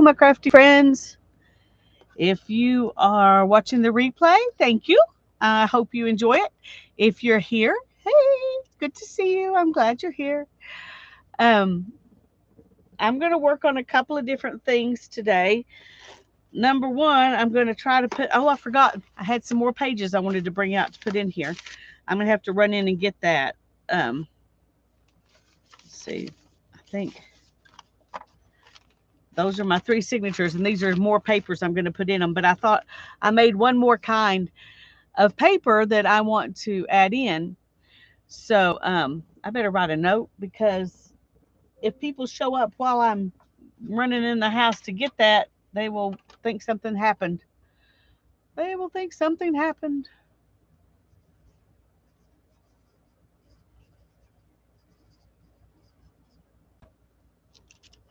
my crafty friends. If you are watching the replay, thank you. I hope you enjoy it. If you're here, hey, good to see you. I'm glad you're here. Um, I'm going to work on a couple of different things today. Number one, I'm going to try to put, oh, I forgot. I had some more pages I wanted to bring out to put in here. I'm going to have to run in and get that. Let's see. I think those are my three signatures, and these are more papers I'm going to put in them. But I thought I made one more kind of paper that I want to add in. So I better write a note because if people show up while I'm running in the house to get that, they will think something happened. They will think something happened.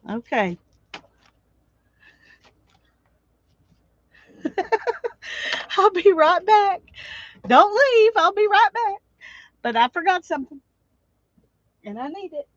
Okay. I'll be right back. Don't leave. I'll be right back. But I forgot something and I need it.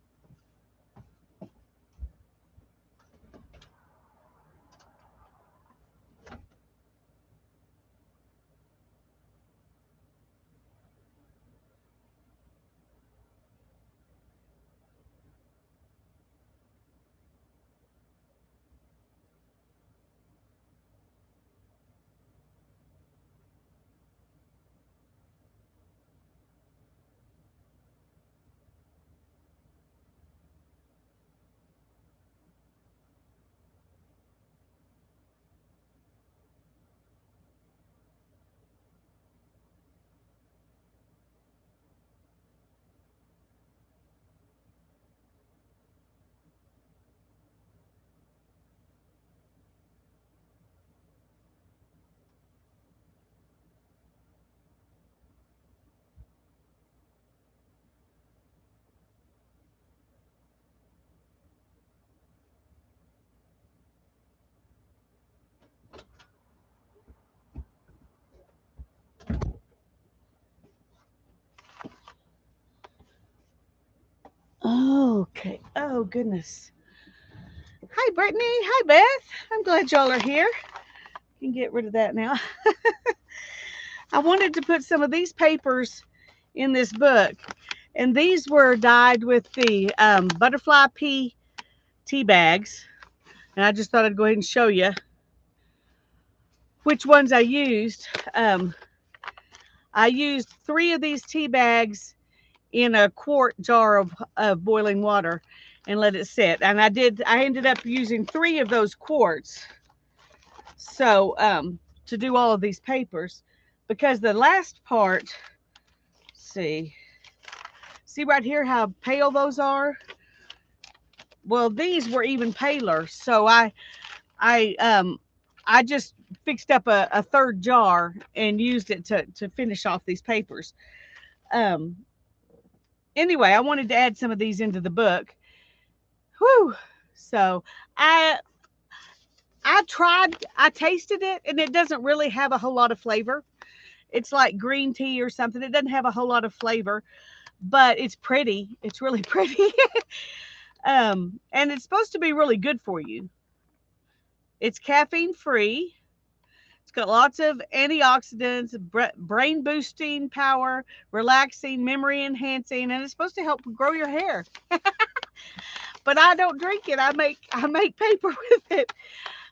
Okay. Oh, goodness. Hi, Brittany. Hi, Beth. I'm glad y'all are here. Can get rid of that now. I wanted to put some of these papers in this book, and these were dyed with the butterfly pea tea bags. And I just thought I'd go ahead and show you which ones I used. I used 3 of these tea bags in a quart jar of boiling water and let it sit. And I ended up using 3 of those quarts. So to do all of these papers, because the last part, see right here how pale those are. Well, these were even paler, so I I just fixed up a third jar and used it to finish off these papers. Um, anyway, I wanted to add some of these into the book. Whew. So I I tasted it, and it doesn't really have a whole lot of flavor. It's like green tea or something. It doesn't have a whole lot of flavor, but it's pretty. It's really pretty. And it's supposed to be really good for you. It's caffeine free. It's got lots of antioxidants, brain boosting power, relaxing, memory enhancing, and it's supposed to help grow your hair. But I don't drink it. I make paper with it.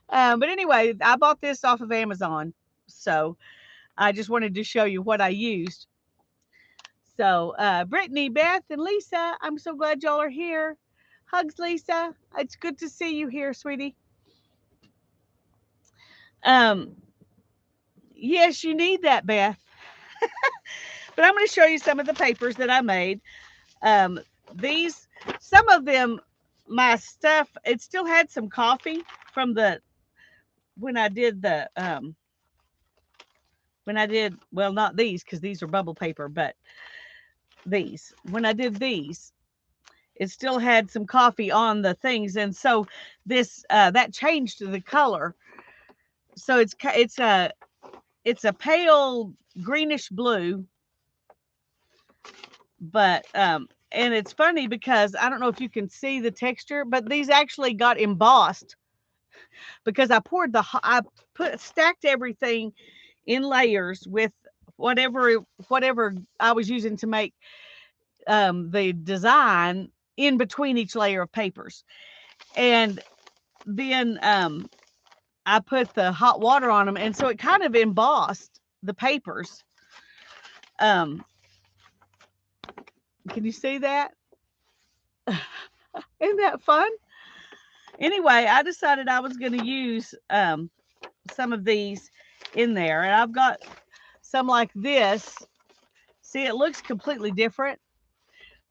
But anyway, I bought this off of Amazon, so I just wanted to show you what I used. So, Brittany, Beth, and Lisa, I'm so glad y'all are here. Hugs, Lisa. It's good to see you here, sweetie. Um, yes, you need that, Beth. But I'm going to show you some of the papers that I made. Um, these, some of them, my stuff, it still had some coffee from the when I did well, not these because these are bubble paper, but these when I did these, it still had some coffee on the things, and so this that changed the color. So it's a pale greenish blue, but and it's funny because I don't know if you can see the texture, but these actually got embossed. because I stacked everything in layers with whatever I was using to make the design in between each layer of papers. And then I put the hot water on them, and so it kind of embossed the papers. Um, can you see that? Isn't that fun? Anyway, I decided I was going to use some of these in there, and I've got some like this. See, it looks completely different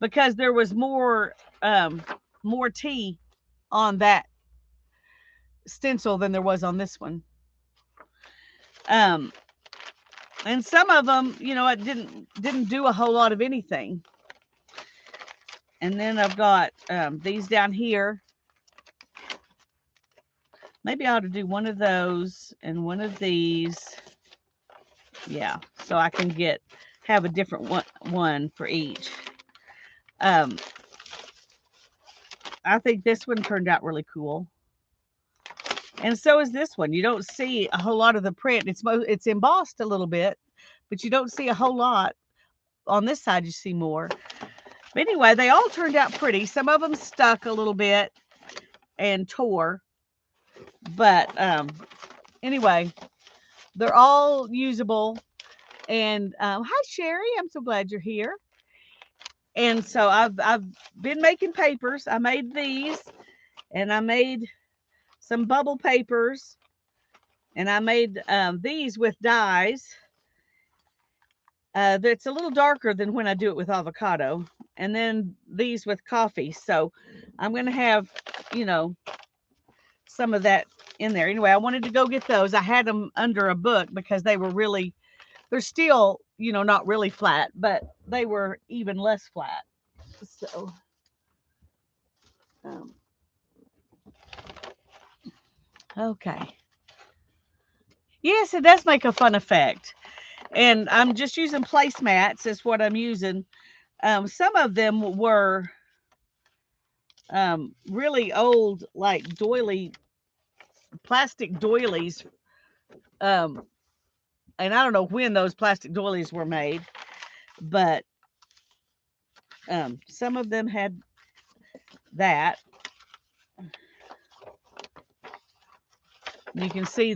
because there was more tea on that stencil than there was on this one. Um, and some of them, it didn't do a whole lot of anything. And then I've got these down here. Maybe I ought to do one of those and one of these. Yeah, so I can have a different one for each. I think this one turned out really cool. And so is this one. You don't see a whole lot of the print. It's embossed a little bit, but you don't see a whole lot. On this side, you see more. But anyway, they all turned out pretty. Some of them stuck a little bit and tore. But anyway, they're all usable. And hi, Sherry. I'm so glad you're here. And so I've been making papers. I made these, and I made some bubble papers, and I made these with dyes. That's a little darker than when I do it with avocado, and then these with coffee. So I'm going to have, some of that in there. Anyway, I wanted to go get those. I had them under a book because they're still, not really flat, but they were even less flat. So, okay. Yes, it does make a fun effect. And I'm just using placemats is what I'm using. Some of them were really old, like plastic doilies. And I don't know when those plastic doilies were made, but some of them had that. You can see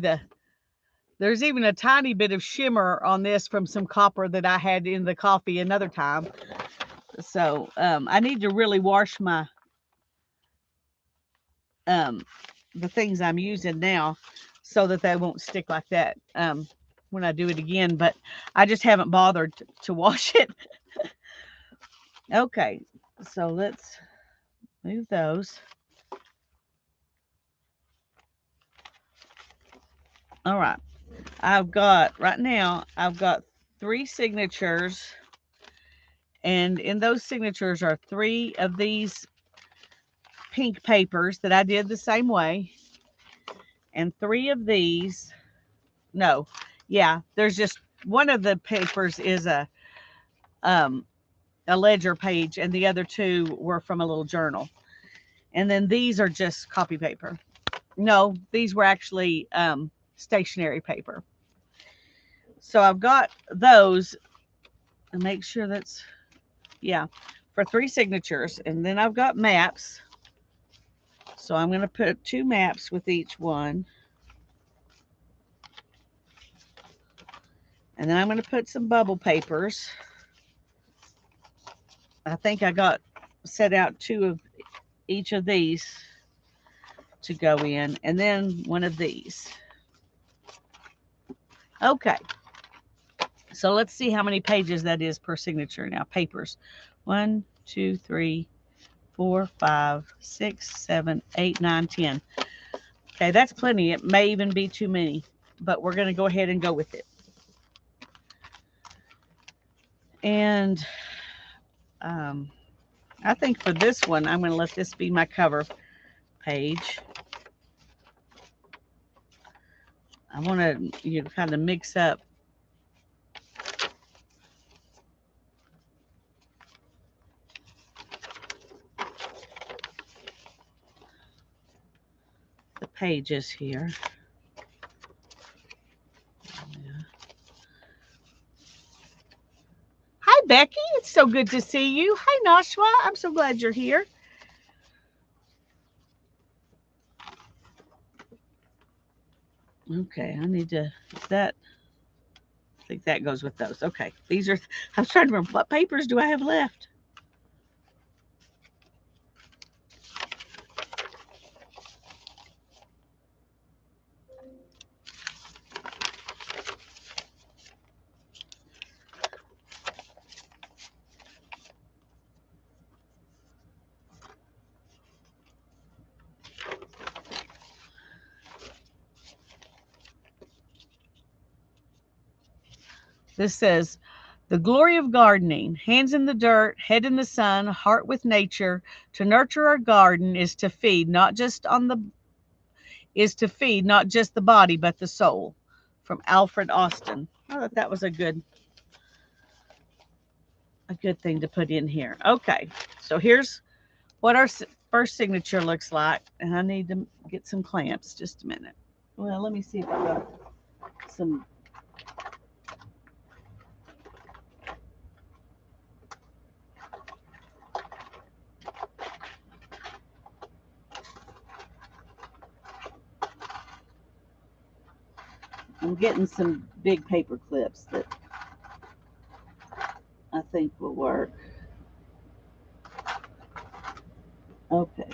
there's even a tiny bit of shimmer on this from some copper that I had in the coffee another time. So I need to really wash my the things I'm using now so that they won't stick like that when I do it again, but I just haven't bothered to wash it. Okay, so let's move those. All right, right now I've got 3 signatures, and in those signatures are 3 of these pink papers that I did the same way, and 3 of these. No, yeah, there's just one of the papers is a ledger page, and the other 2 were from a little journal. And then these are just copy paper. No, these were actually stationery paper. So I've got those, and make sure that's, yeah, for 3 signatures. And then I've got maps. So I'm going to put 2 maps with each one. And then I'm going to put some bubble papers. I think I got set out 2 of each of these to go in, and then one of these. Okay, so let's see how many pages that is per signature now. Papers 1, 2, 3, 4, 5, 6, 7, 8, 9, 10. Okay, that's plenty. It may even be too many, but we're going to go ahead and go with it. And I think for this one, I'm going to let this be my cover page. I want to kind of mix up pages here. Hi, Becky. It's so good to see you. Hi, Nashwa. I'm so glad you're here. Okay, I need to, I think that goes with those. Okay, these are, I was trying to remember, what papers do I have left? This says, the glory of gardening, hands in the dirt, head in the sun, heart with nature. To nurture our garden is to feed not just the body but the soul. From Alfred Austin. I thought that was a good thing to put in here. Okay, so here's what our first signature looks like, and I need to get some clamps. Just a minute. Well, let me see if I got some. I'm getting some big paper clips that I think will work. Okay.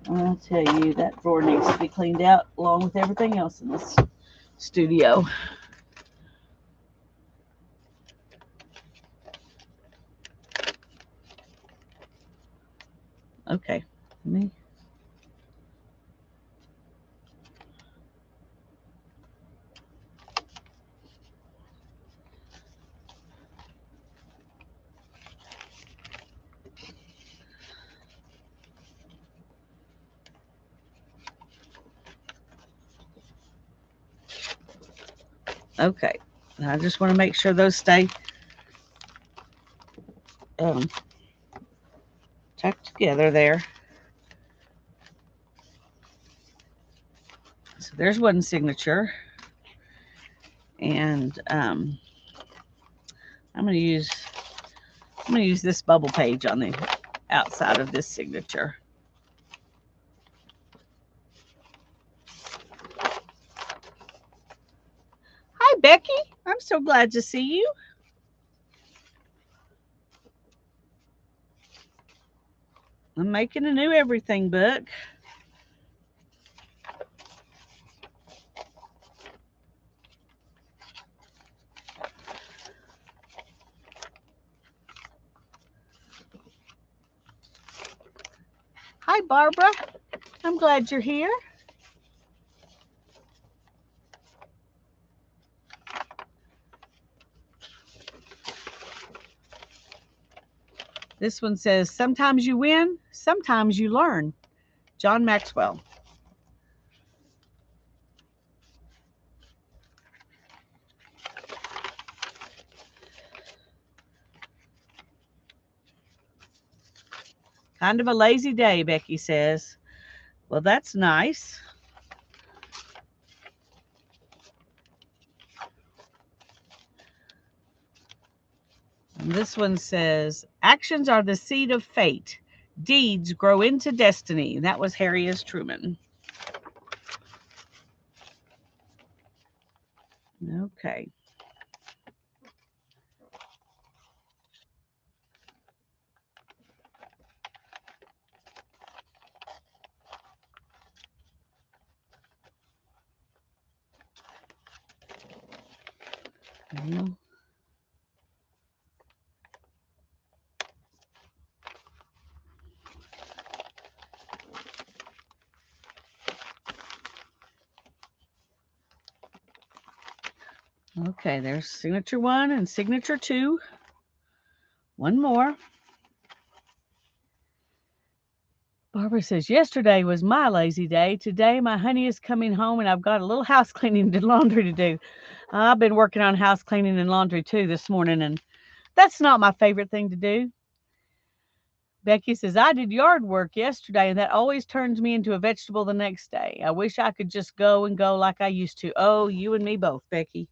I'll tell you, that drawer needs to be cleaned out along with everything else in this studio. Okay. Let me. Okay. I just want to make sure those stay tucked together there. So there's one signature. And I'm going to use this bubble page on the outside of this signature. Hi, Becky. I'm so glad to see you. I'm making a new everything book. Hi, Barbara. I'm glad you're here. This one says, sometimes you win, sometimes you learn. John Maxwell. Kind of a lazy day, Becky says. Well, that's nice. And this one says, actions are the seed of fate. Deeds grow into destiny. That was Harry S. Truman. Okay. Okay, there's signature 1 and signature 2. One more. Barbara says, yesterday was my lazy day. Today, my honey is coming home and I've got a little house cleaning and laundry to do. I've been working on house cleaning and laundry too this morning, and that's not my favorite thing to do. Becky says, I did yard work yesterday, and that always turns me into a vegetable the next day. I wish I could just go and go like I used to. Oh, you and me both, Becky.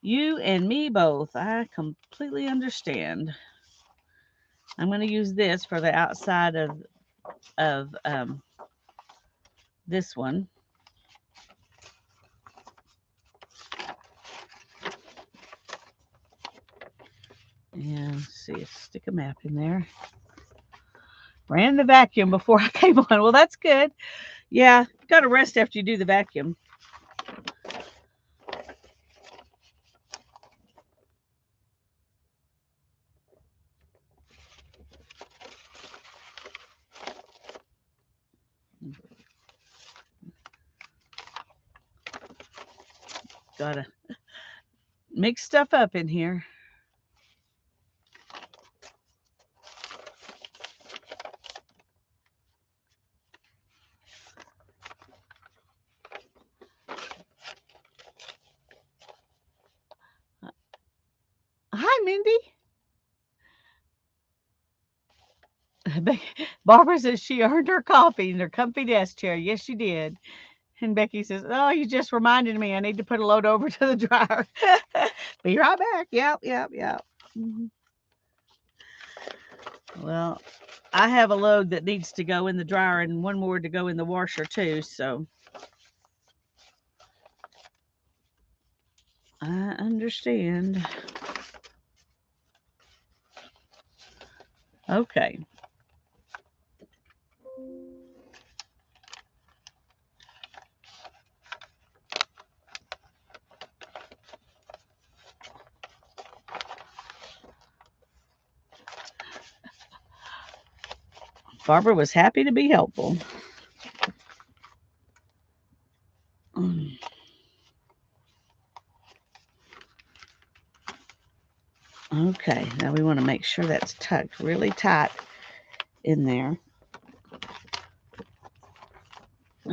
You and me both. I completely understand. I'm going to use this for the outside of this one. And see, stick a map in there. Ran the vacuum before I came on. Well, that's good. Yeah, got to rest after you do the vacuum. Gotta mix stuff up in here. Hi, Mindy. Barbara says she earned her coffee in her comfy desk chair. Yes, she did. And Becky says, oh, you just reminded me. I need to put a load over to the dryer. Be right back. Yep. Mm-hmm. Well, I have a load that needs to go in the dryer and one more to go in the washer too. So I understand. Okay. Barbara was happy to be helpful. Okay, now we want to make sure that's tucked really tight in there.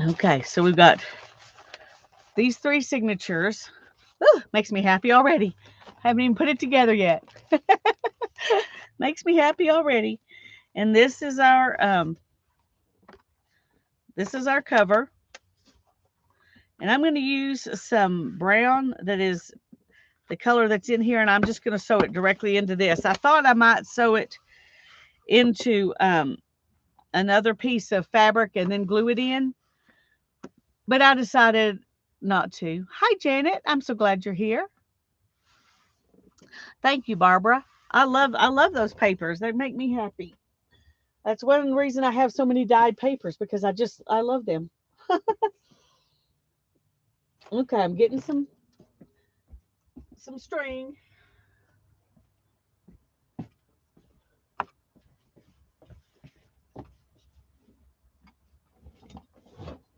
Okay, so we've got these 3 signatures. Ooh, makes me happy already. Haven't even put it together yet. Makes me happy already. And this is our cover. And I'm going to use some brown that is the color that's in here, and I'm just going to sew it directly into this. I thought I might sew it into another piece of fabric and then glue it in, but I decided not to. Hi, Janet. I'm so glad you're here. Thank you, Barbara. I love those papers. They make me happy. That's one reason I have so many dyed papers, because I love them. Okay, I'm getting some string.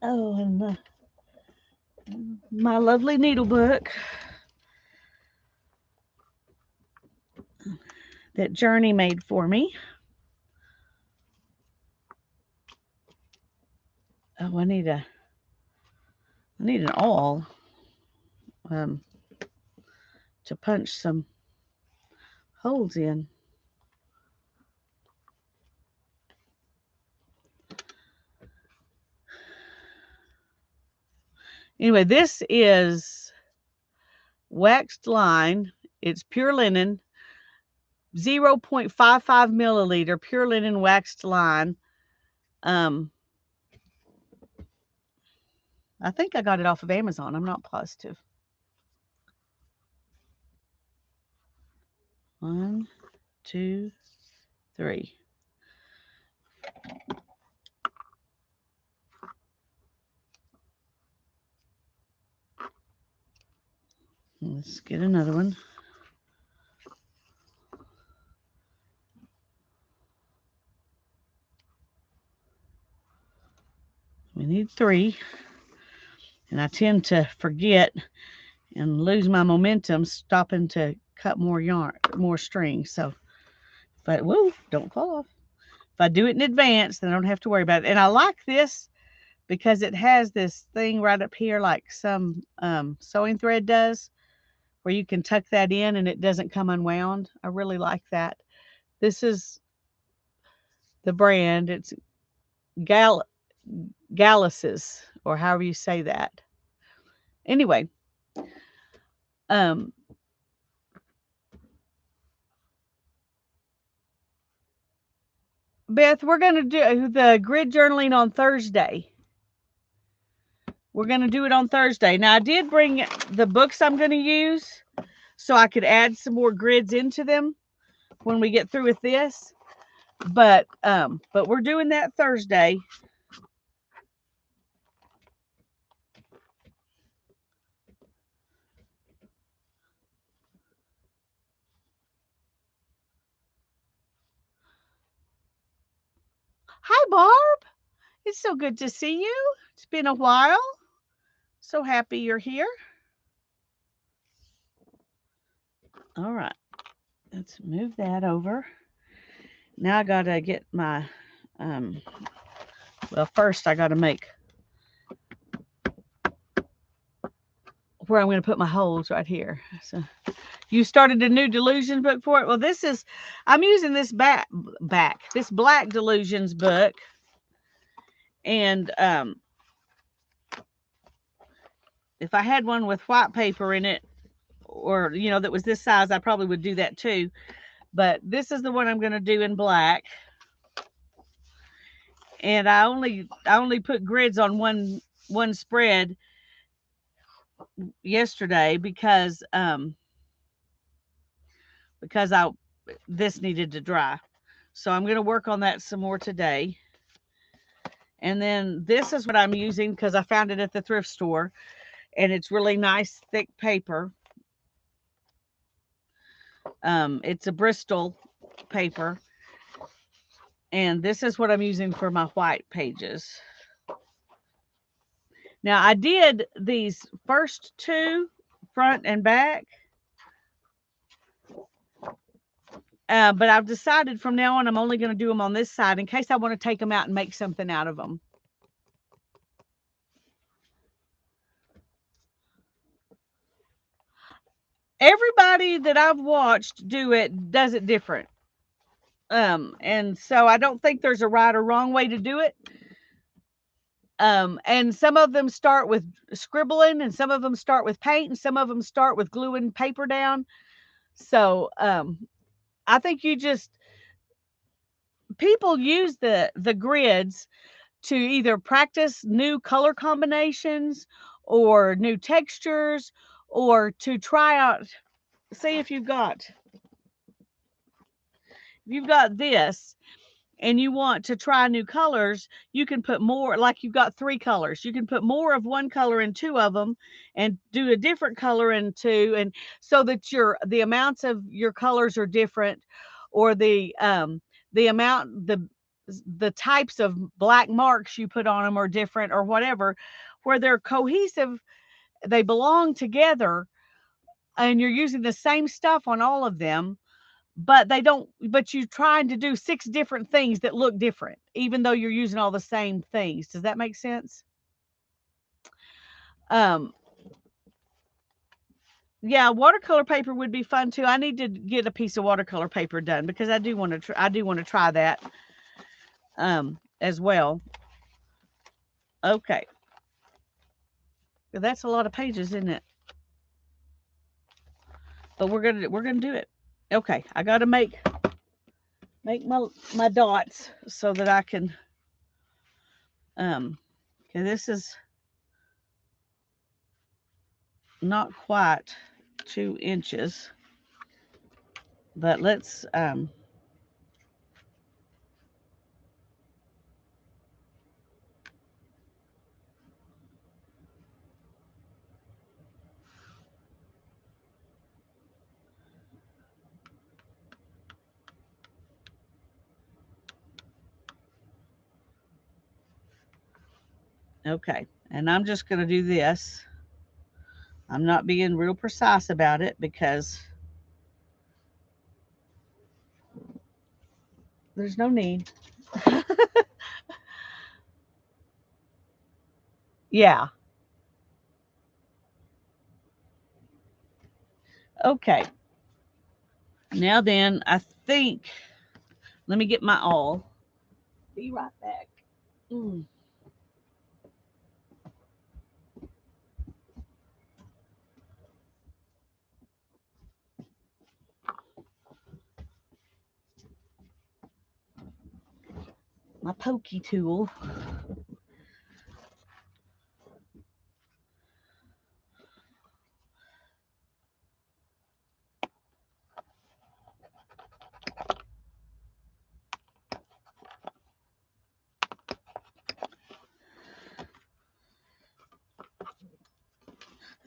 Oh, and my lovely needle book that Journey made for me. Oh, I need an awl to punch some holes in. Anyway, this is waxed line. It's pure linen, 0.55 milliliter pure linen waxed line. I think I got it off of Amazon. I'm not positive. 1, 2, 3. Let's get another one. We need 3. And I tend to forget and lose my momentum stopping to cut more string. So, but whoa, don't fall off. If I do it in advance, then I don't have to worry about it. And I like this because it has this thing right up here, like some sewing thread does, where you can tuck that in and it doesn't come unwound. I really like that. This is the brand. It's Gal Galasis, or however you say that. Anyway, um, Beth, we're going to do the grid journaling on Thursday. We're going to do it on Thursday. Now, I did bring the books I'm going to use so I could add some more grids into them when we get through with this. But we're doing that Thursday. Hi, Barb. It's so good to see you. It's been a while. So happy you're here. All right. Let's move that over. Now I got to get my, well, first I got to make where I'm going to put my holes right here. So you started a new Delusion book for it. Well, this is, I'm using this this Black Delusions book. And if I had one with white paper in it, or, you know, that was this size, I probably would do that too. But this is the one I'm going to do in black. And I only put grids on one spread yesterday because this needed to dry. So I'm going to work on that some more today. And then this is what I'm using because I found it at the thrift store, and it's really nice thick paper. It's a Bristol paper, and this is what I'm using for my white pages. Now I did these first two, front and back, but I've decided from now on I'm only going to do them on this side in case I want to take them out and make something out of them. Everybody that I've watched do it does it different. And so I don't think there's a right or wrong way to do it. And some of them start with scribbling, and some of them start with paint, and some of them start with gluing paper down. So I think people use the grids to either practice new color combinations or new textures, or to try out, see if you've got this and you want to try new colors, you can put more, like you've got 3 colors. You can put more of one color in 2 of them and do a different color in 2, and so that the amounts of your colors are different, or the amount, the types of black marks you put on them are different, or whatever, where they're cohesive, they belong together, and you're using the same stuff on all of them, but you're trying to do 6 different things that look different, even though you're using all the same things. Does that make sense? Yeah, watercolor paper would be fun too. I need to get a piece of watercolor paper done because I do want to try that as well. Okay. That's a lot of pages, isn't it? But we're gonna do it. Okay, I got to make my dots so that I can okay, this is not quite 2 inches, but let's okay, and I'm just going to do this. I'm not being real precise about it because there's no need. Yeah. Okay. Now then, I think, let me get my awl. Be right back. Mm. My pokey tool.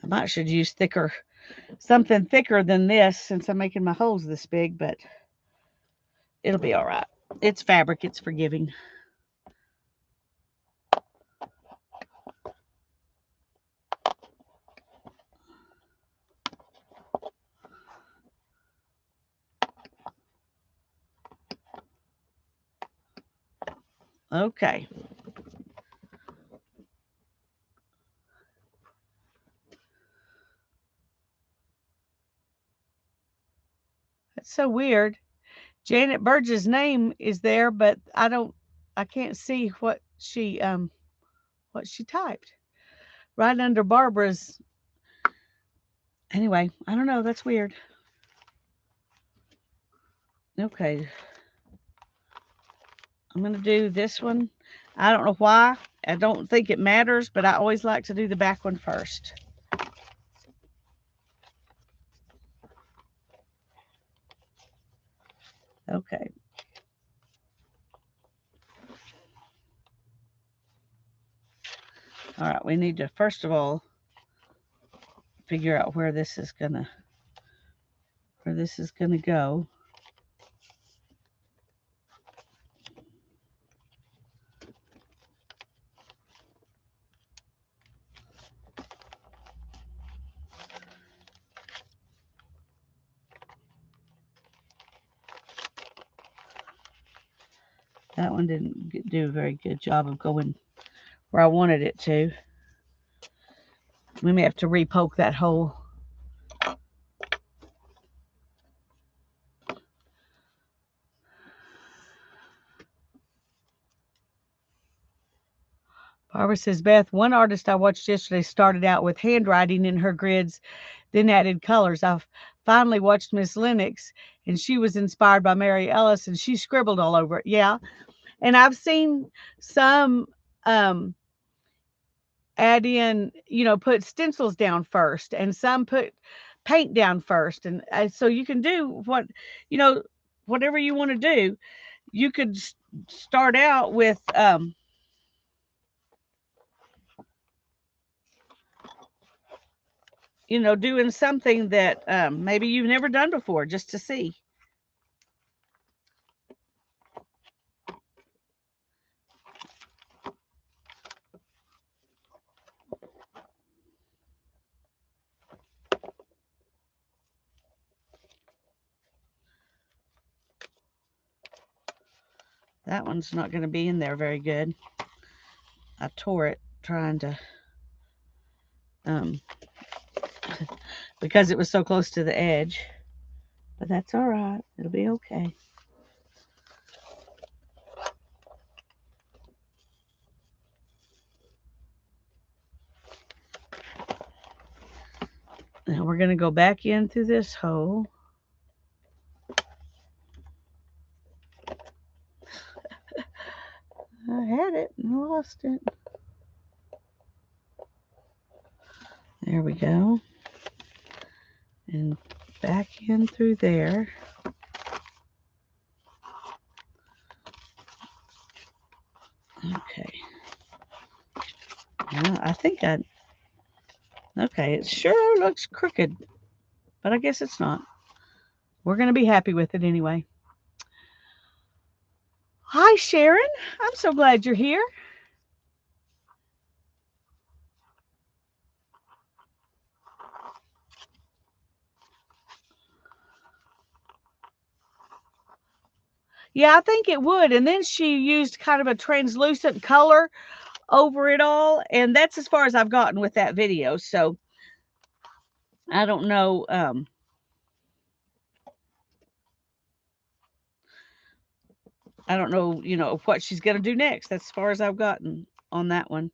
I might should use something thicker than this since I'm making my holes this big, but it'll be all right. It's fabric, it's forgiving. Okay. That's so weird. Janet Burge's name is there, but I can't see what she typed. Right under Barbara's. Anyway, I don't know, that's weird. Okay. I'm going to do this one. I don't know why. I don't think it matters, but I always like to do the back one first. Okay. All right, we need to first of all figure out where this is gonna go. That one didn't do a very good job of going where I wanted it to. We may have to repoke that hole. Barbara says, Beth, one artist I watched yesterday started out with handwriting in her grids, then added colors. I've finally watched Miss Lennox, and she was inspired by Mary Ellis, and she scribbled all over it. Yeah. And I've seen some add in, put stencils down first, and some put paint down first. And so you can do whatever you want to do. You could start out with, doing something that maybe you've never done before just to see. That one's not going to be in there very good. I tore it trying to, because it was so close to the edge. But that's all right. It'll be okay. Now we're going to go back in through this hole. I had it and lost it. There we go. And back in through there. Okay. Now I think okay, it sure looks crooked, but I guess it's not. We're going to be happy with it anyway. Hi, Sharon. I'm so glad you're here. Yeah, I think it would. And then she used kind of a translucent color over it all. And that's as far as I've gotten with that video. So I don't know. I don't know, what she's going to do next. That's as far as I've gotten on that one.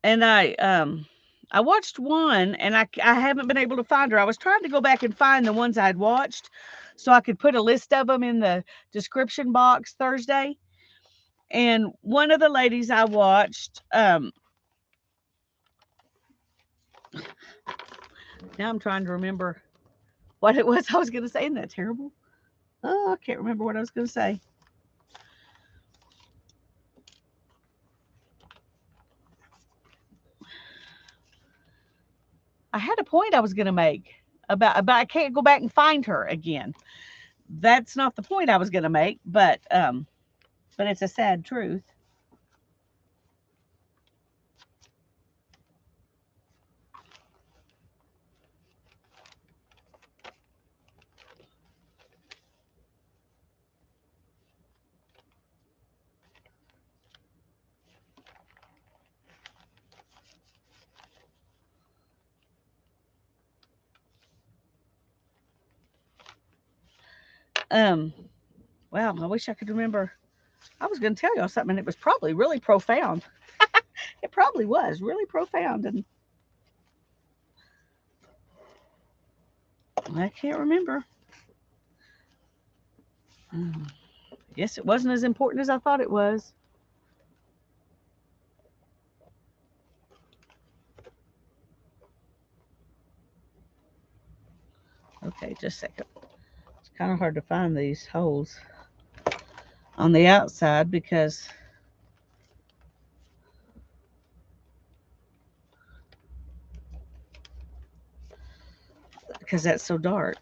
And I watched one, and I haven't been able to find her. I was trying to go back and find the ones I'd watched so I could put a list of them in the description box Thursday. And one of the ladies I watched, now I'm trying to remember what it was I was going to say. Isn't that terrible? Oh, I can't remember what I was going to say. I had a point I was going to make but I can't go back and find her again. That's not the point I was going to make, but it's a sad truth. Um, well, I wish I could remember. I was going to tell y'all something, and it was probably really profound. It probably was really profound, and I can't remember. Guess it wasn't as important as I thought it was. Okay, just a second. It's kind of hard to find these holes on the outside because that's so dark.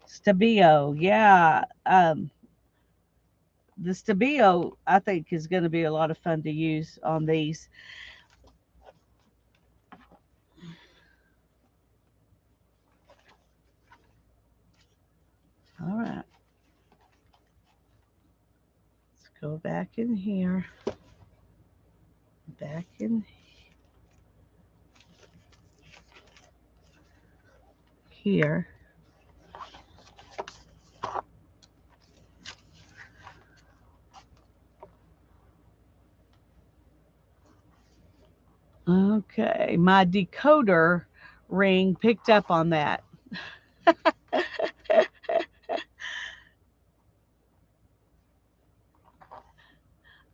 Stabilo, yeah. The Stabilo, I think, is going to be a lot of fun to use on these. All right, let's go back in here. Back in here. Okay, my decoder ring picked up on that.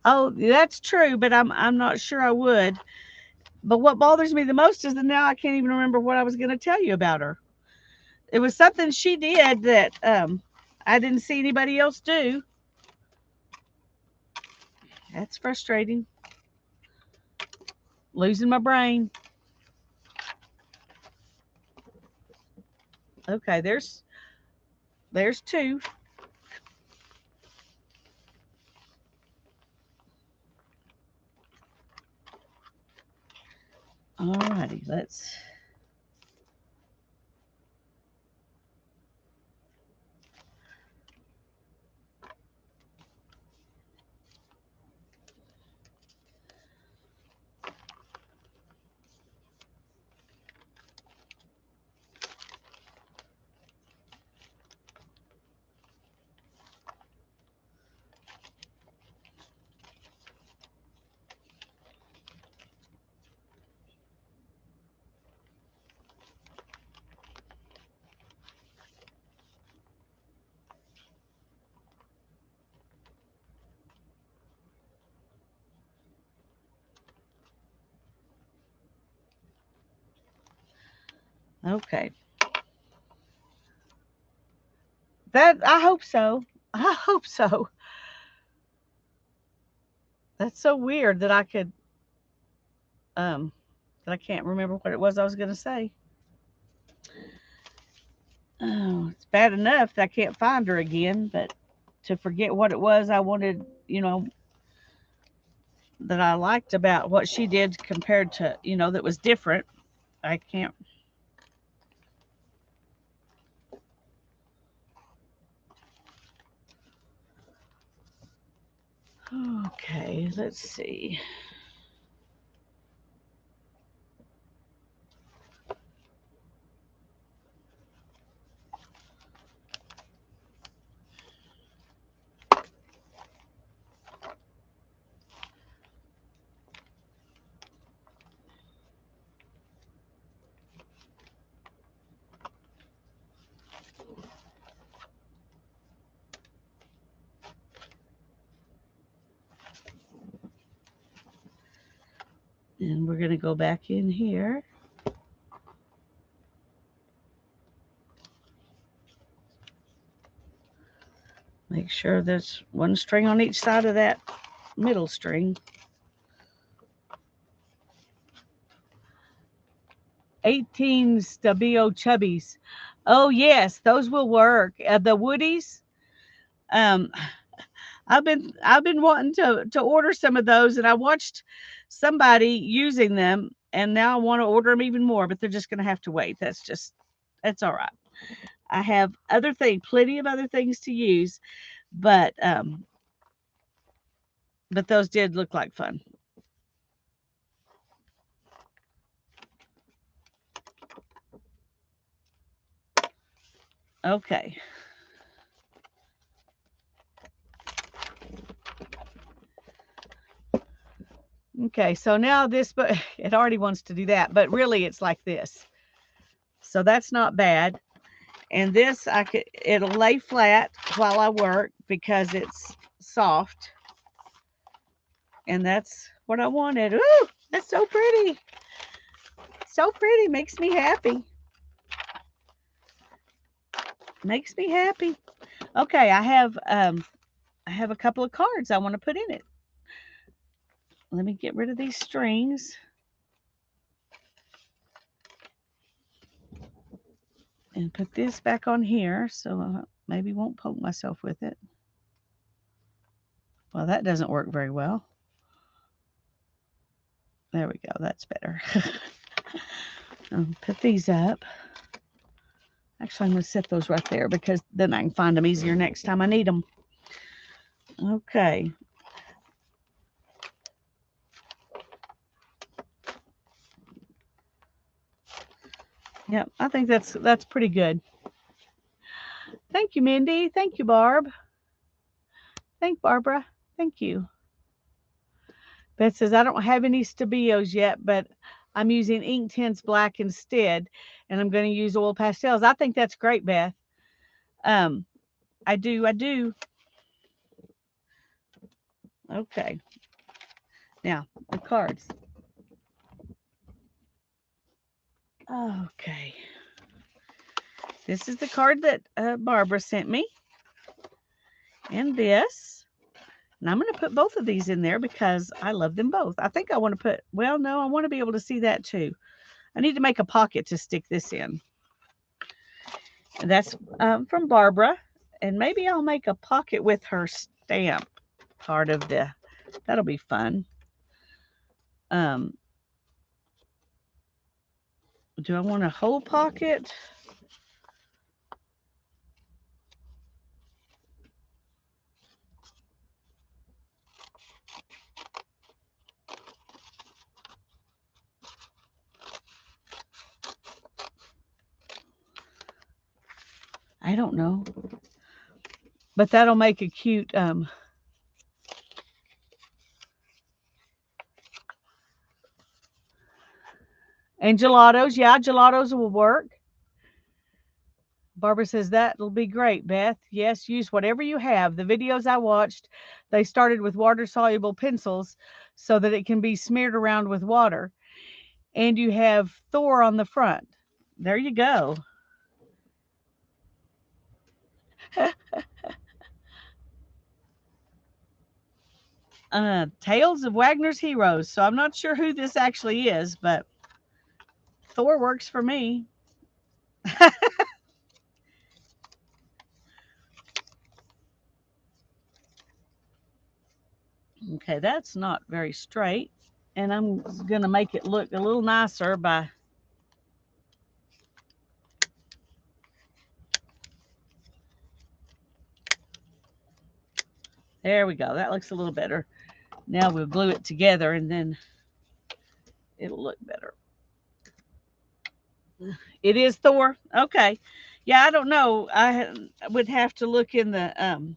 Oh, that's true, but I'm not sure I would. But what bothers me the most is that now I can't even remember what I was going to tell you about her. It was something she did that I didn't see anybody else do. That's frustrating. Losing my brain. Okay, there's two. Alrighty, let's. Okay, that I hope so. I hope so. That's so weird that um that I can't remember what it was I was going to say. Oh, it's bad enough that I can't find her again, but to forget what it was I wanted, that I liked about what she did compared to, that was different. I can't. Okay, let's see. And we're going to go back in here. Make sure there's one string on each side of that middle string. 18 Stabilo Chubbies. Oh yes, those will work. The Woodies. Um, I've been wanting to order some of those, and I watched somebody using them, and now I want to order them even more. But they're just going to have to wait. That's all right. I have plenty of other things to use, but those did look like fun. Okay. Okay, so now this, but it already wants to do that, but really it's like this. So that's not bad. And this it'll lay flat while I work because it's soft. And that's what I wanted. Ooh, that's so pretty. So pretty, makes me happy. Makes me happy. Okay, I have a couple of cards I want to put in it. Let me get rid of these strings. And put this back on here so I maybe won't poke myself with it. Well, that doesn't work very well. There we go. That's better. Put these up. Actually, I'm going to set those right there because then I can find them easier next time I need them. Okay. Yep, I think that's pretty good. Thank you, Mindy. Thank you, Barb. Thank Barbara. Thank you. Beth says, I don't have any Stabilos yet, but I'm using Inktense Black instead, and I'm going to use oil pastels. I think that's great, Beth. I do. Okay. Now, the cards. Okay. This is the card that Barbara sent me. And this. And I'm going to put both of these in there because I love them both. I think I want to put, well, no, I want to be able to see that too. I need to make a pocket to stick this in. And that's from Barbara. And maybe I'll make a pocket with her stamp part of that'll be fun. Do I want a whole pocket? I don't know. But that'll make a cute and gelatos. Yeah, gelatos will work. Barbara says that'll be great, Beth. Yes, use whatever you have. The videos I watched, they started with water-soluble pencils so that it can be smeared around with water. And you have Thor on the front. There you go. Tales of Wagner's Heroes. So I'm not sure who this actually is, but Thor works for me. Okay, that's not very straight. And I'm going to make it look a little nicer by There we go. That looks a little better. Now we'll glue it together and then it'll look better. It is Thor. Okay. Yeah, I don't know. I would have to look in the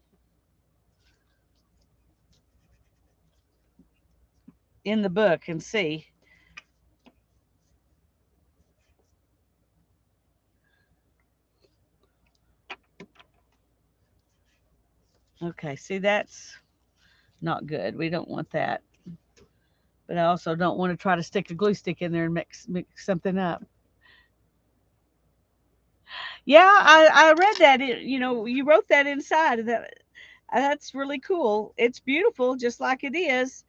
book and see. Okay, see that's not good. We don't want that. But I also don't want to try to stick a glue stick in there and mix something up. Yeah, I read that. You wrote that inside. That's really cool. It's beautiful, just like it is.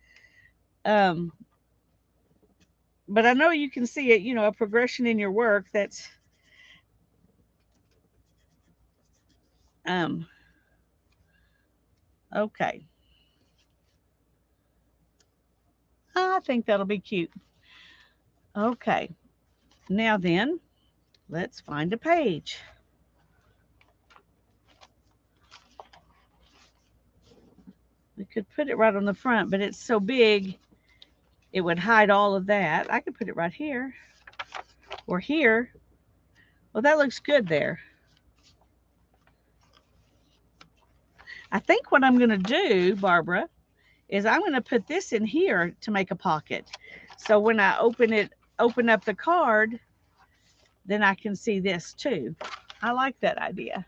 Um, but I know you can see it. A progression in your work. That's um, okay. I think that'll be cute. Okay, now then, let's find a page. We could put it right on the front, but it's so big, it would hide all of that. I could put it right here or here. Well, that looks good there. I think what I'm going to do, Barbara, is I'm going to put this in here to make a pocket. So when I open up the card, then I can see this too. I like that idea.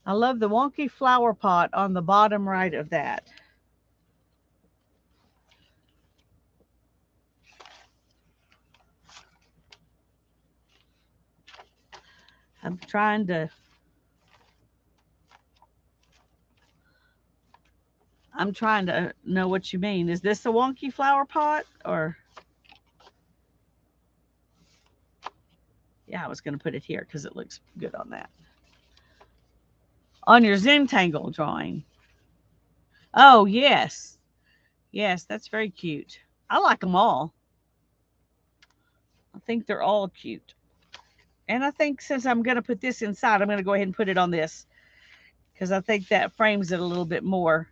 I love the wonky flower pot on the bottom right of that. I'm trying to know what you mean. Is this a wonky flower pot or yeah, I was going to put it here because it looks good on that. On your Zentangle drawing. Oh, yes. Yes, that's very cute. I like them all. I think they're all cute. And I think since I'm going to put this inside, I'm going to go ahead and put it on this because I think that frames it a little bit more.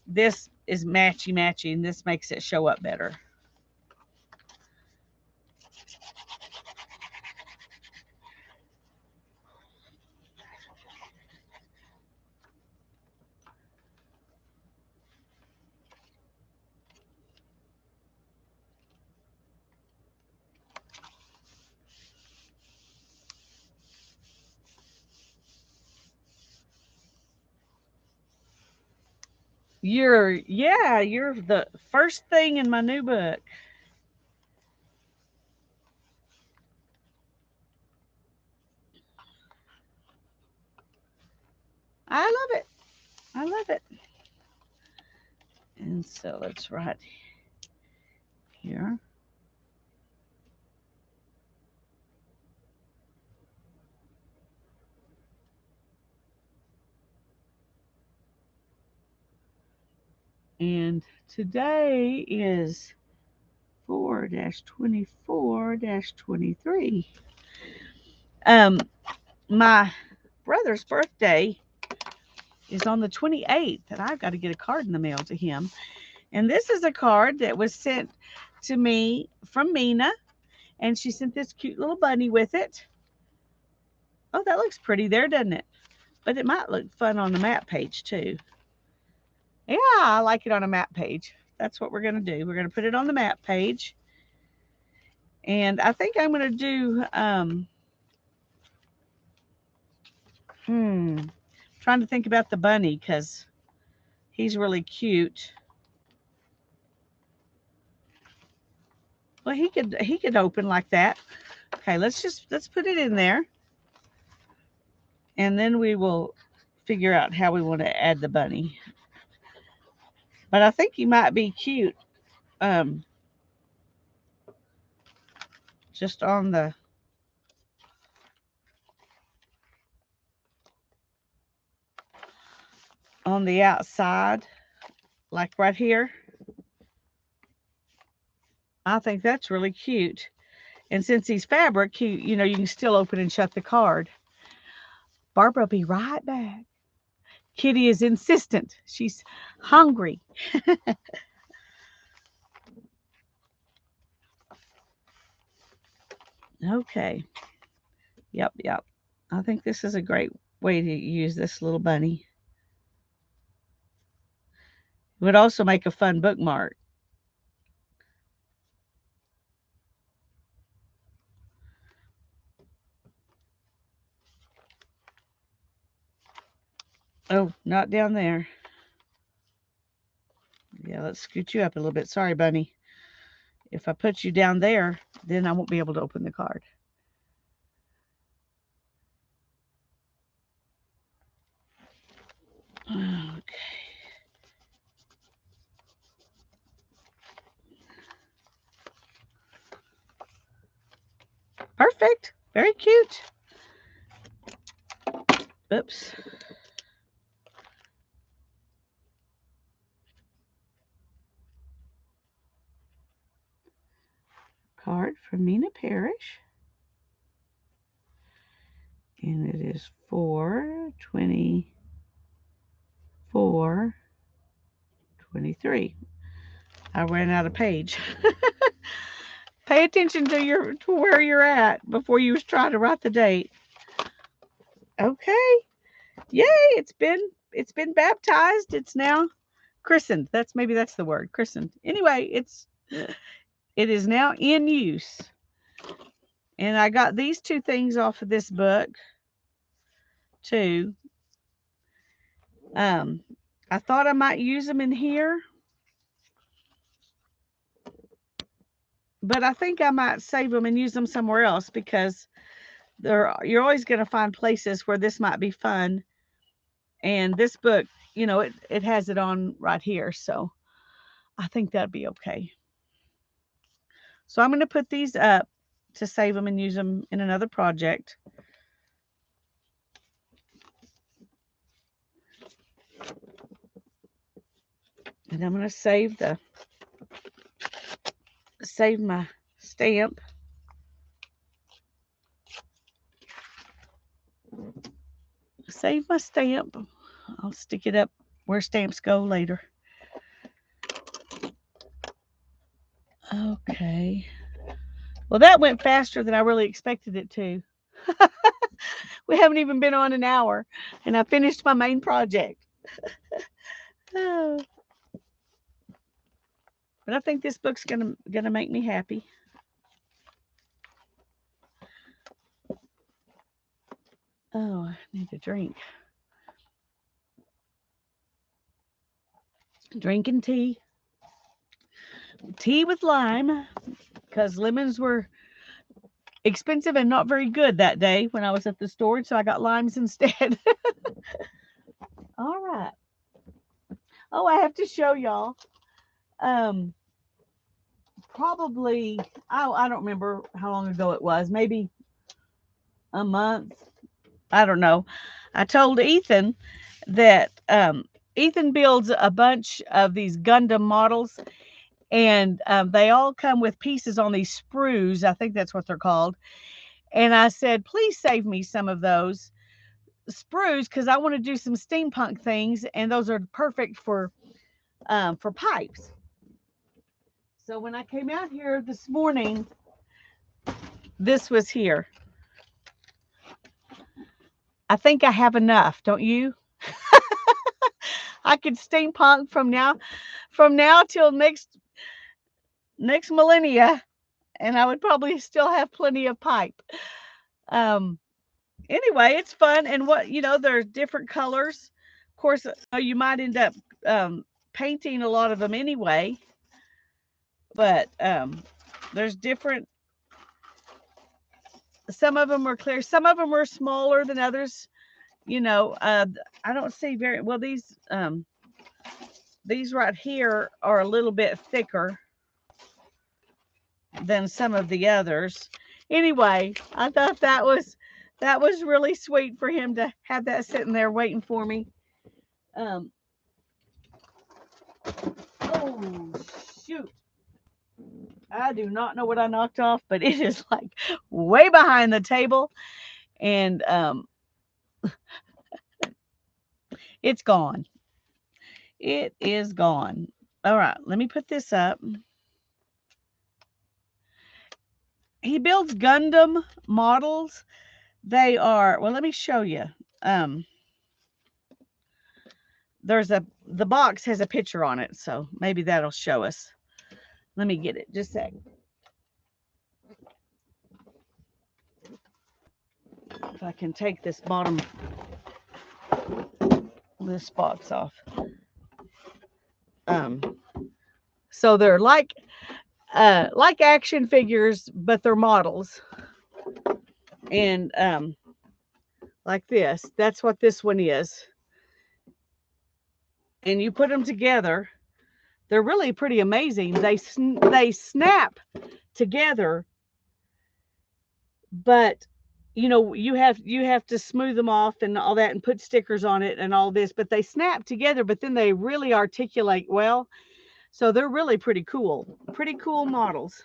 This is matchy, and this makes it show up better. You're the first thing in my new book. I love it. I love it. And so let's write here. And today is 4-24-23. My brother's birthday is on the 28th, and I've got to get a card in the mail to him. And this is a card that was sent to me from Mina, and she sent this cute little bunny with it. Oh, that looks pretty there, doesn't it? But it might look fun on the map page too. Yeah, I like it on a map page. That's what we're going to do. We're going to put it on the map page. And I think I'm going to do, trying to think about the bunny because he's really cute. Well, he could open like that. Okay, let's put it in there. And then we will figure out how we want to add the bunny. But I think he might be cute. Just on the on the outside, like right here. I think that's really cute. And since he's fabric, you know, you can still open and shut the card. Barbara will be right back. Kitty is insistent. She's hungry. Okay. Yep, yep. I think this is a great way to use this little bunny. It would also make a fun bookmark. Oh, not down there. Yeah, let's scoot you up a little bit. Sorry, bunny. If I put you down there, then I won't be able to open the card. Okay. Perfect. Very cute. Oops. Card from Nina Parrish. And it is 4/24/23. I ran out of page. Pay attention to where you're at before you try to write the date. Okay. Yay, it's been baptized. It's now christened. That's the word, christened. Anyway, it is now in use. And I got these two things off of this book too. I thought I might use them in here, but I think I might save them and use them somewhere else because you're always going to find places where this might be fun. And this book, you know, it has it on right here, so I think that'd be okay. So I'm going to put these up to save them and use them in another project. And I'm going to save my stamp. Save my stamp. I'll stick it up where stamps go later. Okay. Well, that went faster than I really expected it to. We haven't even been on an hour, and I finished my main project. Oh. But I think this book's gonna make me happy. Oh, I need a drink. Drinking tea. Tea with lime, because lemons were expensive and not very good that day when I was at the store, so I got limes instead. All right. Oh, I have to show y'all. Probably, I don't remember how long ago it was. Maybe a month. I don't know. I told Ethan that Ethan builds a bunch of these Gundam models, and they all come with pieces on these sprues. I think that's what they're called. And I said, please save me some of those sprues because I want to do some steampunk things, and those are perfect for pipes. So when I came out here this morning, this was here. I think I have enough, don't you? I could steampunk from now till next millennia, and I would probably still have plenty of pipe. Anyway, it's fun, and there's different colors. Of course, you might end up painting a lot of them anyway, but there's different. Some of them are clear, some of them are smaller than others. I don't see very well. These right here are a little bit thicker than some of the others. Anyway, I thought that was really sweet for him to have that sitting there waiting for me. Oh, shoot. I do not know what I knocked off, but it is like way behind the table. And it's gone. It is gone. All right, let me put this up. He builds Gundam models. They are, well, let me show you. The box has a picture on it, so maybe that'll show us. Let me get it, just a second. If I can take this box off. So they're like action figures, but they're models. And like this, that's what this one is. And you put them together, they're really pretty amazing. They snap together, but you have to smooth them off and all that and put stickers on it and all this, but they snap together, but then they really articulate well. So they're really pretty cool models,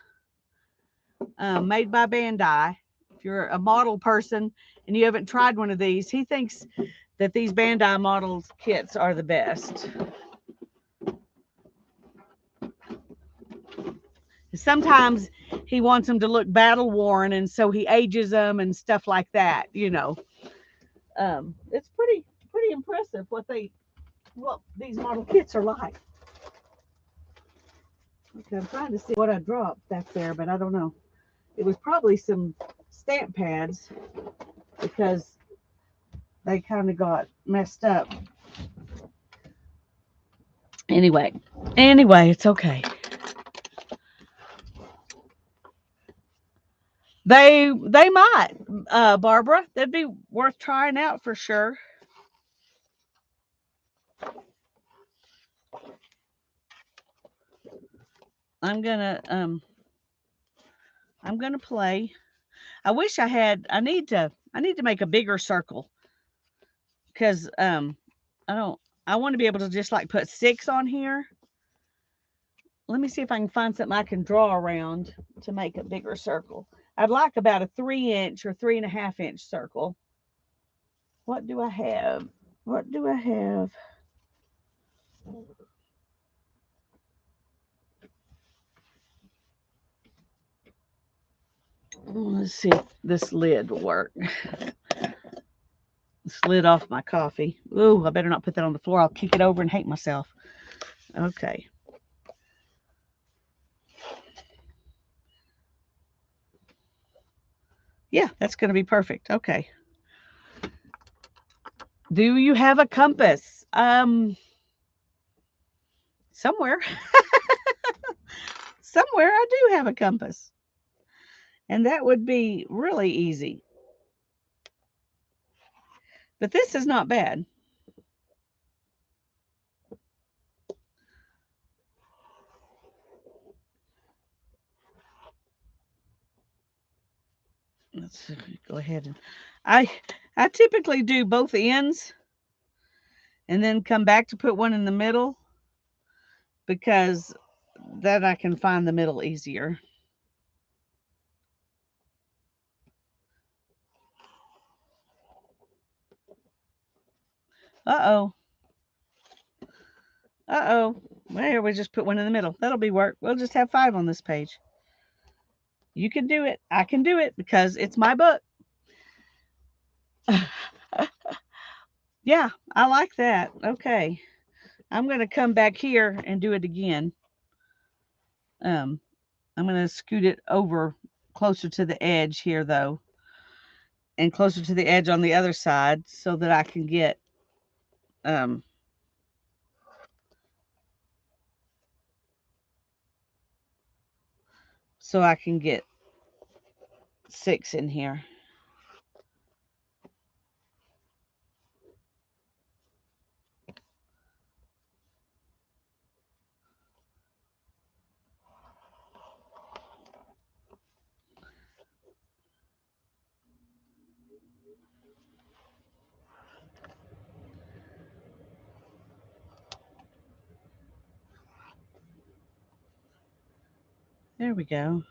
made by Bandai. If you're a model person and you haven't tried one of these, he thinks that these Bandai models kits are the best. Sometimes he wants them to look battle worn, and so he ages them and stuff like that. It's pretty impressive what these model kits are like. Okay, I'm trying to see what I dropped back there, but I don't know. It was probably some stamp pads because they kind of got messed up. Anyway, it's okay. They might, Barbara. That'd be worth trying out for sure. I'm gonna play. I wish I had. I need to make a bigger circle because I want to be able to just like put 6 on here. Let me see if I can find something I can draw around to make a bigger circle. I'd like about a 3-inch or 3.5-inch circle. What do I have? Let's see if this lid will work. Slid off my coffee. Ooh, I better not put that on the floor. I'll kick it over and hate myself. Okay. Yeah, that's going to be perfect. Okay. Do you have a compass? Somewhere. Somewhere I do have a compass. And that would be really easy. But this is not bad. Let's go ahead and I typically do both ends and then come back to put one in the middle because then I can find the middle easier. Uh-oh. Uh-oh. Well, here we just put one in the middle. That'll be work. We'll just have 5 on this page. You can do it. I can do it because it's my book. Yeah, I like that. Okay. I'm going to come back here and do it again. I'm going to scoot it over closer to the edge here, though, and closer to the edge on the other side so that I can get so I can get 6 in here. There we go.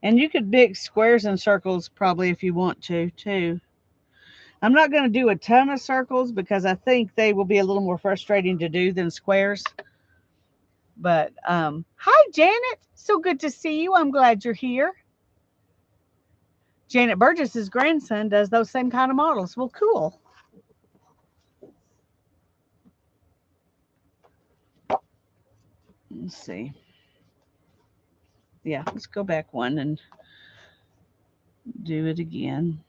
And you could mix squares and circles probably if you want to, too. I'm not going to do a ton of circles because I think they will be a little more frustrating to do than squares. But hi, Janet. So good to see you. I'm glad you're here. Janet Burgess's grandson does those same kind of models. Well, cool. Let's see. Yeah, let's go back one and do it again.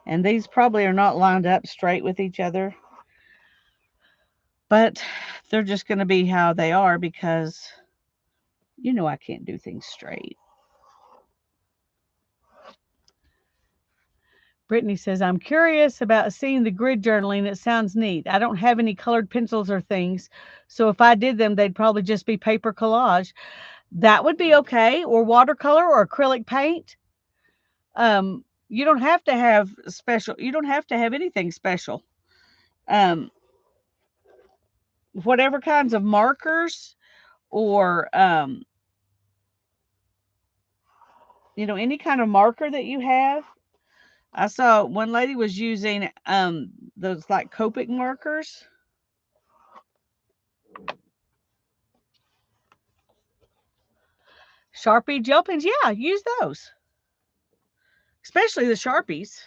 And these probably are not lined up straight with each other, but they're just going to be how they are because you know I can't do things straight. Brittany says, I'm curious about seeing the grid journaling. It sounds neat. I don't have any colored pencils or things, so if I did them, they'd probably just be paper collage. That would be okay, or watercolor or acrylic paint. You don't have to have special, you don't have to have anything special. Um, whatever kinds of markers or, any kind of marker that you have. I saw one lady was using those like Copic markers. Sharpie gel pens, yeah, use those. Especially the Sharpies.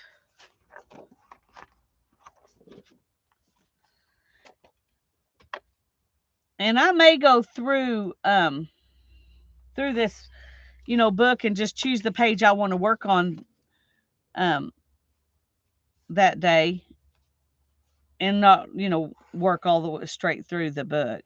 And I may go through this, book and just choose the page I want to work on um that day and not, work all the way straight through the book.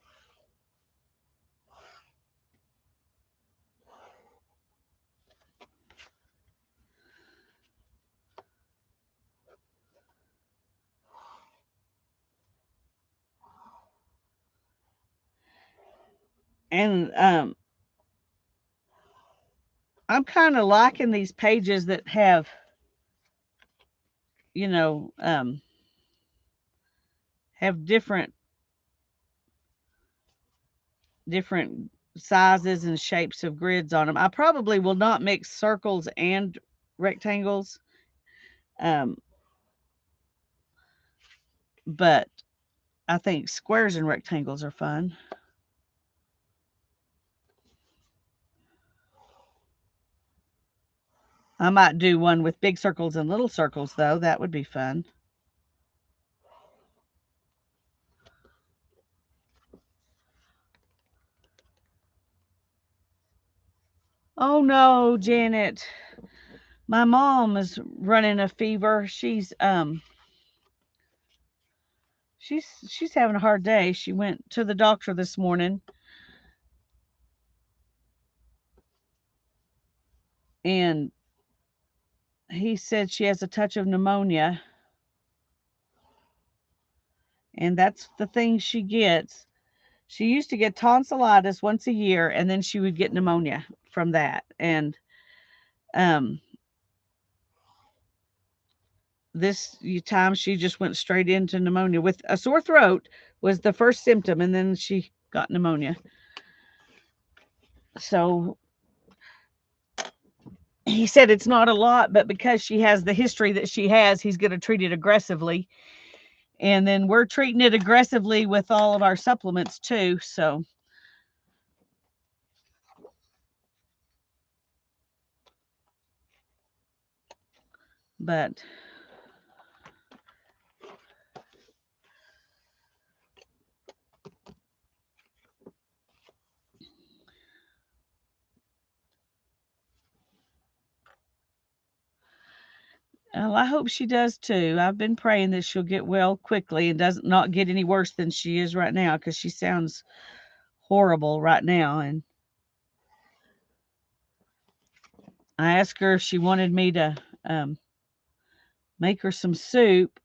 And I'm kind of liking these pages that have, you know, um, have different sizes and shapes of grids on them. I probably will not mix circles and rectangles, um, but I think squares and rectangles are fun. I might do one with big circles and little circles, though. That would be fun. Oh no, Janet. My mom is running a fever. She's having a hard day. She went to the doctor this morning and he said she has a touch of pneumonia, and that's the thing she gets. She used to get tonsillitis once a year, and then she would get pneumonia from that. And um, this time she just went straight into pneumonia with a sore throat was the first symptom, and then she got pneumonia. So he said it's not a lot, but because she has the history that she has, he's going to treat it aggressively. And then we're treating it aggressively with all of our supplements too. So, but I hope she does too. I've been praying that she'll get well quickly and doesn't not get any worse than she is right now because she sounds horrible right now. And I asked her if she wanted me to make her some soup,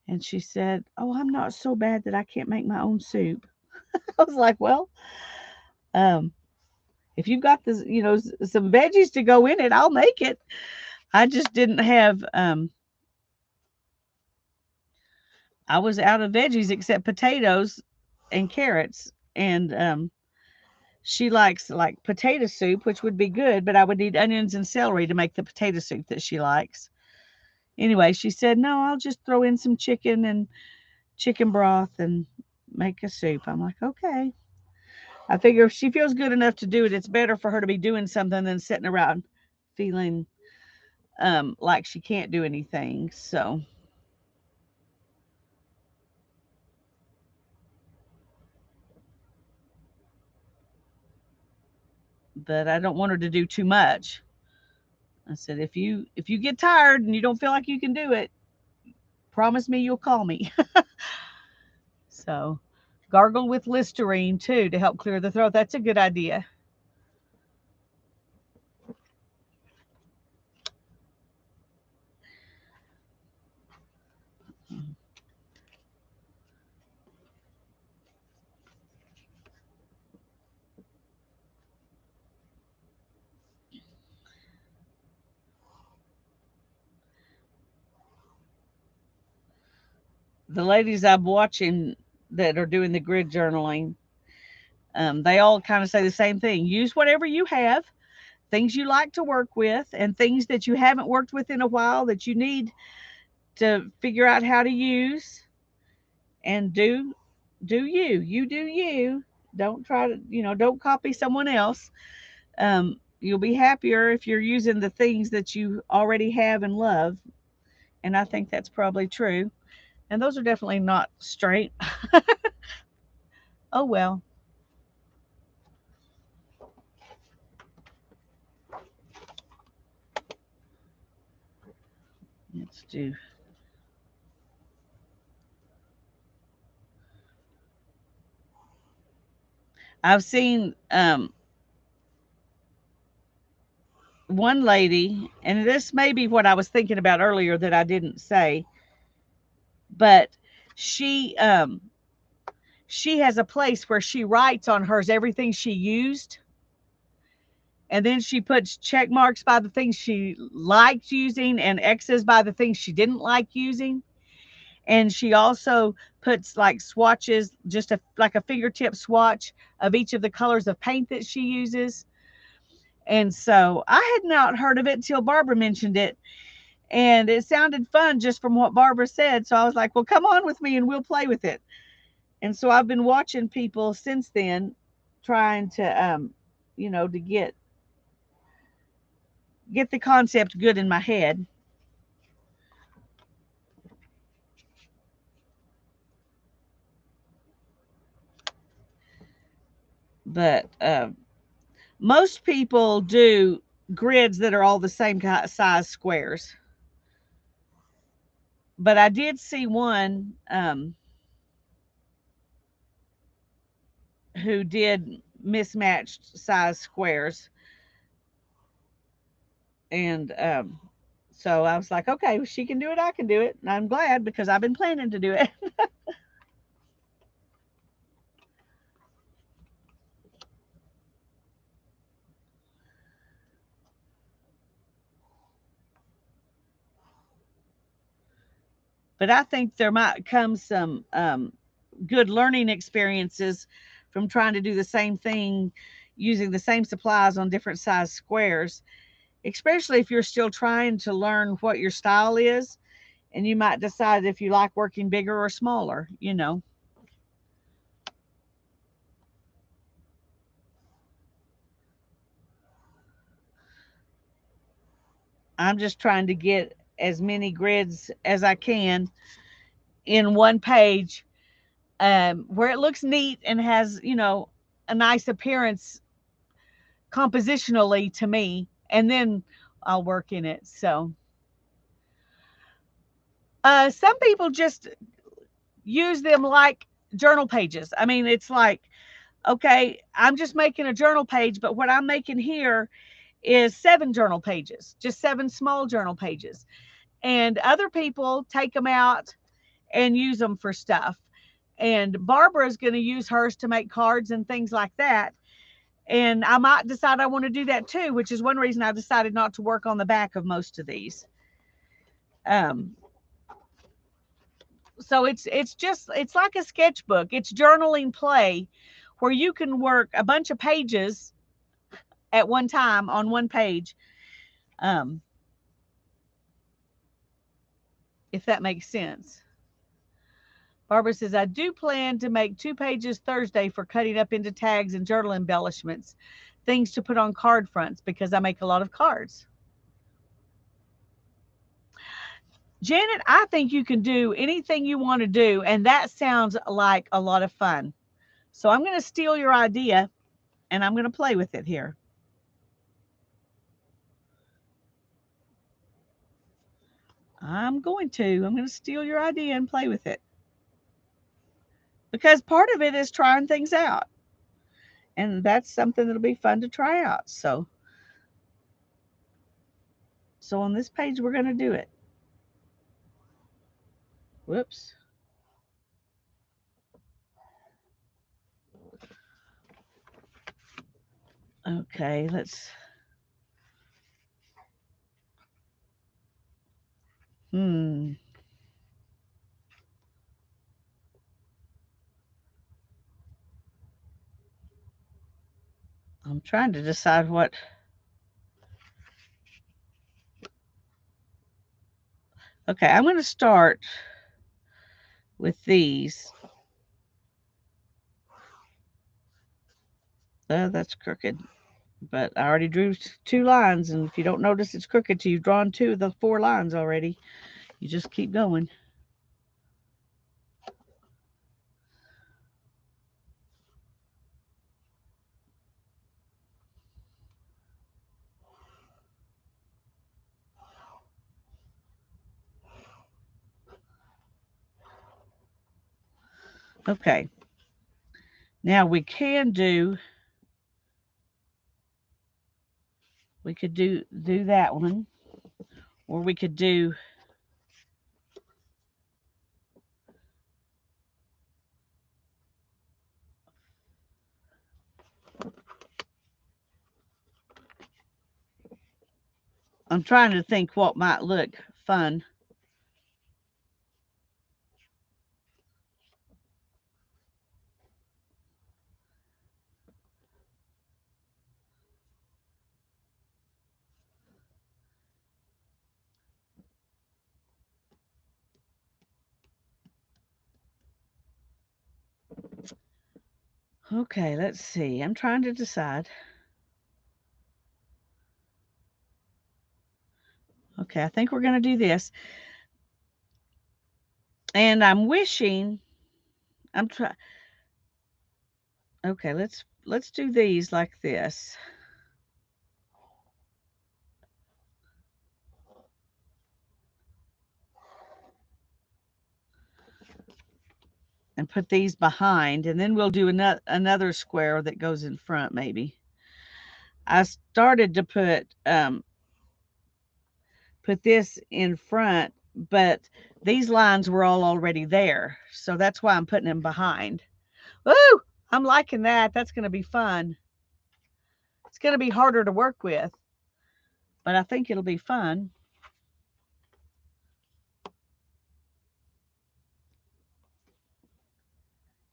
And she said, "Oh, I'm not so bad that I can't make my own soup." I was like, "Well, um, if you've got this, some veggies to go in it, I'll make it." I just didn't have, I was out of veggies except potatoes and carrots. And she likes like potato soup, which would be good, but I would need onions and celery to make the potato soup that she likes. Anyway, she said, "No, I'll just throw in some chicken and chicken broth and make a soup." I'm like, "Okay." I figure if she feels good enough to do it, it's better for her to be doing something than sitting around feeling like she can't do anything. So, but I don't want her to do too much. I said, if you get tired and you don't feel like you can do it, promise me you'll call me." So, gargle with Listerine too to help clear the throat. That's a good idea. The ladies I'm watching that are doing the grid journaling, they all kind of say the same thing. Use whatever you have, things you like to work with, and things that you haven't worked with in a while that you need to figure out how to use, and you do you. Don't try to, don't copy someone else. You'll be happier if you're using the things that you already have and love. And I think that's probably true. And those are definitely not straight. Oh, well, let's do. I've seen one lady, and this may be what I was thinking about earlier that I didn't say, but she she has a place where she writes on hers everything she used, and then she puts check marks by the things she liked using and X's by the things she didn't like using. And she also puts like swatches, just like a fingertip swatch of each of the colors of paint that she uses. And so I had not heard of it until Barbara mentioned it, and it sounded fun just from what Barbara said. So I was like, "Well, come on with me and we'll play with it." And so I've been watching people since then, trying to to get the concept good in my head. But most people do grids that are all the same size squares. But I did see one who did mismatched size squares. And so I was like, "Okay, well, she can do it, I can do it." And I'm glad because I've been planning to do it. But I think there might come some good learning experiences from trying to do the same thing using the same supplies on different size squares, especially if you're still trying to learn what your style is, and you might decide if you like working bigger or smaller. I'm just trying to get as many grids as I can in one page, where it looks neat and has, a nice appearance compositionally to me, and then I'll work in it. So, some people just use them like journal pages. I mean, it's like, okay, I'm just making a journal page, but what I'm making here is 7 journal pages, just 7 small journal pages. And other people take them out and use them for stuff. And Barbara is going to use hers to make cards and things like that. And I might decide I want to do that too, which is one reason I decided not to work on the back of most of these. So it's like a sketchbook. It's journaling play where you can work a bunch of pages at one time on one page. If that makes sense. Barbara says, I do plan to make 2 pages Thursday for cutting up into tags and journal embellishments, things to put on card fronts, because I make a lot of cards. Janet, I think you can do anything you want to do, and that sounds like a lot of fun. So I'm going to steal your idea, and I'm going to play with it here. I'm going to steal your idea and play with it. Because part of it is trying things out. And that's something that'll be fun to try out. So on this page, we're going to do it. Whoops. Okay, let's. I'm trying to decide what. Okay, I'm going to start with these. That's crooked. But I already drew 2 lines, and if you don't notice it's crooked till you've drawn 2 of the 4 lines already, you just keep going. Okay. Now we could do that one, or we could do I'm trying to think what might look fun. Okay, let's see. I'm trying to decide. Okay, I think we're going to do this. And I'm wishing I'm trying. Okay, let's do these like this. And put these behind, and then we'll do another square that goes in front maybe. I started to put this in front, but these lines were all already there. So that's why I'm putting them behind. Woo! I'm liking that. That's going to be fun. It's going to be harder to work with, but I think it'll be fun.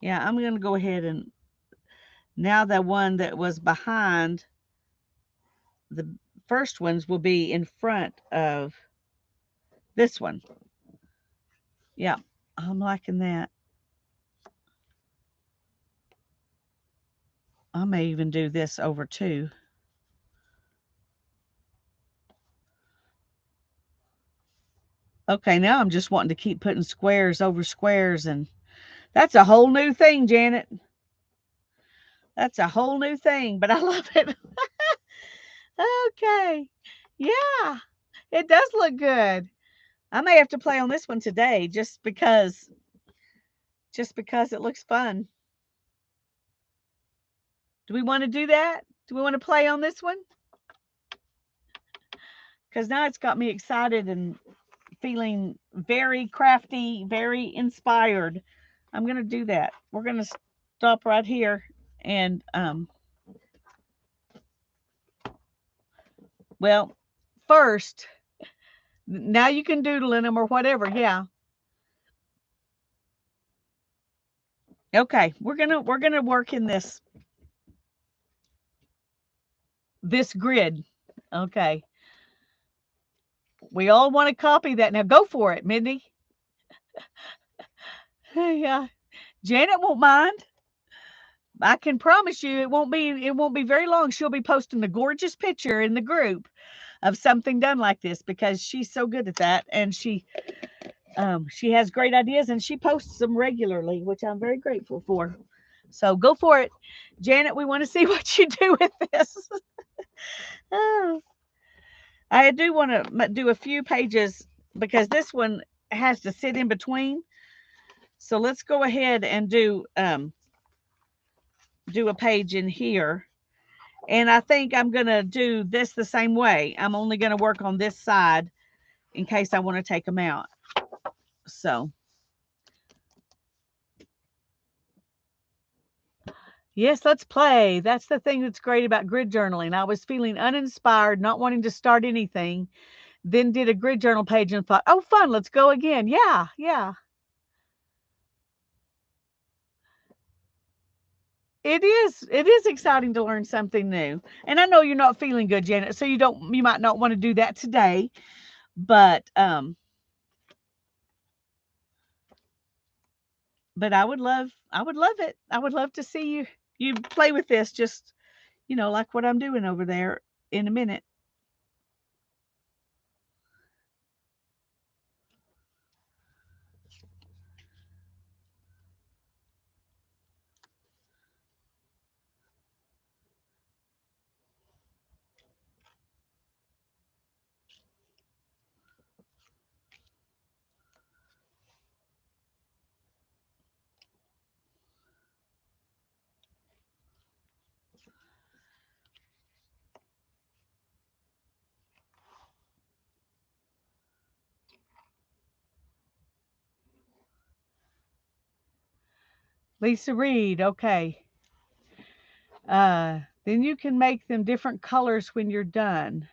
Yeah, I'm going to go ahead and now the one that was behind the first ones will be in front of this one. Yeah, I'm liking that. I may even do this over too. Okay, now I'm just wanting to keep putting squares over squares, and that's a whole new thing, Janet. That's a whole new thing, but I love it. Okay. Yeah, it does look good. I may have to play on this one today just because it looks fun. Do we want to do that? Do we want to play on this one? Because now it's got me excited and feeling very crafty, very inspired, I'm going to do that. We're going to stop right here and, well, first, now you can doodle in them or whatever. Yeah. Okay. We're going to work in this grid. Okay. We all want to copy that. Now go for it, Mindy. Yeah. Janet won't mind. I can promise you it won't be very long. She'll be posting a gorgeous picture in the group of something done like this because she's so good at that, and she has great ideas and she posts them regularly, which I'm very grateful for. So go for it, Janet. We want to see what you do with this. Oh, I do want to do a few pages because this one has to sit in between. So let's go ahead and do a page in here. And I think I'm going to do this the same way. I'm only going to work on this side in case I want to take them out. So, yes, let's play. That's the thing that's great about grid journaling. I was feeling uninspired, not wanting to start anything, then did a grid journal page and thought, oh, fun, let's go again. Yeah, yeah. It is exciting to learn something new. And I know you're not feeling good, Janet, so you might not want to do that today, but I would love it. I would love to see you play with this, just like what I'm doing over there in a minute. Lisa Reed, okay. Then you can make them different colors when you're done.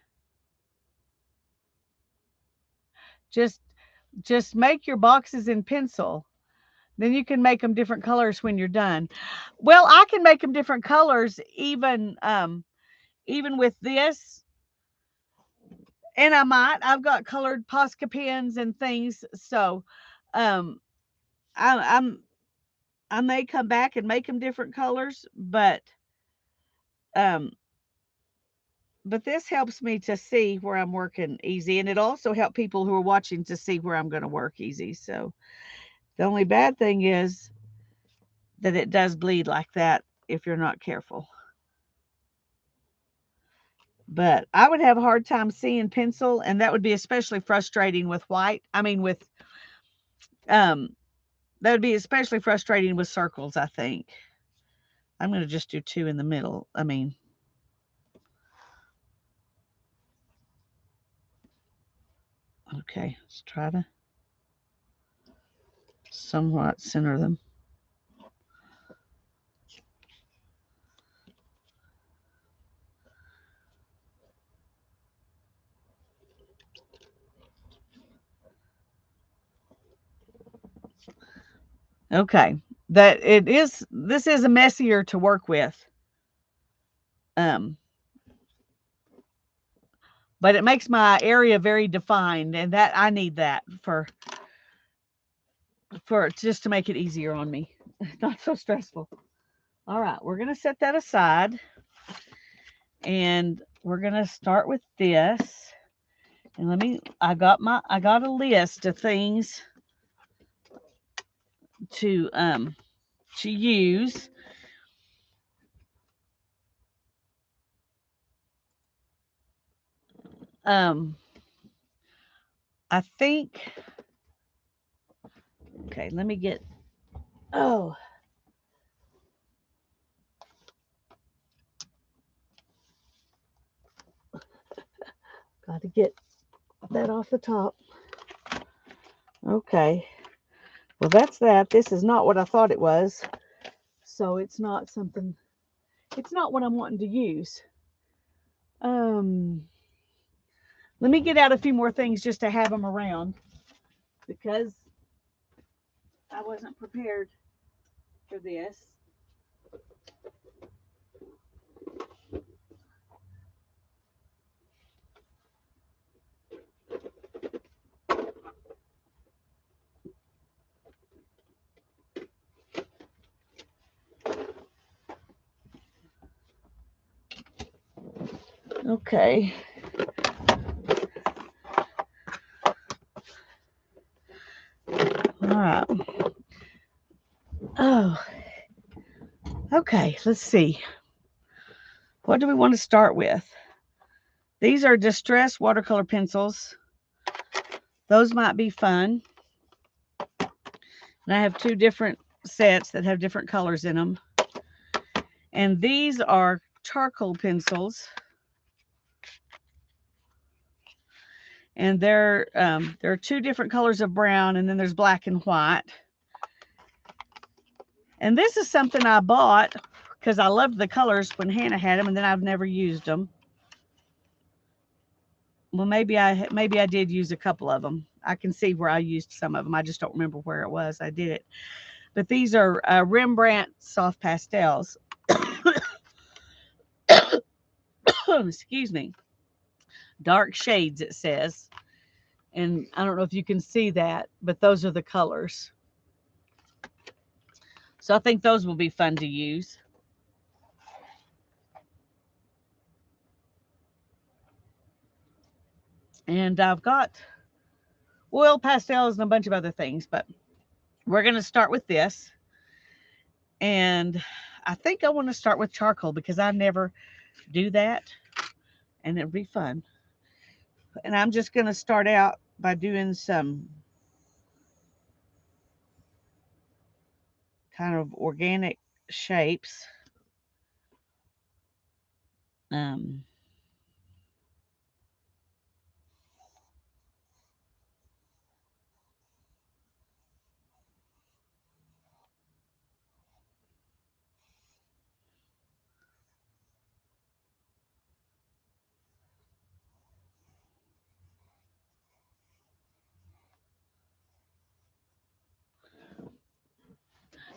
Just just make your boxes in pencil. Then you can make them different colors when you're done. Well, I can make them different colors even with this. And I've got colored Posca pens and things. So um I, I'm I may come back and make them different colors, um but this helps me to see where I'm working easy, and it also helps people who are watching to see where I'm going to work easy. So the only bad thing is that it does bleed like that if you're not careful. But I would have a hard time seeing pencil, and that would be especially frustrating with white. I mean, um, that would be especially frustrating with circles, I think. I'm going to just do two in the middle. I mean, okay, let's try to somewhat center them. Okay, this is a messier to work with. Um, but it makes my area very defined, and that I need that for just to make it easier on me. Not so stressful. All right, we're going to set that aside, and we're going to start with this. And I got a list of things to use. Um I think, okay, let me get, oh, got to get that off the top. Okay. Well, that's that. This is not what I thought it was. So it's not something, it's not what I'm wanting to use. Um, Let me get out a few more things just to have them around because I wasn't prepared for this. Okay. All right. Oh, okay. Let's see. What do we want to start with? These are distress watercolor pencils. Those might be fun. And I have two different sets that have different colors in them. And these are charcoal pencils. And there are two different colors of brown, and then there's black and white. And this is something I bought because I loved the colors when Hannah had them, and then I've never used them. Well, maybe I did use a couple of them. I can see where I used some of them. I just don't remember where it was. I did it. But these are Rembrandt soft pastels. Excuse me. Dark shades, it says. And I don't know if you can see that, but those are the colors. So I think those will be fun to use. And I've got oil pastels and a bunch of other things, but we're going to start with this. And I think I want to start with charcoal because I never do that, and it'll be fun. And I'm just going to start out by doing some kind of organic shapes. Um,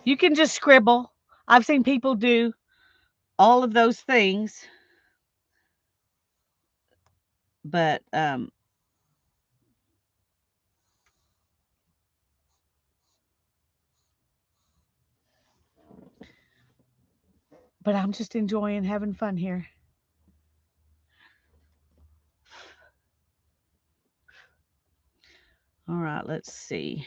you can just scribble. I've seen people do all of those things, but I'm just enjoying having fun here. All right, let's see.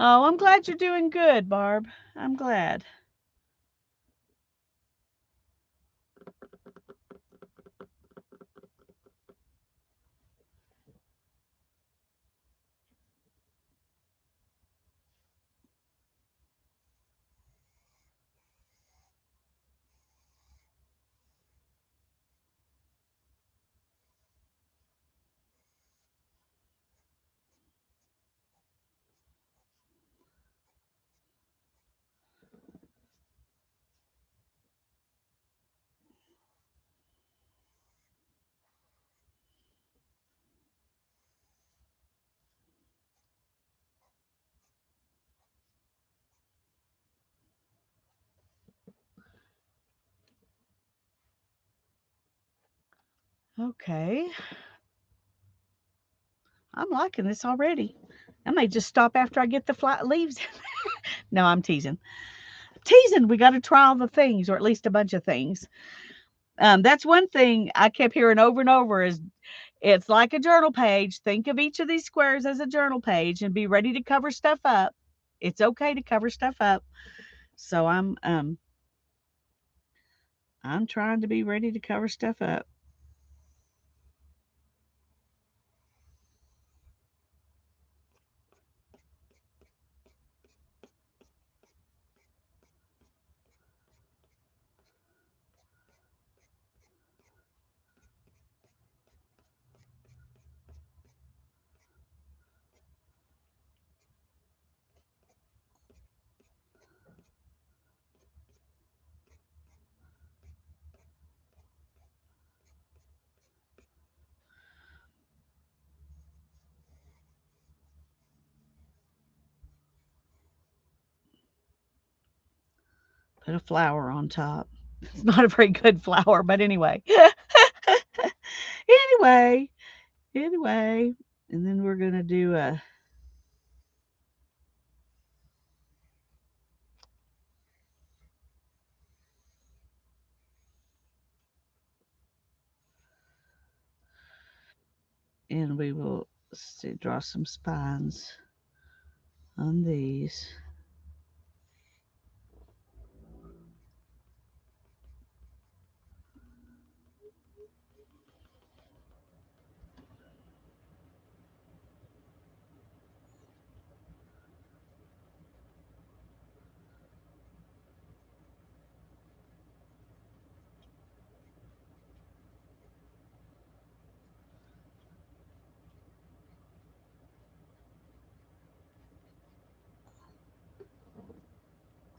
Oh, I'm glad you're doing good, Barb. I'm glad. Okay. I'm liking this already. I may just stop after I get the flat leaves. No, I'm teasing. Teasing. We got to try all the things, or at least a bunch of things. That's one thing I kept hearing over and over is it's like a journal page. Think of each of these squares as a journal page and be ready to cover stuff up. It's okay to cover stuff up. So I'm trying to be ready to cover stuff up. Put a flower on top. It's not a very good flower, but anyway. anyway, anyway, and then we're gonna do a. And we will see, draw some spines on these.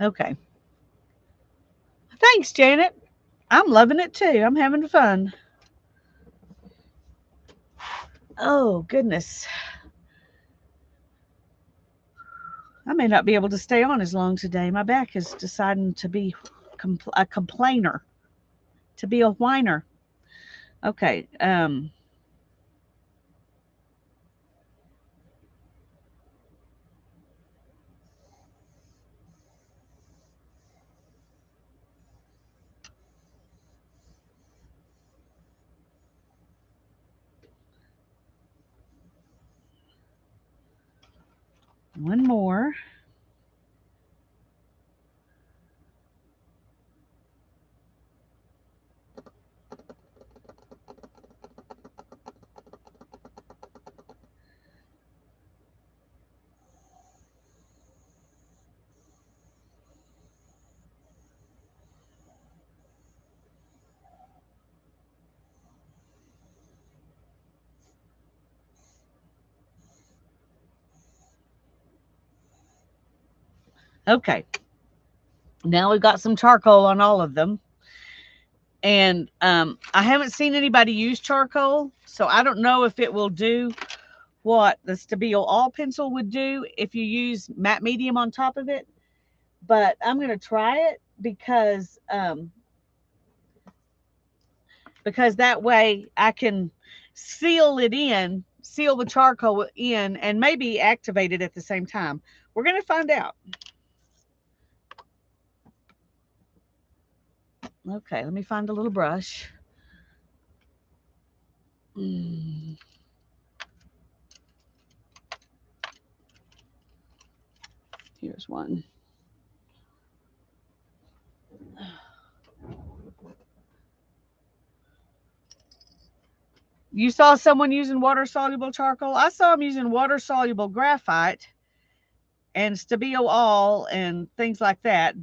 Okay. Thanks, Janet. I'm loving it too. I'm having fun. Oh, goodness. I may not be able to stay on as long today. My back is deciding to be a complainer, to be a whiner. Okay. One more. Okay. Now we've got some charcoal on all of them. And I haven't seen anybody use charcoal, so I don't know if it will do what the Stabilo All pencil would do if you use matte medium on top of it. But I'm going to try it because that way I can seal it in, seal the charcoal in, and maybe activate it at the same time. We're going to find out. Okay, let me find a little brush. Mm. Here's one. You saw someone using water soluble charcoal? I saw them using water soluble graphite and Stabilo All and things like that,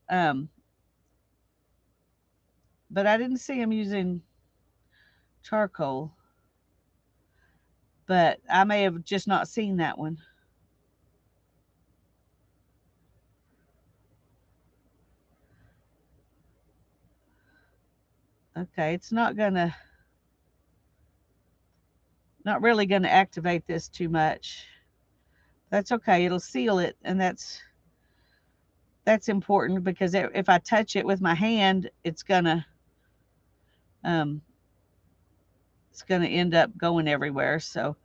um, but I didn't see them using charcoal. But I may have just not seen that one. Okay, it's not really gonna activate this too much. That's okay. It'll seal it, and that's important because if I touch it with my hand, um, it's gonna end up going everywhere. So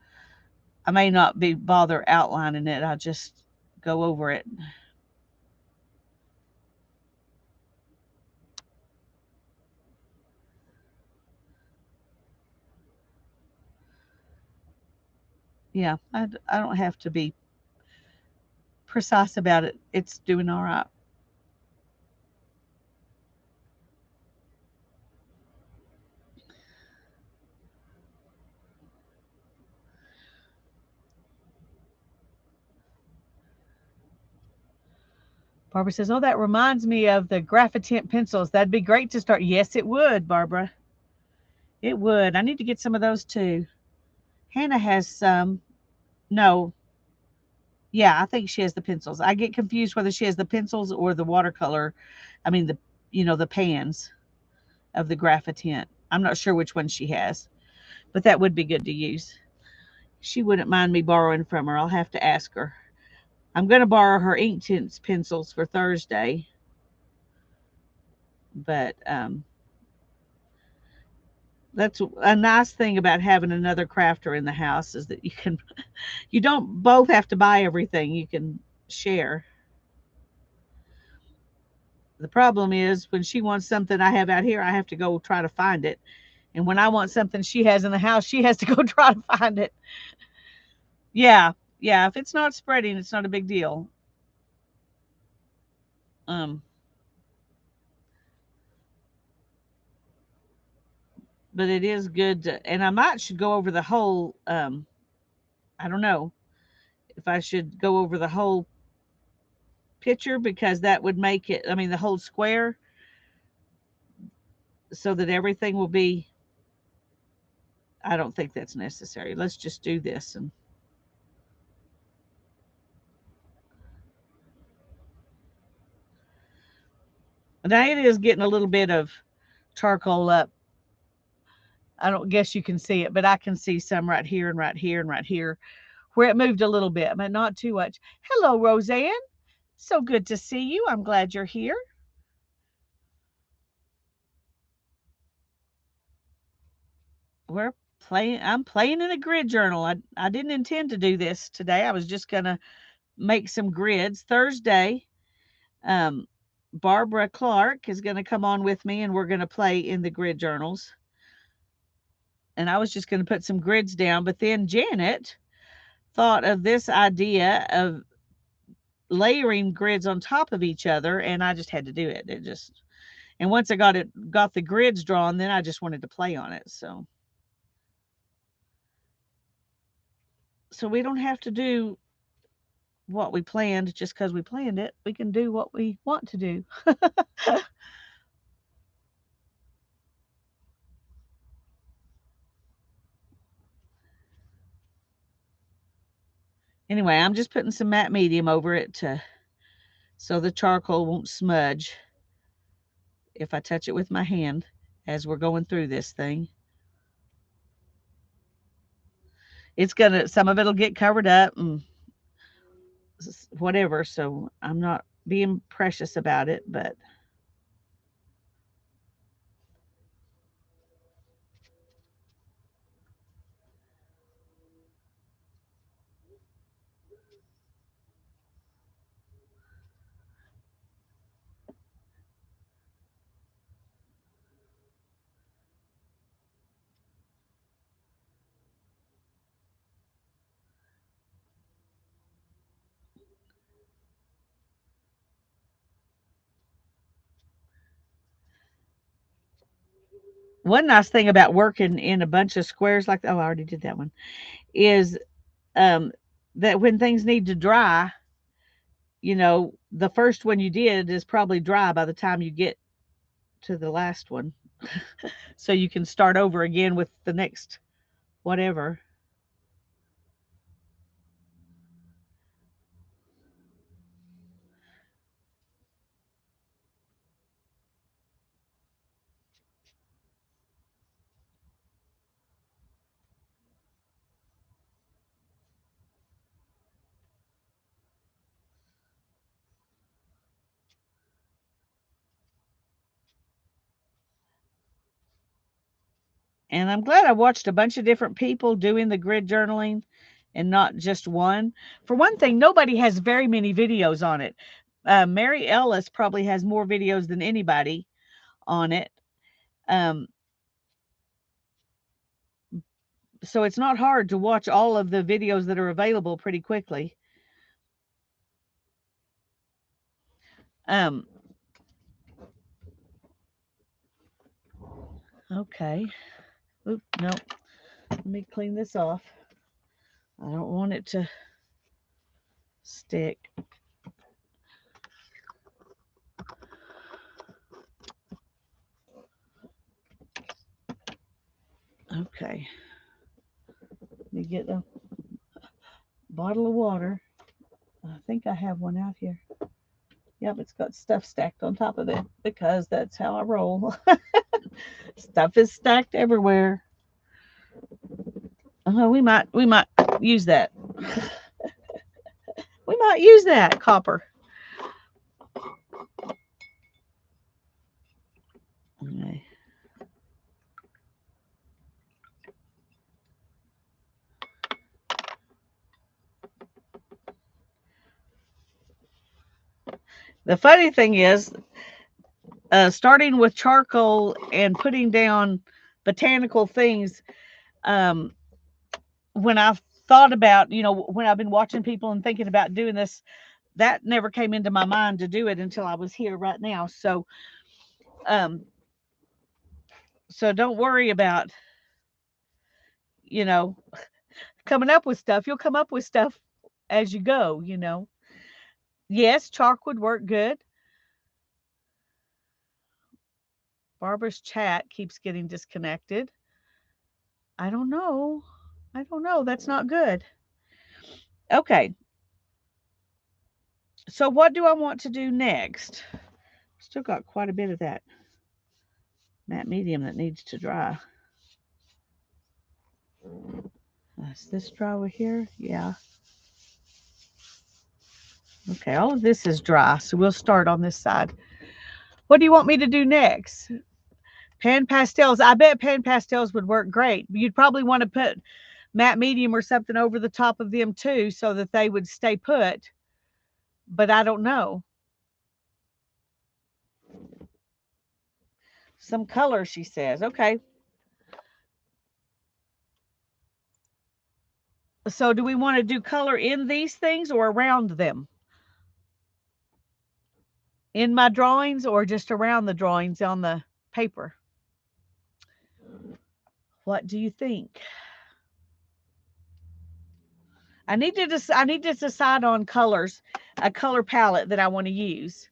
I may not be bother outlining it. I'll just go over it. Yeah, I don't have to be precise about it. It's doing all right. Barbara says, "Oh, that reminds me of the Graphitint pencils. That'd be great to start." Yes, it would, Barbara. It would. I need to get some of those too. Hannah has some. No, yeah, I think she has the pencils. I get confused whether she has the pencils or the watercolor. I mean the the pans of the Graphitint. I'm not sure which one she has, but that would be good to use. She wouldn't mind me borrowing from her. I'll have to ask her. I'm going to borrow her Inktense pencils for Thursday, but that's a nice thing about having another crafter in the house is that you don't both have to buy everything. You can share. The problem is when she wants something I have out here, I have to go try to find it. And when I want something she has in the house, she has to go try to find it. Yeah, yeah. If it's not spreading, it's not a big deal. Um, but it is good to, and I might should go over the whole. I don't know if I should go over the whole picture because that would make it. I mean, the whole square, so that everything will be. I don't think that's necessary. Let's just do this and now it is getting a little bit of charcoal up. I don't guess you can see it, but I can see some right here and right here and right here where it moved a little bit, but not too much. Hello, Roseanne. So good to see you. I'm glad you're here. We're playing. I'm playing in a grid journal. I didn't intend to do this today. I was just gonna make some grids. Thursday, um, Barbara Clark is gonna come on with me, and we're gonna play in the grid journals. And I was just gonna put some grids down, but then Janet thought of this idea of layering grids on top of each other, and I just had to do it. It just and once I got the grids drawn, then I just wanted to play on it. So we don't have to do what we planned just because we planned it. We can do what we want to do. Anyway, I'm just putting some matte medium over it so the charcoal won't smudge if I touch it with my hand as we're going through this thing. It's gonna some of it'll get covered up and whatever, so I'm not being precious about it, but one nice thing about working in a bunch of squares like oh, I already did that one, is um that when things need to dry, the first one you did is probably dry by the time you get to the last one. So you can start over again with the next whatever. And I'm glad I watched a bunch of different people doing the grid journaling and not just one. For one thing, nobody has very many videos on it. Mary Ellis probably has more videos than anybody on it. Um, So it's not hard to watch all of the videos that are available pretty quickly. Okay. Oop, no. Let me clean this off. I don't want it to stick. Okay. Let me get a bottle of water. I think I have one out here. Yep, it's got stuff stacked on top of it because that's how I roll. Stuff is stacked everywhere. We might use that. We might use that copper. Okay. The funny thing is, starting with charcoal and putting down botanical things, when I've thought about, when I've been watching people and thinking about doing this, that never came into my mind to do it until I was here right now. So don't worry about, coming up with stuff. You'll come up with stuff as you go, Yes, chalk would work good. Barbara's chat keeps getting disconnected. I don't know. That's not good. Okay. So what do I want to do next? Still got quite a bit of that matte medium that needs to dry. Is this dry over here? Yeah. Okay, all of this is dry, so we'll start on this side. What do you want me to do next? Pan pastels. I bet pan pastels would work great. You'd probably want to put matte medium or something over the top of them too so that they would stay put. But I don't know. Some color, she says. Okay. So do we want to do color in these things or around them? In my drawings or just around the drawings on the paper? What do you think? I need to decide on colors, a color palette that I want to use.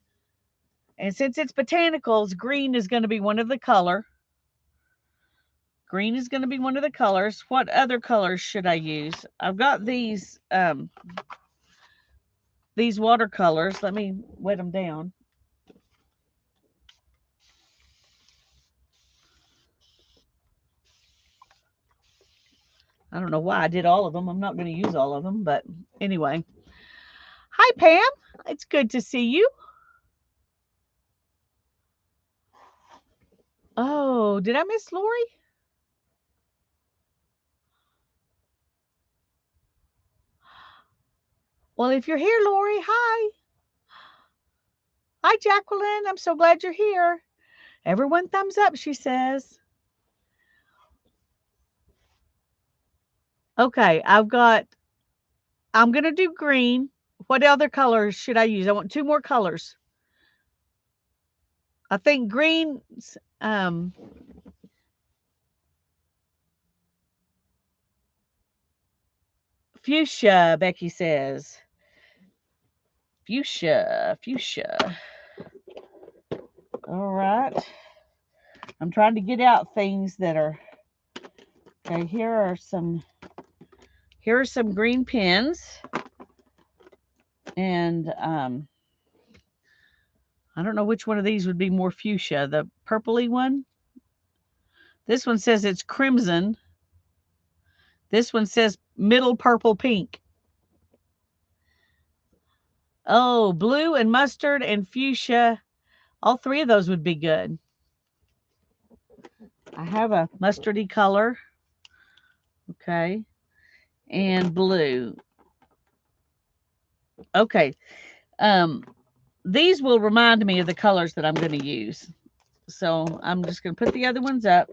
And since it's botanicals, green is going to be one of the color. Green is going to be one of the colors. What other colors should I use? I've got these watercolors. Let me wet them down. I don't know why I did all of them. I'm not going to use all of them, but anyway. Hi, Pam. It's good to see you. Oh, did I miss Lori? Well, if you're here, Lori, hi. Hi, Jacqueline. I'm so glad you're here. Everyone thumbs up, she says. Okay, I'm going to do green. What other colors should I use? I want two more colors. I think green's, fuchsia, Becky says. Fuchsia. All right. I'm trying to get out things that are, okay, here are some green pens. And I don't know which one of these would be more fuchsia. The purpley one. This one says it's crimson. This one says middle purple pink. Oh, blue and mustard and fuchsia. All three of those would be good. I have a mustardy color. Okay. And blue. Okay. These will remind me of the colors that I'm going to use. So I'm just going to put the other ones up.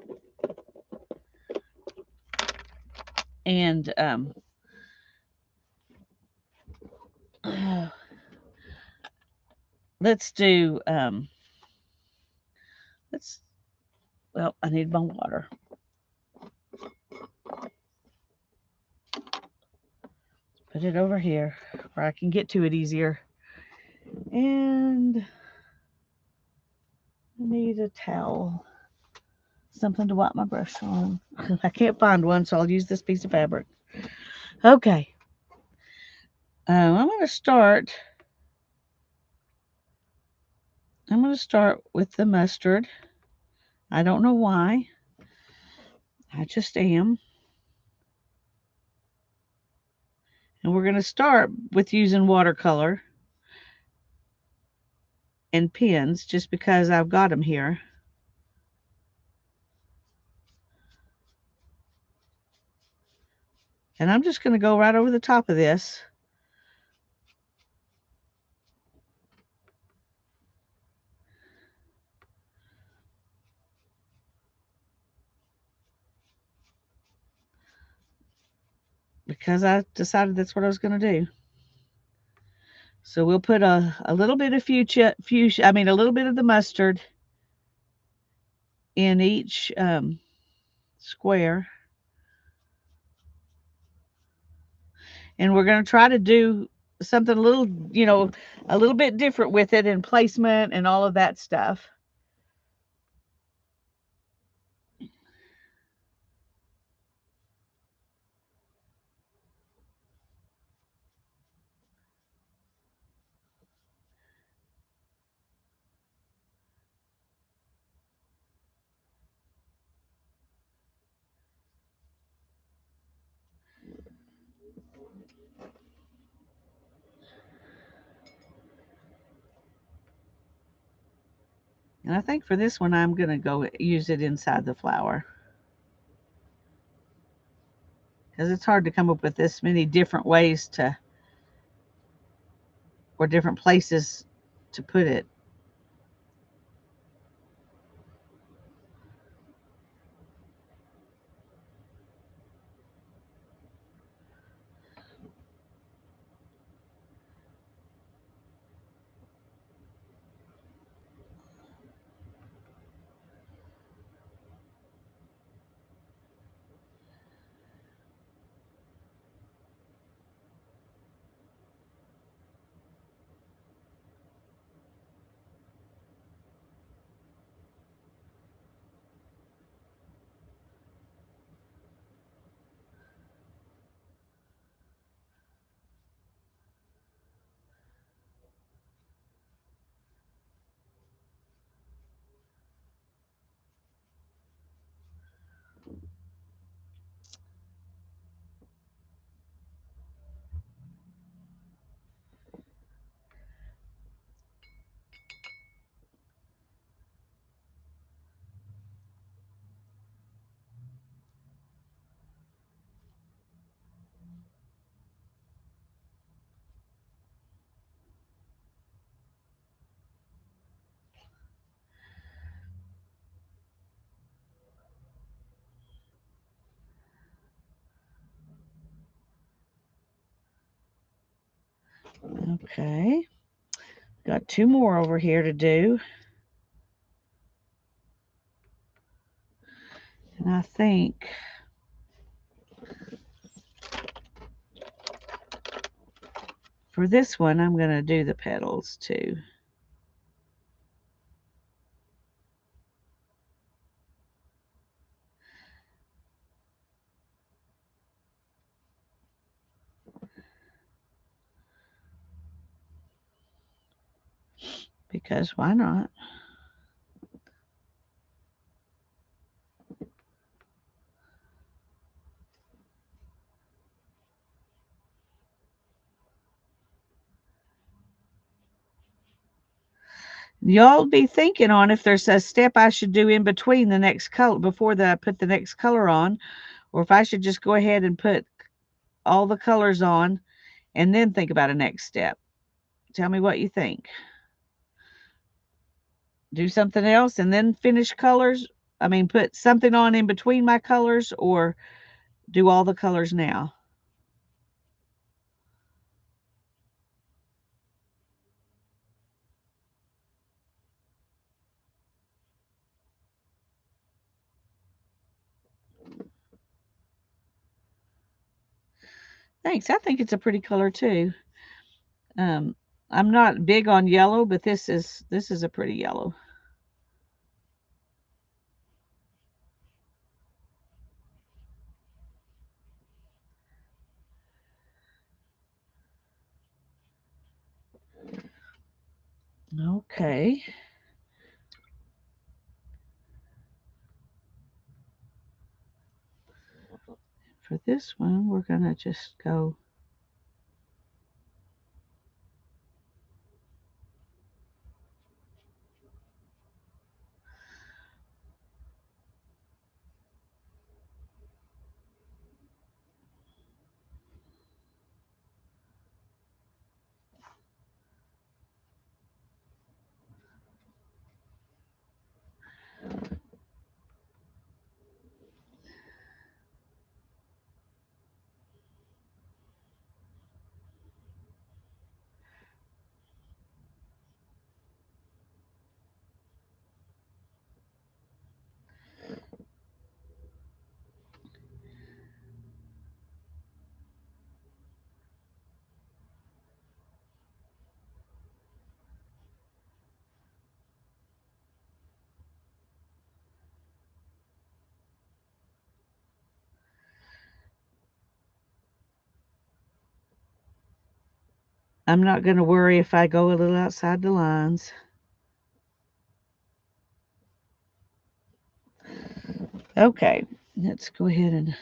And let's do well, I need my water. Put it over here where I can get to it easier. And I need a towel. Something to wipe my brush on. I can't find one, so I'll use this piece of fabric. Okay. I'm going to start with the mustard. I don't know why. I just am. And we're going to start with using watercolor and pens just because I've got them here. And I'm just going to go right over the top of this. Because I decided that's what I was going to do. So we'll put a little bit of fuchsia, a little bit of the mustard in each square. And we're going to try to do something a little, a little bit different with it in placement and all of that stuff. And I think for this one, I'm going to go use it inside the flower. Because it's hard to come up with this many different ways to, or different places to put it. Okay. Got two more over here to do. And I think for this one, I'm going to do the petals too. Because why not? Y'all be thinking on if there's a step I should do in between the next color, before I put the next color on, or if I should just go ahead and put all the colors on and then think about a next step. Tell me what you think. Do something else and then finish colors. Put something on in between my colors, or do all the colors now. Thanks. I think it's a pretty color too. Um, I'm not big on yellow, but this is a pretty yellow. Okay. For this one, we're gonna just go. I'm not gonna worry if I go a little outside the lines. Okay, let's go ahead and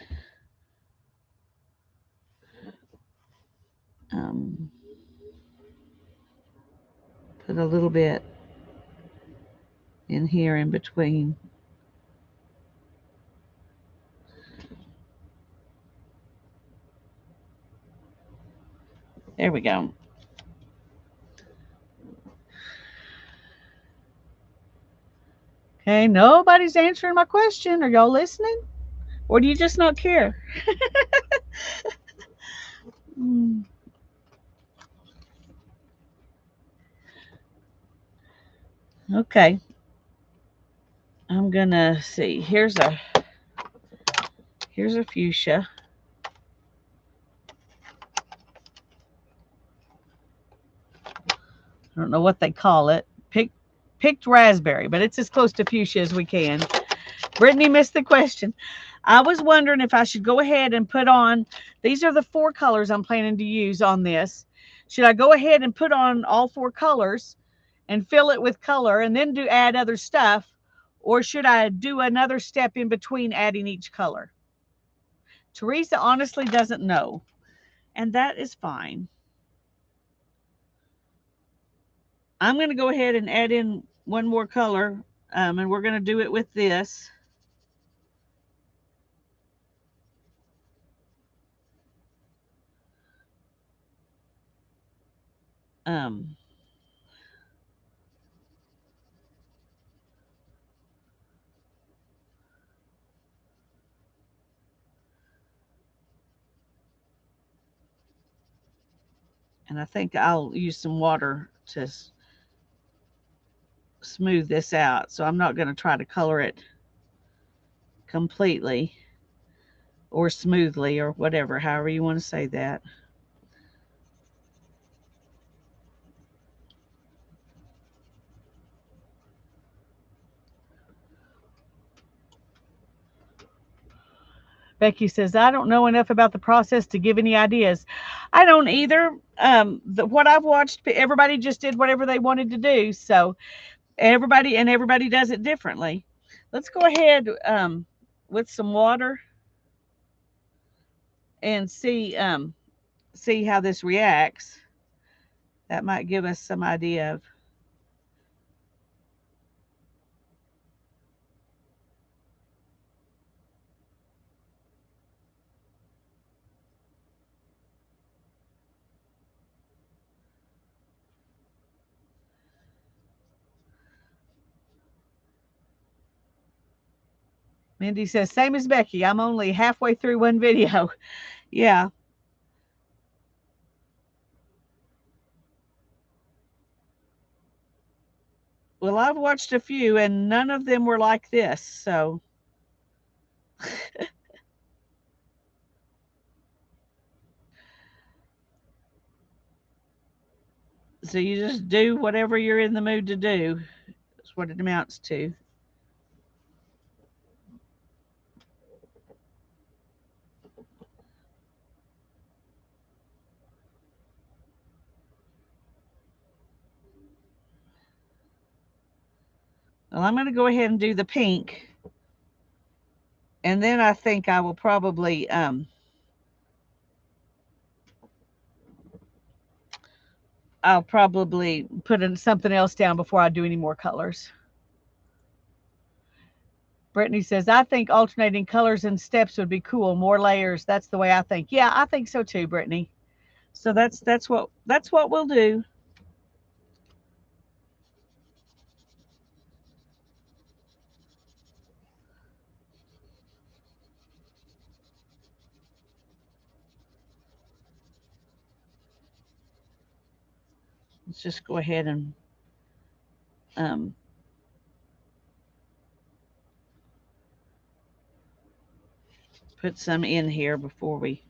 um, put a little bit in here in between. There we go. Okay, nobody's answering my question. Are y'all listening? Or do you just not care? Mm, okay, I'm gonna see. Here's a fuchsia. I don't know what they call it. Picked raspberry, but it's as close to fuchsia as we can. Brittany missed the question. I was wondering if I should go ahead and put on, these are the 4 colors I'm planning to use on this. Should I go ahead and put on all 4 colors and fill it with color and then add other stuff? Or should I do another step in between adding each color? Teresa honestly doesn't know, and that is fine. I'm going to go ahead and add in one more color, and we're going to do it with this. Um, and I think I'll use some water to smooth this out. So I'm not going to try to color it completely or smoothly or whatever, however you want to say that. Becky says, I don't know enough about the process to give any ideas. I don't either. What I've watched, everybody just did whatever they wanted to do. So everybody does it differently. Let's go ahead with some water and see how this reacts. That might give us some idea of. Mindy says, same as Becky. I'm only halfway through one video. Yeah. Well, I've watched a few and none of them were like this. So you just do whatever you're in the mood to do. That's what it amounts to. Well, I'm going to go ahead and do the pink. And then I think I will probably I'll probably put in something else down before I do any more colors. Brittany says, I think alternating colors and steps would be cool. More layers. That's the way I think. Yeah, I think so too, Brittany. So that's what we'll do. Let's just go ahead and um, put some in here before we.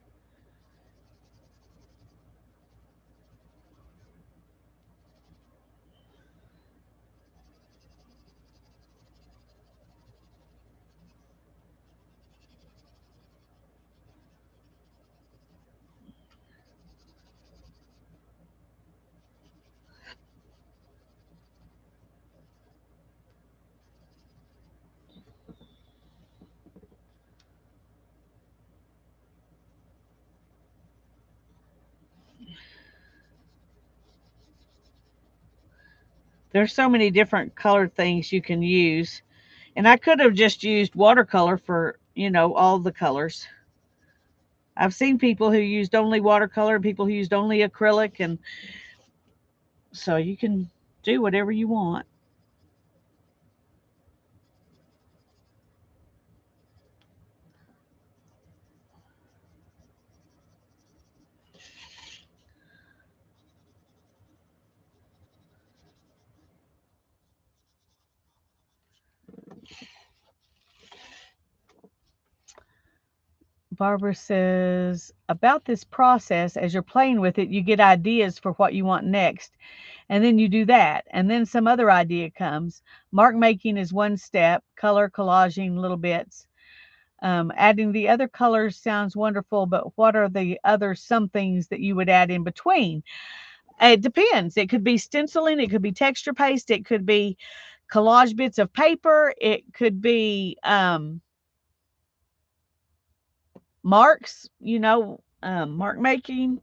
There's so many different color things you can use. And I could have just used watercolor for, all the colors. I've seen people who used only watercolor, people who used only acrylic, and so you can do whatever you want. Barbara says, about this process, as you're playing with it, you get ideas for what you want next. And then you do that. And then some other idea comes. Mark making is one step, color collaging little bits. Adding the other colors sounds wonderful, but what are the other some things that you would add in between? It depends. It could be stenciling, it could be texture paste, it could be collage bits of paper, it could be marks, mark making.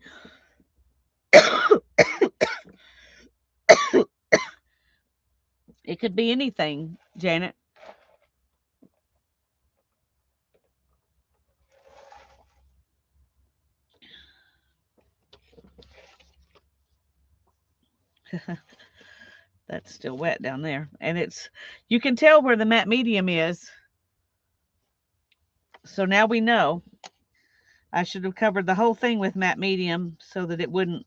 It could be anything, Janet. That's still wet down there. And you can tell where the matte medium is. So now we know. I should have covered the whole thing with matte medium so that it wouldn't.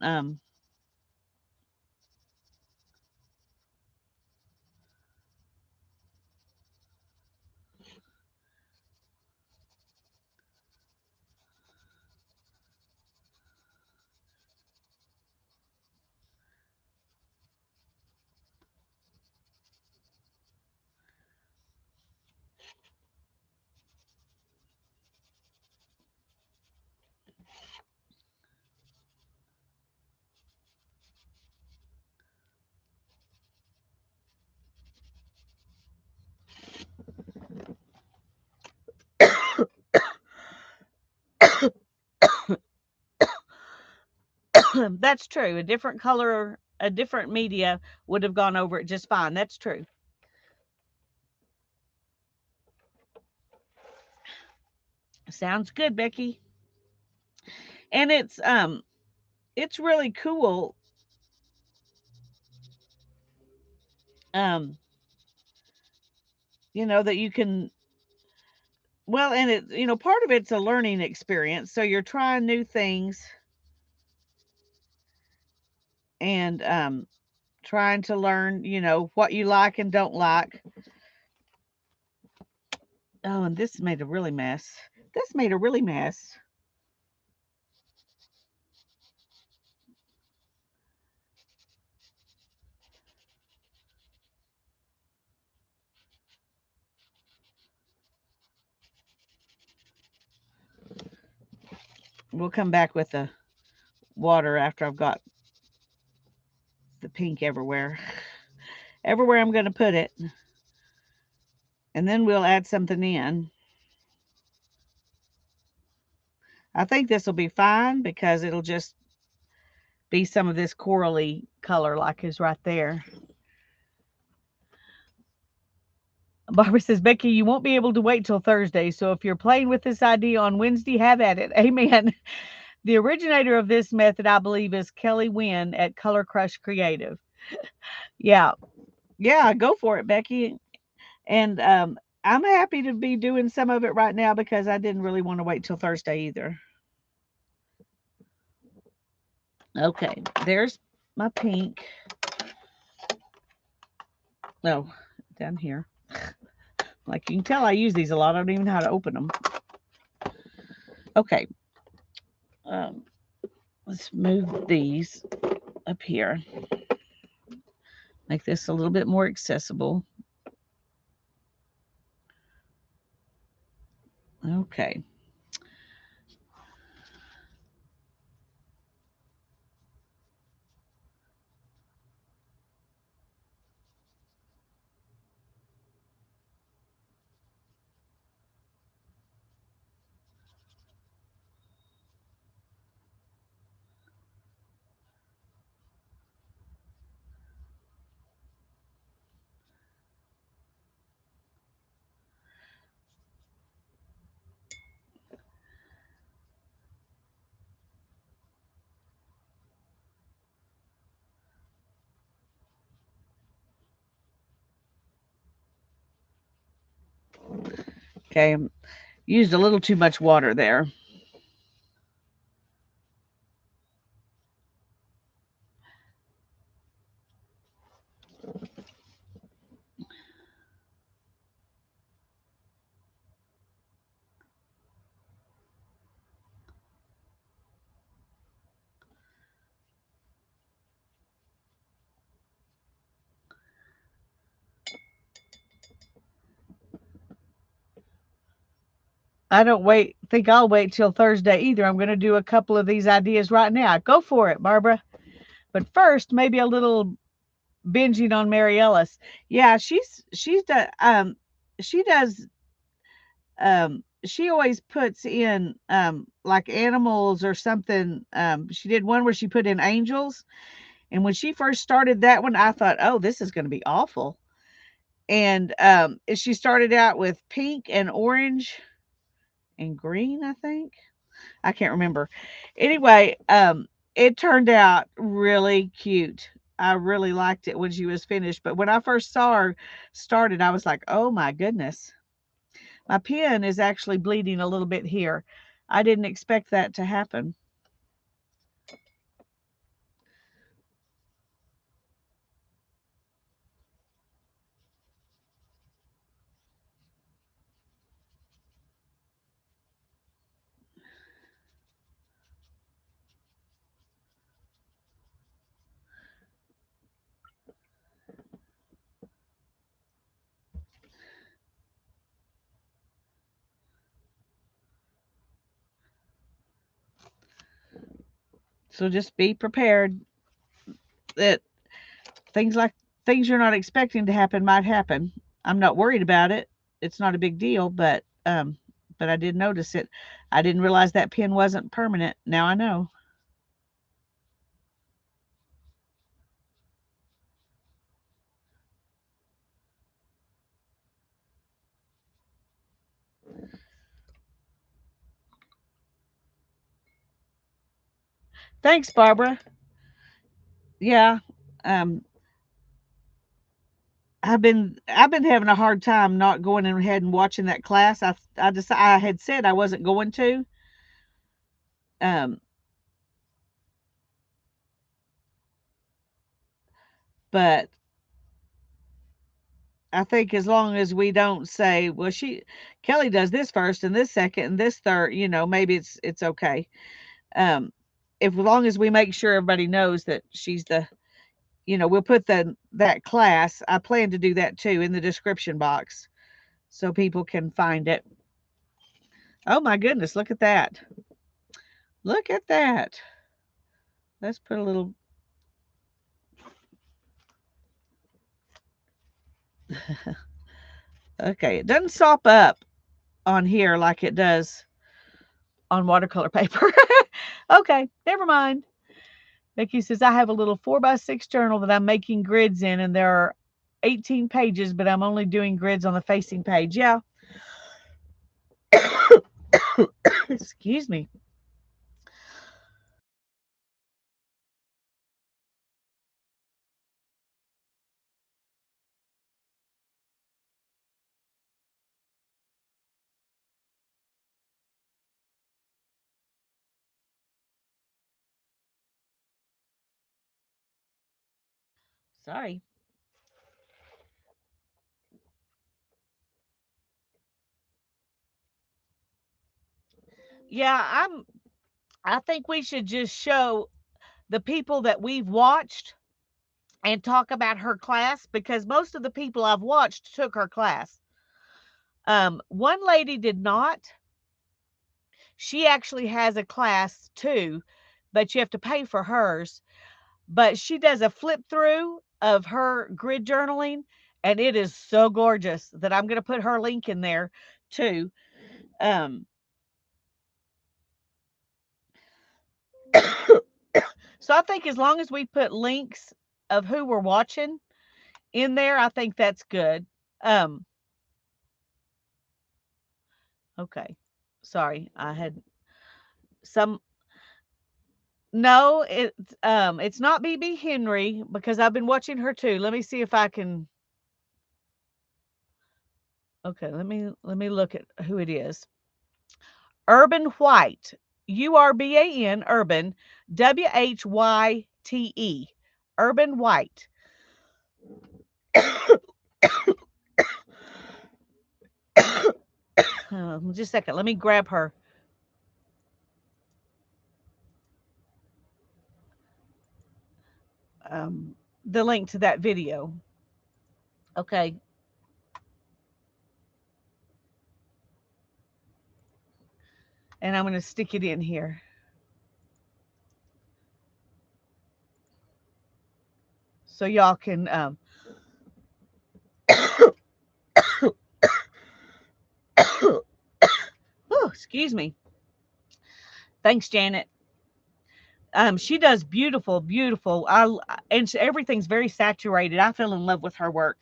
That's true. A different color, a different media would have gone over it just fine. That's true. Sounds good, Becky. And it's really cool. Um, that you can Well, and it, part of it's a learning experience. So you're trying new things and trying to learn, what you like and don't like. Oh, and this made a really mess. This made a really mess. We'll come back with the water after I've got the pink everywhere. Everywhere I'm going to put it. And then we'll add something in. I think this will be fine because it'll just be some of this corally color like is right there. Barbara says, Becky, you won't be able to wait till Thursday. So if you're playing with this idea on Wednesday, have at it. Amen. The originator of this method, I believe, is Kelly Wynn at Color Crush Creative. Yeah. Yeah, go for it, Becky. And I'm happy to be doing some of it right now because I didn't really want to wait till Thursday either. Okay, there's my pink. No, down here. Like you can tell, I use these a lot. I don't even know how to open them. Okay. Um, let's move these up here. Make this a little bit more accessible. Okay. Okay. Used a little too much water there. I don't think I'll wait till Thursday either. I'm going to do a couple of these ideas right now. Go for it, Barbara. But first, maybe a little binging on Mary Ellis. Yeah, she's done she does she always puts in like animals or something. She did one where she put in angels, and when she first started that one, I thought, "Oh, this is going to be awful." And she started out with pink and orange and green, I think. I can't remember. Anyway, it turned out really cute. I really liked it when she was finished. But when I first saw her started, I was like, oh my goodness. My pen is actually bleeding a little bit here. I didn't expect that to happen. So just be prepared that things like things you're not expecting to happen might happen. I'm not worried about it. It's not a big deal, but I did notice it. I didn't realize that pen wasn't permanent. Now I know. Thanks, Barbara. Yeah. Um I've been having a hard time not going ahead and watching that class. I had said I wasn't going to. Um, but I think as long as we don't say, well, Kelly does this first and this second and this third, maybe it's okay. Um, if as long as we make sure everybody knows that she's we'll put that class. I plan to do that too in the description box so people can find it. Oh my goodness, look at that. Look at that. Let's put a little okay, it doesn't sop up on here like it does on watercolor paper. Okay, never mind. Becky says, I have a little 4x6 journal that I'm making grids in, and there are 18 pages, but I'm only doing grids on the facing page. Yeah. Excuse me. Sorry. Yeah, I think we should just show the people that we've watched and talk about her class because most of the people I've watched took her class. One lady did not. She actually has a class too, but you have to pay for hers. But she does a flip through of her grid journaling, and it is so gorgeous that I'm going to put her link in there too. Um, so I think as long as we put links of who we're watching in there, I think that's good. Um, okay. Sorry, I had some. No, it's not BB Henry because I've been watching her too. Let me see if I can. Okay, let me look at who it is. Urban White, Urban, Urban, Whyte, Urban White. Just a second, let me grab her. Um, the link to that video. Okay. And I'm going to stick it in here. So y'all can. Oh, excuse me. Thanks, Janet. She does beautiful, beautiful. Everything's very saturated. I fell in love with her work.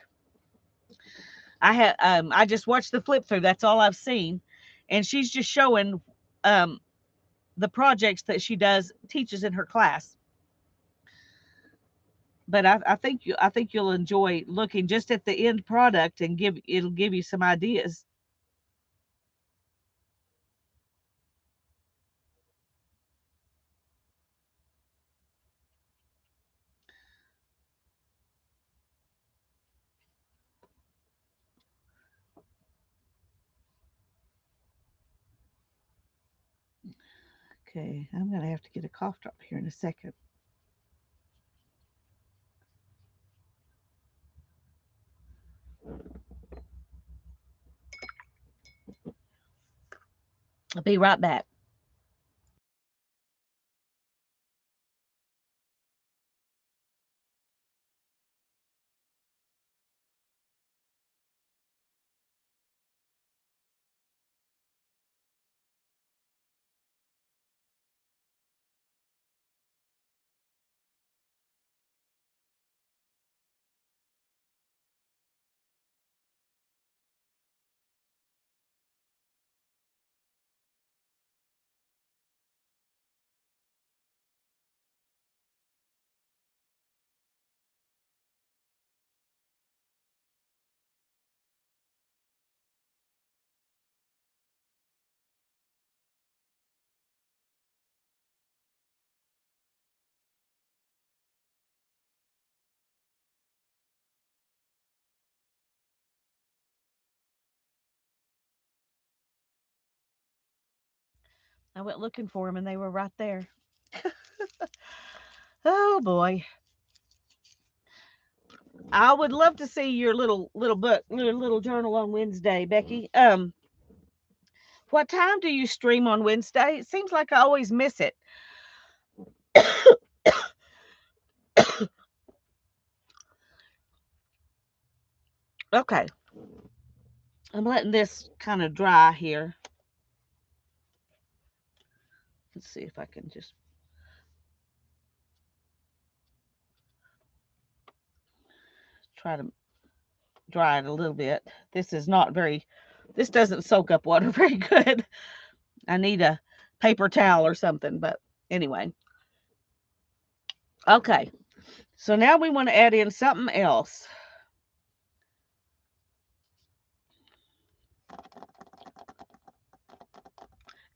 I just watched the flip through. That's all I've seen, and she's just showing um, the projects that she teaches in her class. But I think you'll enjoy looking just at the end product and it'll give you some ideas. Okay, I'm gonna have to get a cough drop here in a second. I'll be right back. I went looking for them and they were right there. Oh boy. I would love to see your little book, your little journal on Wednesday, Becky. What time do you stream on Wednesday? It seems like I always miss it. Okay. I'm letting this kind of dry here. Let's see if I can just try to dry it a little bit. This is not very, this doesn't soak up water very good. I need a paper towel or something, but anyway. Okay. So now we want to add in something else.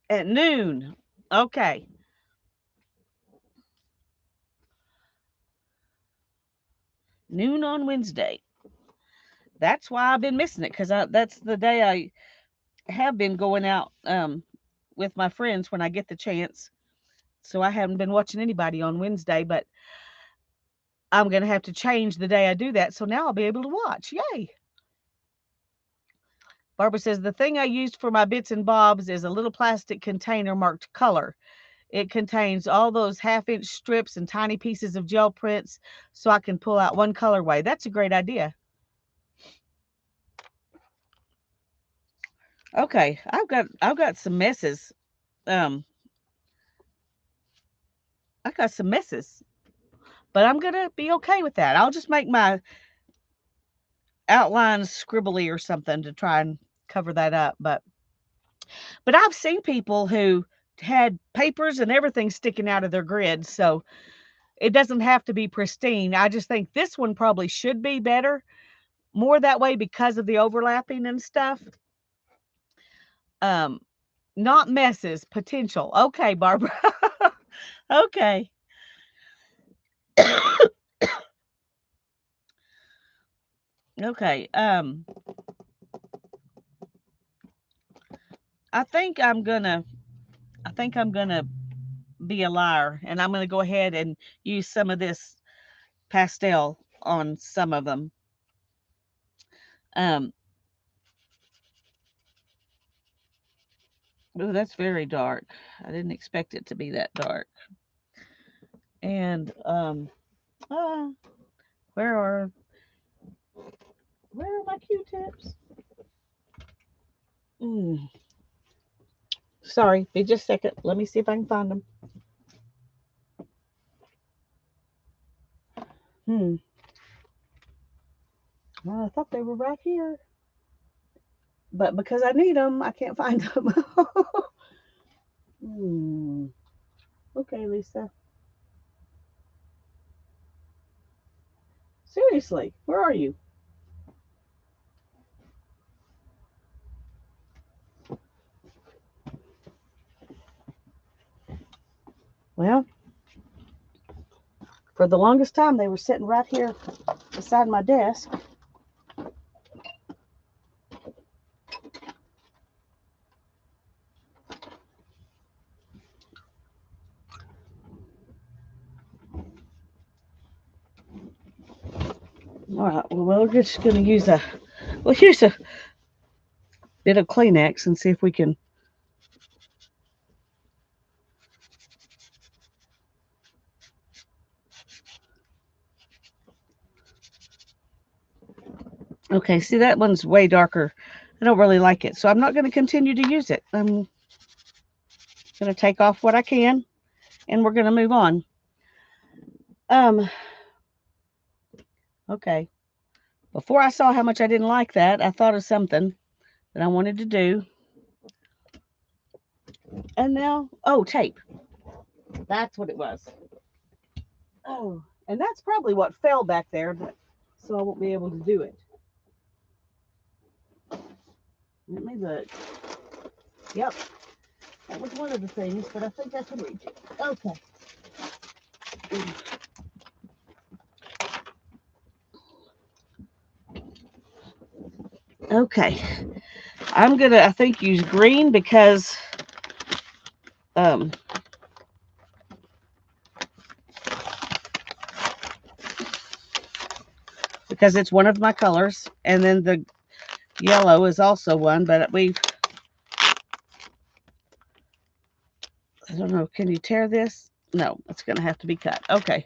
At noon. Okay. Noon on Wednesday. That's why I've been missing it because that's the day I have been going out with my friends when I get the chance. So I haven't been watching anybody on Wednesday, but I'm going to have to change the day I do that. So now I'll be able to watch. Yay. Barbara says, the thing I used for my bits and bobs is a little plastic container marked color. It contains all those half-inch strips and tiny pieces of gel prints so I can pull out one colorway. That's a great idea. Okay, I've got some messes. Um, I got some messes, but I'm gonna be okay with that. I'll just make my outlines scribbly or something to try and cover that up. But I've seen people who had papers and everything sticking out of their grid, so it doesn't have to be pristine. I just think this one probably should be better, more that way because of the overlapping and stuff. Um, Not messes, potential. Okay, Barbara. Okay. Okay. I think I'm gonna be a liar and I'm gonna go ahead and use some of this pastel on some of them. Um, oh, that's very dark. I didn't expect it to be that dark. And uh, where are my Q-tips? Mm, sorry, be just a second. Let me see if I can find them. Hmm. Well, I thought they were right here, but because I need them, I can't find them. Hmm. Okay, Lisa. Seriously, where are you? Well, for the longest time, they were sitting right here beside my desk. All right, well, we're just going to use use a bit of Kleenex and see if we can. Okay, see, that one's way darker. I don't really like it, so I'm not going to continue to use it. I'm going to take off what I can, and we're going to move on. Um, okay. Before I saw how much I didn't like that, I thought of something that I wanted to do. And now, oh, tape. That's what it was. Oh, and that's probably what fell back there, but so I won't be able to do it. Let me look. Yep, that was one of the things, but I think I can reach it. Okay. Okay. I'm gonna, I think, use green because um, because it's one of my colors, and then the yellow is also one, but I don't know, can you tear this? No, it's going to have to be cut. Okay.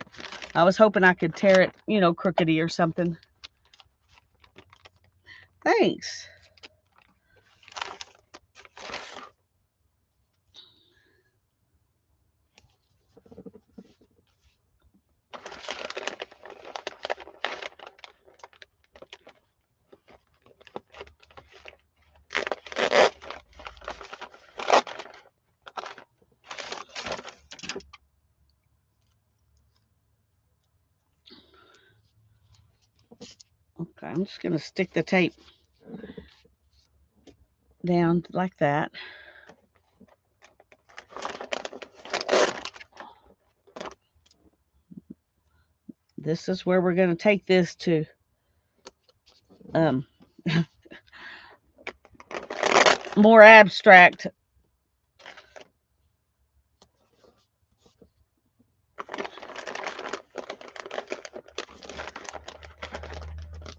I was hoping I could tear it, crookedy or something. Thanks. Okay, I'm just going to stick the tape down like that. This is where we're going to take this to more abstract.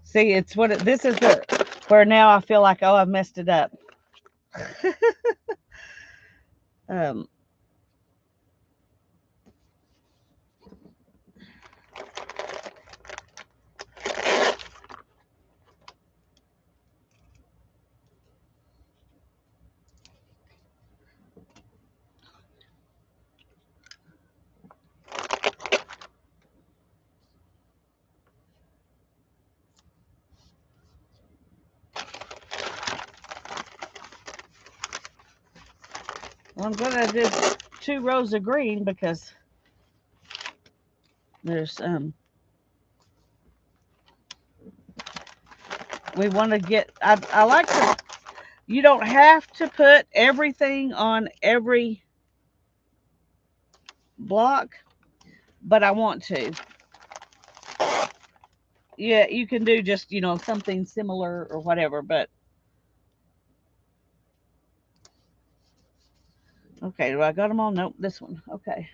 See, it's this is where now I feel like, oh, I've messed it up. um, I'm going to do 2 rows of green because there's we want to get I like to, you don't have to put everything on every block, but I want to. Yeah, you can do just, something similar or whatever, but okay, do I got them all? Nope, this one. Okay.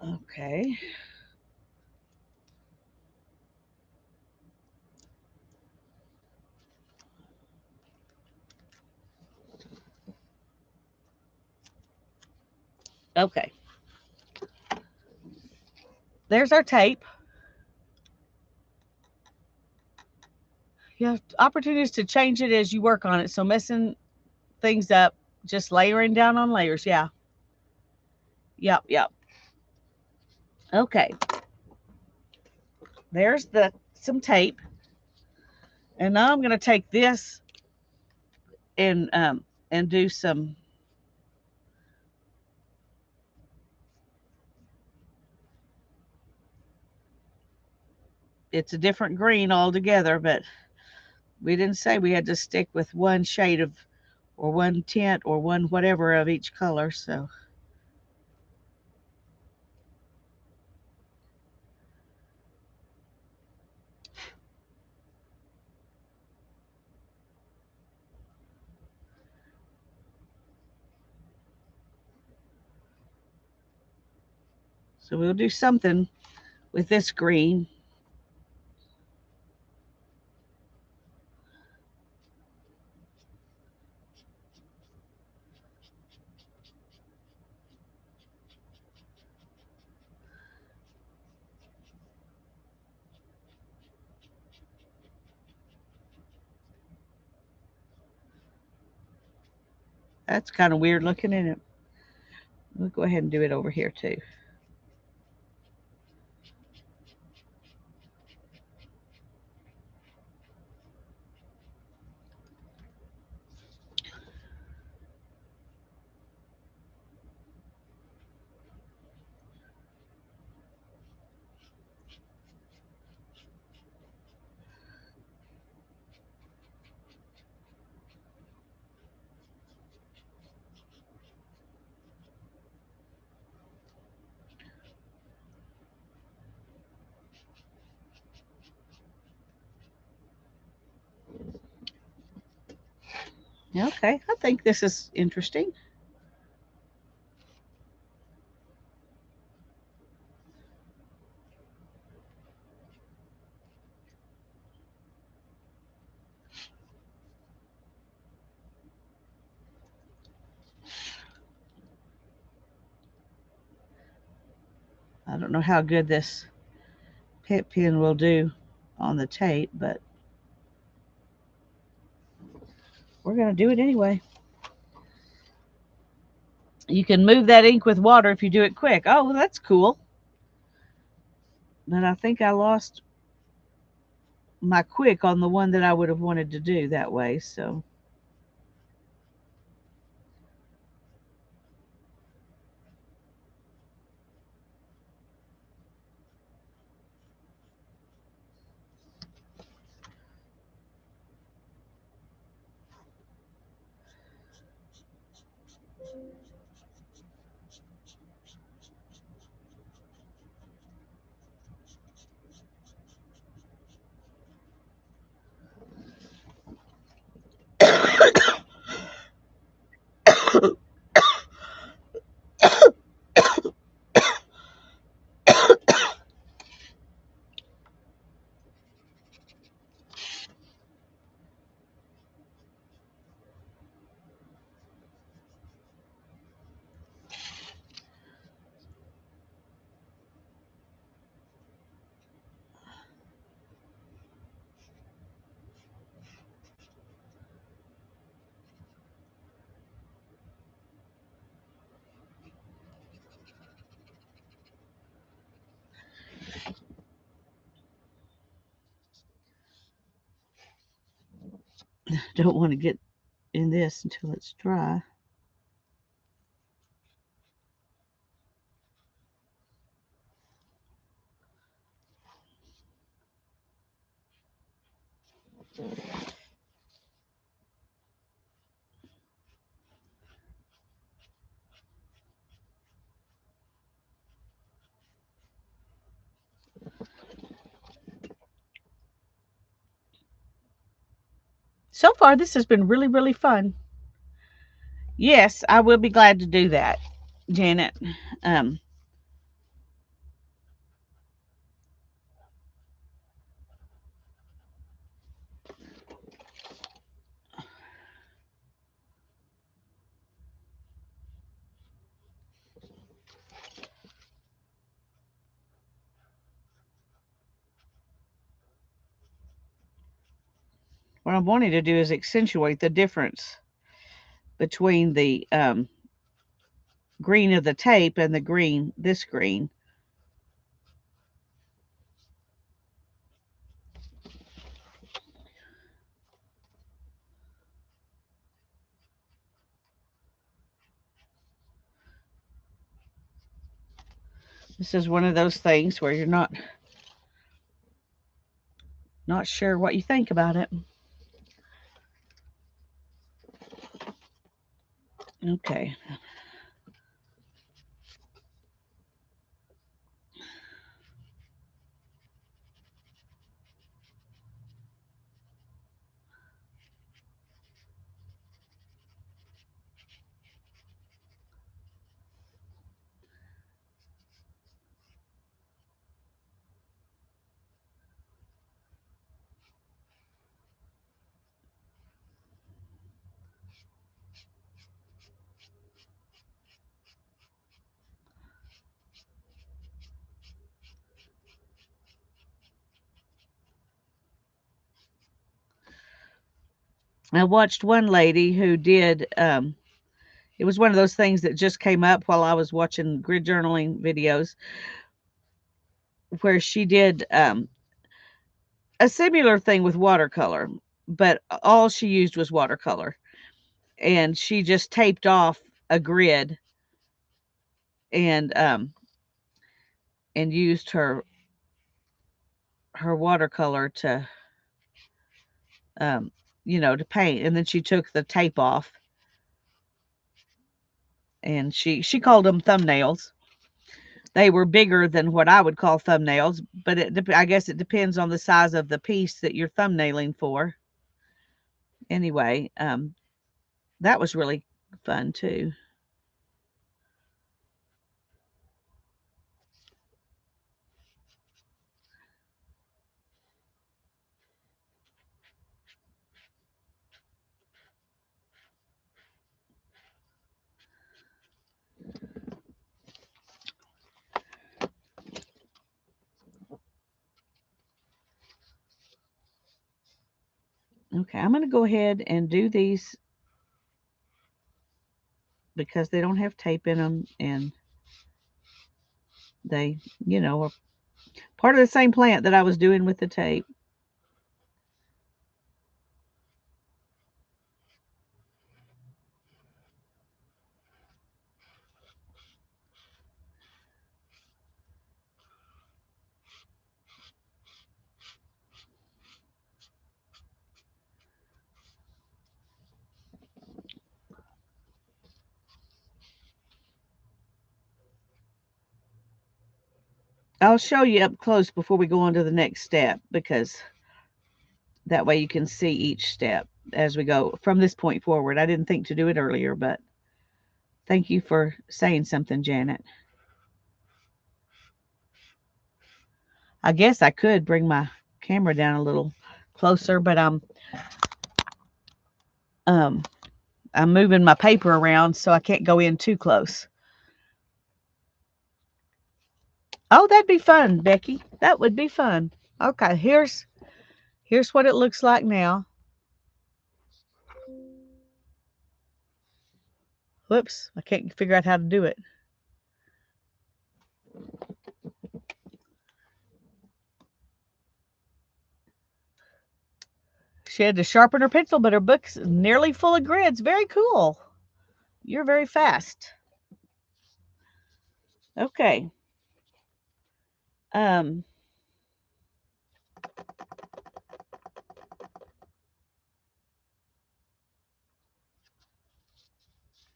Okay. Okay. There's our tape. You have opportunities to change it as you work on it. So messing things up, just layering down on layers. Yeah. Yep, yep. Okay. There's some tape. And now I'm going to take this and do some, it's a different green altogether, but we didn't say we had to stick with one shade of, or one tint, or one whatever of each color. So we'll do something with this green. That's kind of weird looking, isn't it? We'll go ahead and do it over here too. Okay, I think this is interesting. I don't know how good this pit pen will do on the tape, but we're going to do it anyway. You can move that ink with water if you do it quick. Oh, that's cool. But I think I lost my quick on the one that I would have wanted to do that way. So don't want to get in this until it's dry. So far, this has been really, really fun. Yes, I will be glad to do that, Janet. Um, what I'm wanting to do is accentuate the difference between the green of the tape and the green, this green. This is one of those things where you're not sure what you think about it. Okay. I watched one lady who did it was one of those things that just came up while I was watching grid journaling videos where she did a similar thing with watercolor, but all she used was watercolor. And she just taped off a grid and and used her watercolor to um to paint, and then she took the tape off and she called them thumbnails. They were bigger than what I would call thumbnails, but I guess it depends on the size of the piece that you're thumbnailing for. Anyway, That was really fun too. Okay, I'm going to go ahead and do these because they don't have tape in them, and they, are part of the same plant that I was doing with the tape. I'll show you up close before we go on to the next step, because that way you can see each step as we go from this point forward. I didn't think to do it earlier, but thank you for saying something, Janet. I guess I could bring my camera down a little closer, but um I'm moving my paper around so I can't go in too close. Oh, that'd be fun, Becky. That would be fun. Okay, here's what it looks like now. Whoops, I can't figure out how to do it. She had to sharpen her pencil, but her book's nearly full of grids. Very cool. You're very fast. Okay. Um,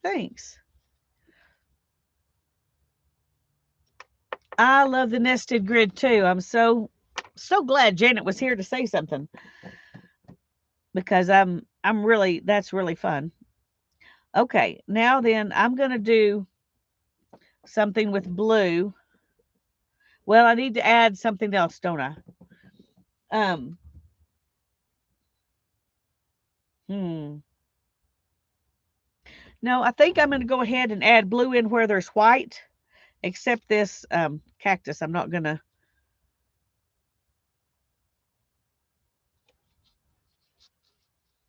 Thanks. I love the nested grid too. I'm so glad Janet was here to say something, because I'm really, that's really fun. Okay, now then I'm gonna do something with blue. Well, I need to add something else, don't I? Um, hmm. No, I think I'm gonna go ahead and add blue in where there's white, except this cactus. I'm not gonna.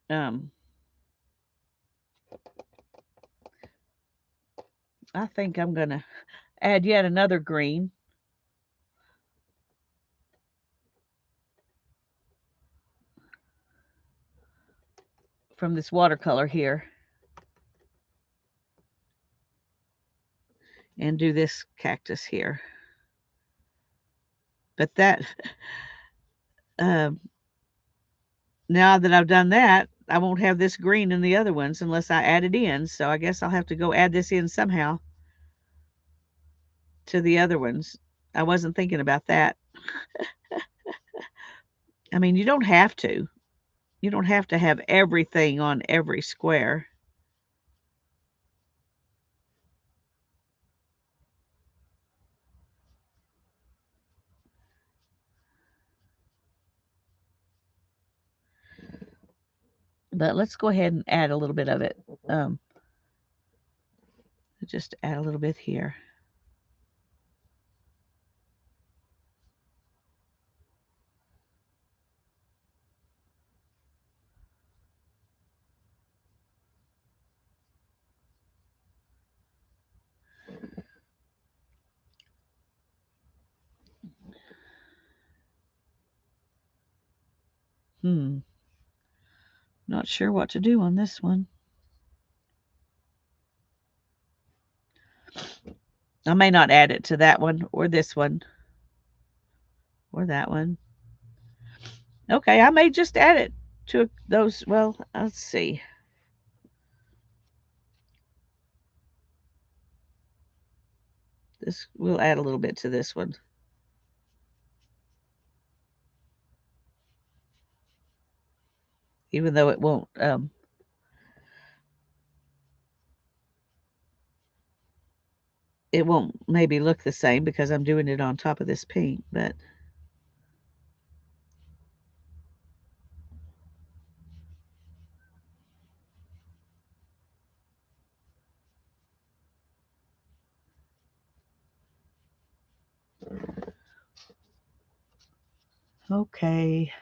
Um, I think I'm gonna add yet another green from this watercolor here, and do this cactus here. But that, um, now that I've done that, I won't have this green in the other ones unless I add it in. So I guess I'll have to go add this in somehow to the other ones. I wasn't thinking about that. I mean, you don't have to. You don't have to have everything on every square. But let's go ahead and add a little bit of it. Just add a little bit here. Not sure what to do on this one. I may not add it to that one or this one or that one. Okay, I may just add it to those. Well, let's see. This, we'll add a little bit to this one. Even though it won't it won't maybe look the same because I'm doing it on top of this pink, but okay.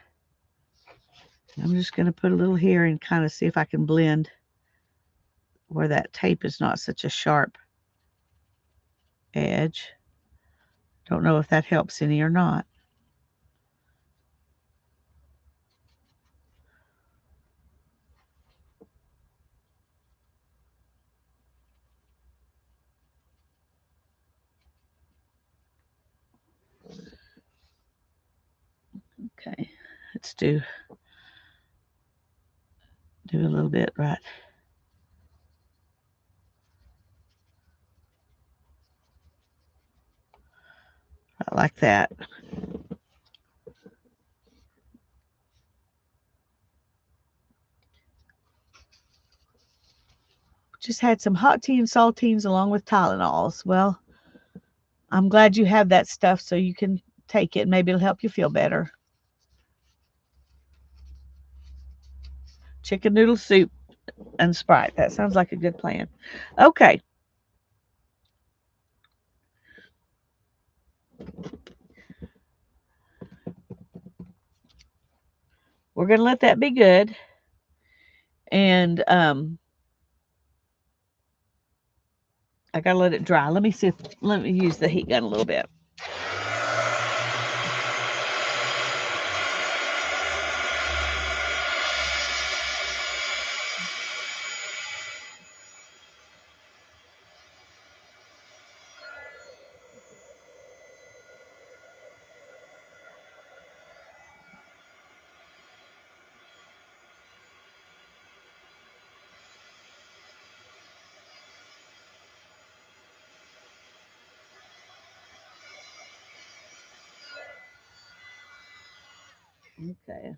I'm just going to put a little here and kind of see if I can blend where that tape is not such a sharp edge. Don't know if that helps any or not. Okay, let's do a little bit right like that. Just had some hot tea and saltines along with Tylenols. Well, I'm glad you have that stuff so you can take it. Maybe it'll help you feel better. Chicken noodle soup and Sprite. That sounds like a good plan. Okay. We're going to let that be good. And I got to let it dry. Let me use the heat gun a little bit. Okay.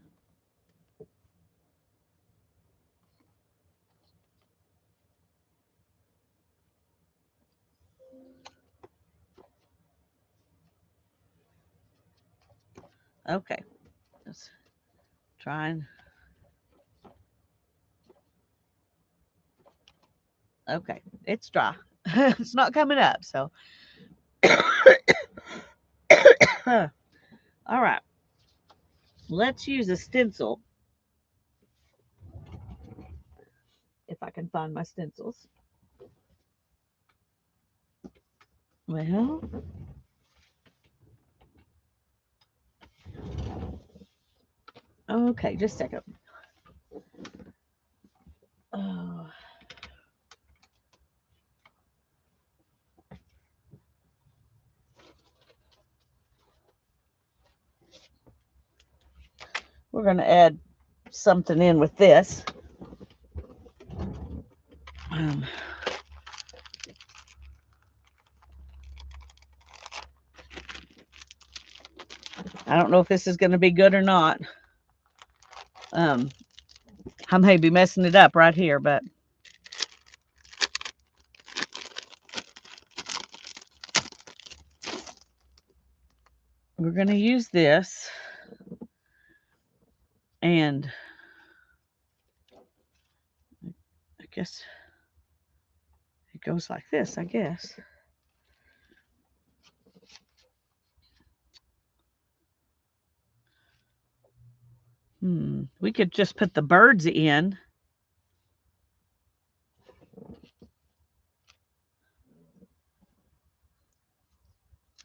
Okay. Let's try and. Okay. It's dry. It's not coming up. So. All right. Let's use a stencil. If I can find my stencils. Well. Okay, just a second. Oh. We're going to add something in with this. I don't know if this is going to be good or not. I may be messing it up right here, but we're going to use this, and I guess it goes like this, I guess. We could just put the birds in.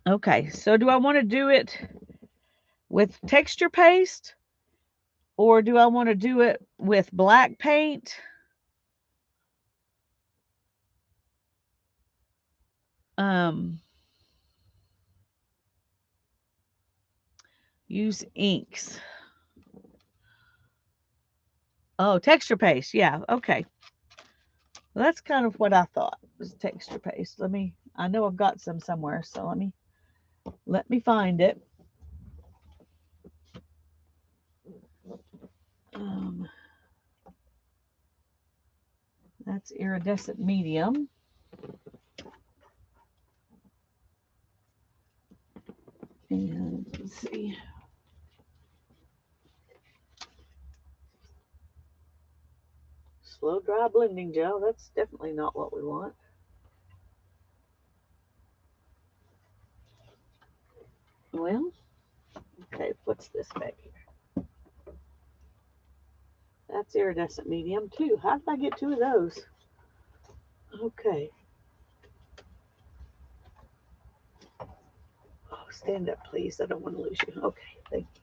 Okay, so do I want to do it with texture paste, or do I want to do it with black paint? Use inks. Oh, texture paste. Yeah, okay. Well, that's kind of what I thought was texture paste. I know I've got some somewhere, so let me find it. That's iridescent medium. Let's see. Slow dry blending gel. That's definitely not what we want. Well, okay, what's this back here? That's iridescent medium too. How did I get two of those? Okay. Oh, stand up, please. I don't want to lose you. Okay, thank you.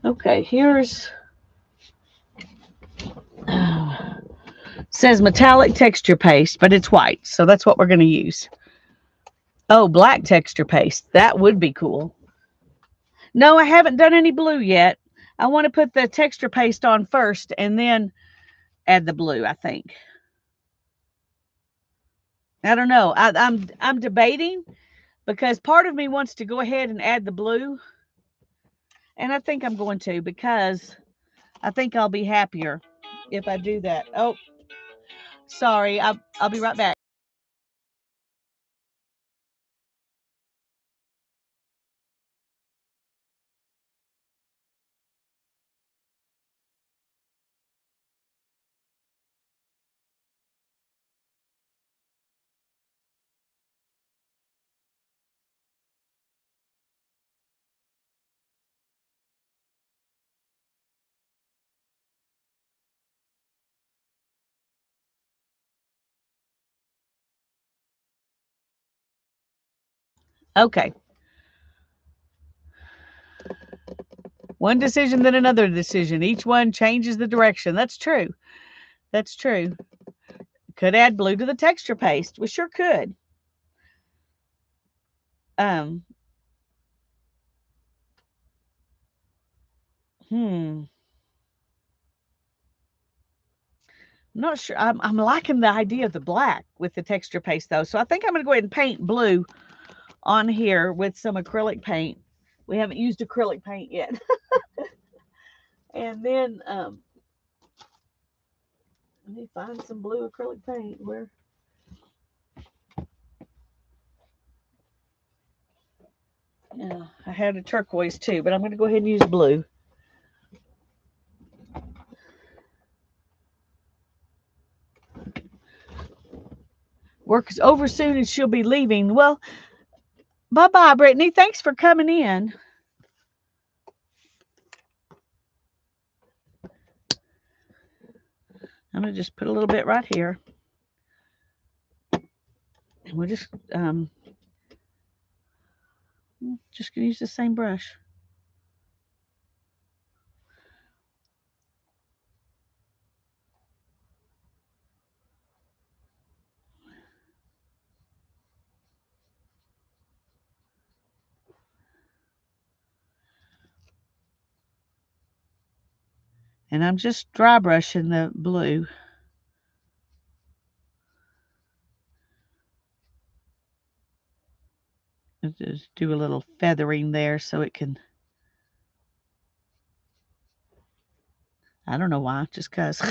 Okay, here's says metallic texture paste, but it's white, so that's what we're going to use. Oh, black texture paste. That would be cool. No, I haven't done any blue yet. I want to put the texture paste on first and then add the blue, I think. I don't know. I'm debating because part of me wants to go ahead and add the blue. And I think I'm going to because I think I'll be happier if I do that. Oh, sorry. I'll be right back. Okay. One decision, then another decision. Each one changes the direction. That's true. That's true. Could add blue to the texture paste. We sure could. Um, hmm. I'm not sure. I'm liking the idea of the black with the texture paste though. So I think I'm going to go ahead and paint blue on here with some acrylic paint. We haven't used acrylic paint yet. And then let me find some blue acrylic paint. Where? Yeah, I had a turquoise too, but I'm going to go ahead and use blue. Work is over soon and she'll be leaving. Well, bye-bye, Brittany. Thanks for coming in. I'm going to just put a little bit right here. And we'll just going to use the same brush. And I'm just dry brushing the blue. Just do a little feathering there so it can, I don't know why, just because.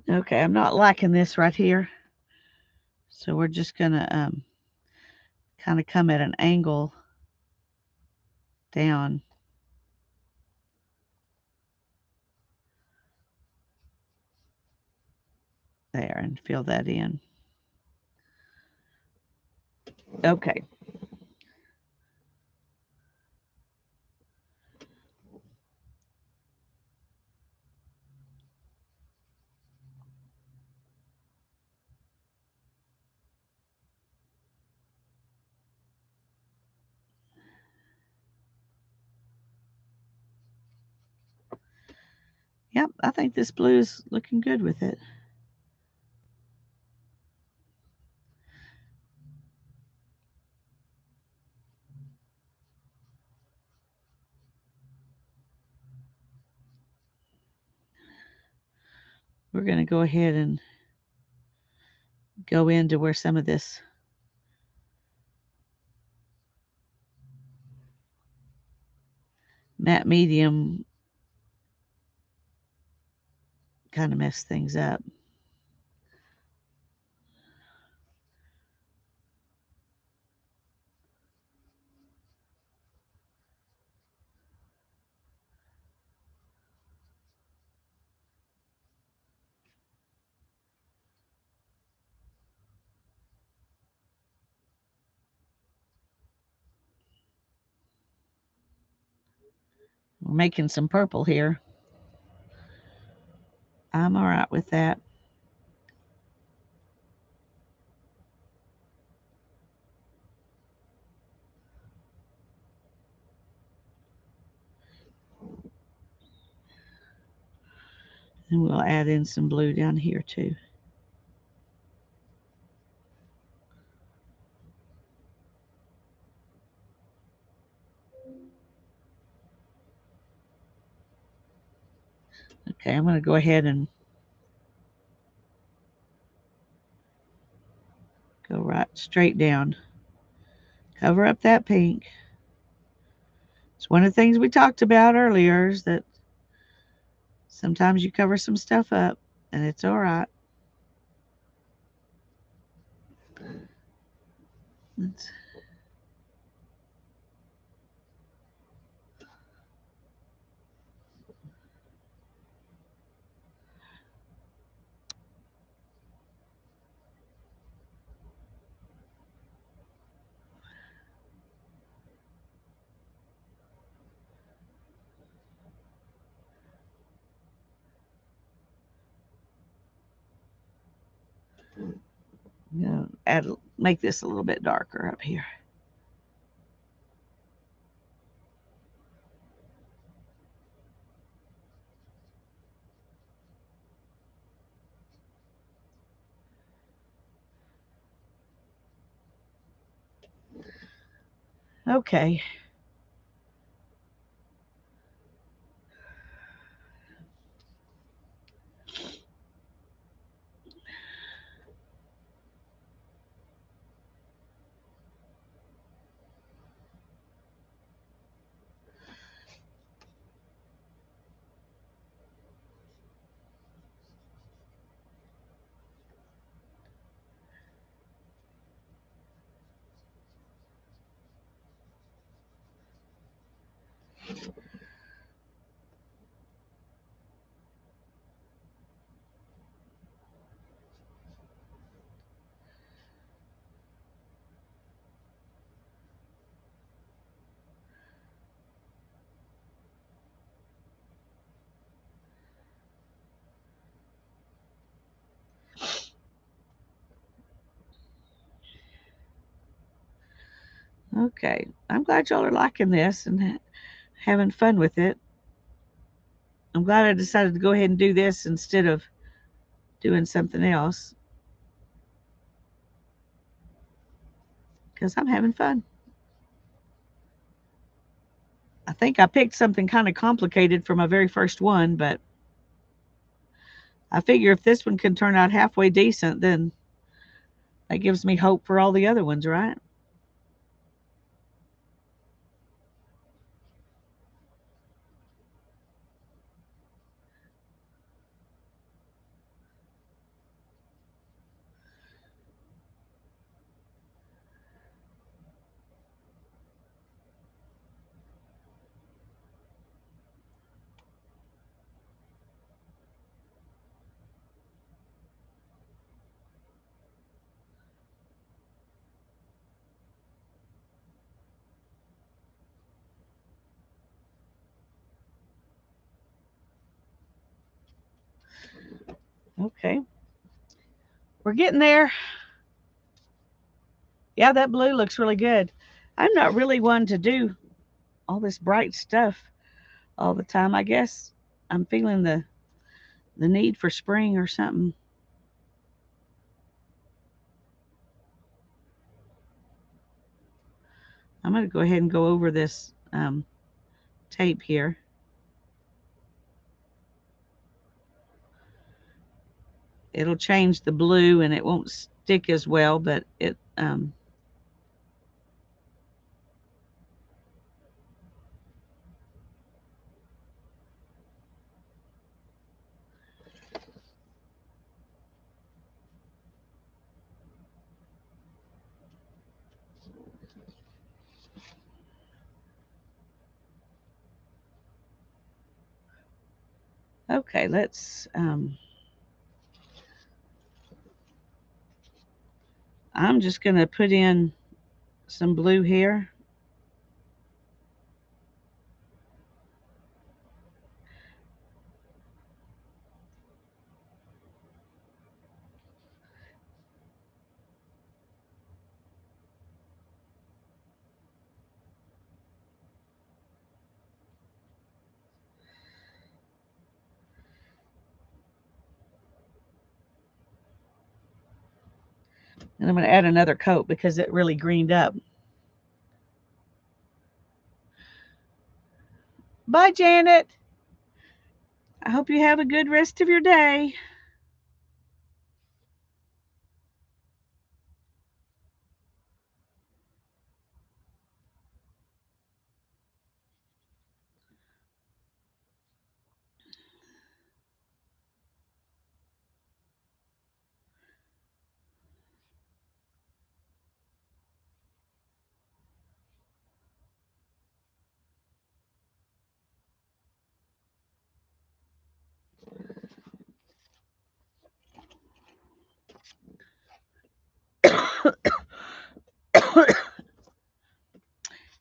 Okay, I'm not liking this right here. So we're just going to kind of come at an angle down there and fill that in. Okay. Yep, I think this blue is looking good with it. We're going to go ahead and go into where some of this matte medium kind of messed things up. We're making some purple here. I'm all right with that. And we'll add in some blue down here too. Okay, I'm going to go ahead and go right straight down. Cover up that pink. It's one of the things we talked about earlier is that sometimes you cover some stuff up and it's all right. Let's make this a little bit darker up here. Okay. Okay. I'm glad y'all are liking this and having fun with it. I'm glad I decided to go ahead and do this instead of doing something else because I'm having fun. I think I picked something kind of complicated for my very first one, but I figure if this one can turn out halfway decent, then that gives me hope for all the other ones, right? Okay. We're getting there. Yeah, that blue looks really good. I'm not really one to do all this bright stuff all the time. I guess I'm feeling the the need for spring or something. I'm going to go ahead and go over this tape here. It'll change the blue and it won't stick as well, but it okay, let's I'm just going to put in some blue here. And I'm going to add another coat because it really greened up. Bye, Janet. I hope you have a good rest of your day.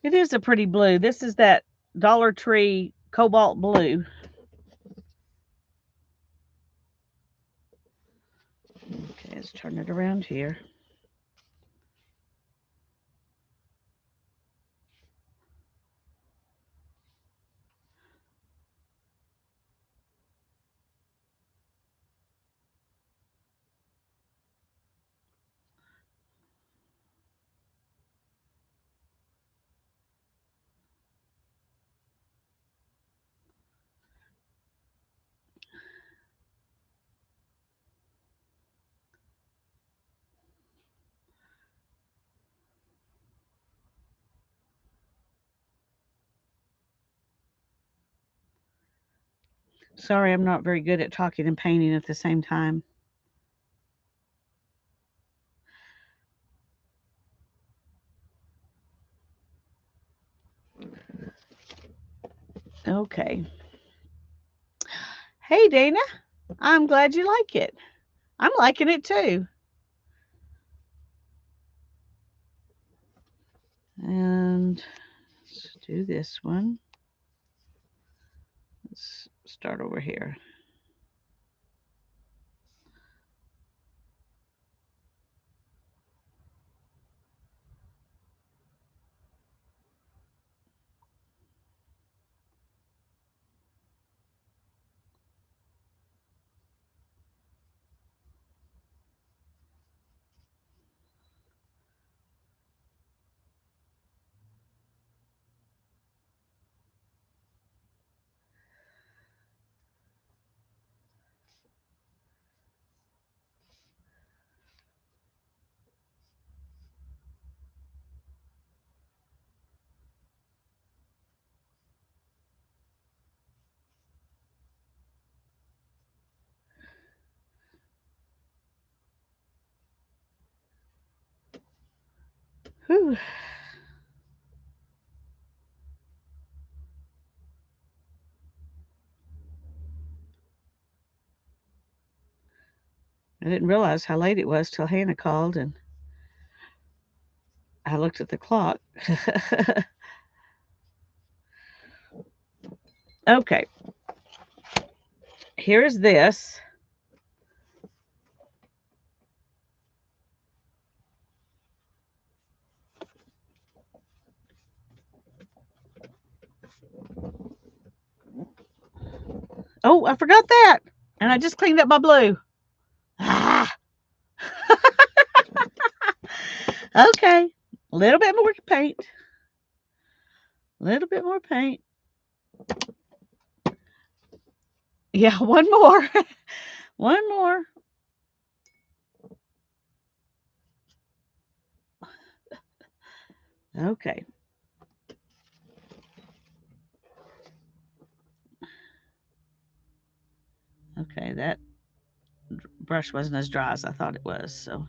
It is a pretty blue. This is that Dollar Tree cobalt blue. Okay, let's turn it around here. Sorry, I'm not very good at talking and painting at the same time. Okay. Hey, Dana. I'm glad you like it. I'm liking it too. And let's do this one. Let's start over here. Whew. I didn't realize how late it was till Hannah called and I looked at the clock. Okay. Here's this. Oh, I forgot that. And I just cleaned up my blue. Ah, okay. A little bit more paint. A little bit more paint. Yeah, one more. One more. Okay. Okay, that brush wasn't as dry as I thought it was, so.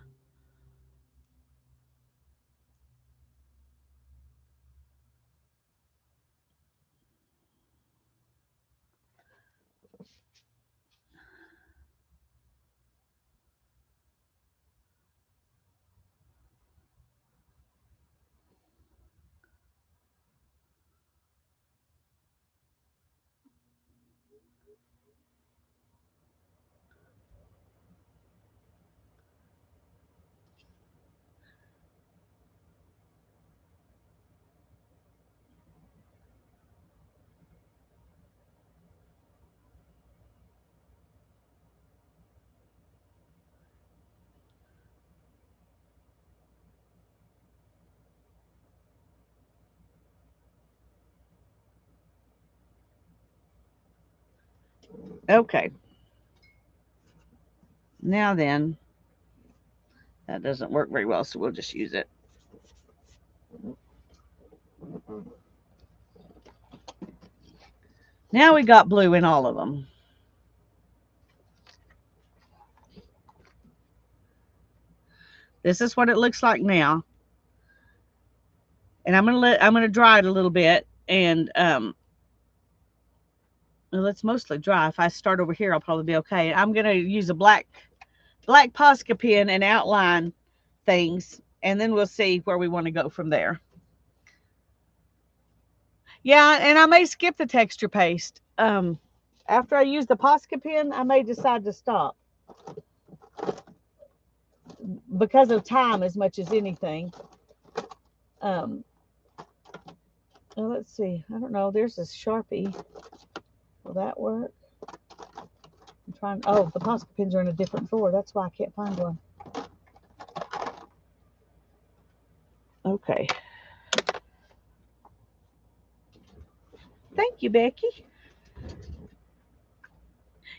Okay. Now then, that doesn't work very well, so we'll just use it. Now we got blue in all of them. This is what it looks like now. And I'm gonna dry it a little bit, and well, it's mostly dry. If I start over here, I'll probably be okay. I'm gonna use a black Posca pen and outline things, and then we'll see where we want to go from there. Yeah, and I may skip the texture paste. After I use the Posca pen, I may decide to stop because of time as much as anything. Um, well, let's see. I don't know. There's a Sharpie. Will that work? I'm trying. Oh, the Posca pens are in a different drawer. That's why I can't find one. Okay. Thank you, Becky.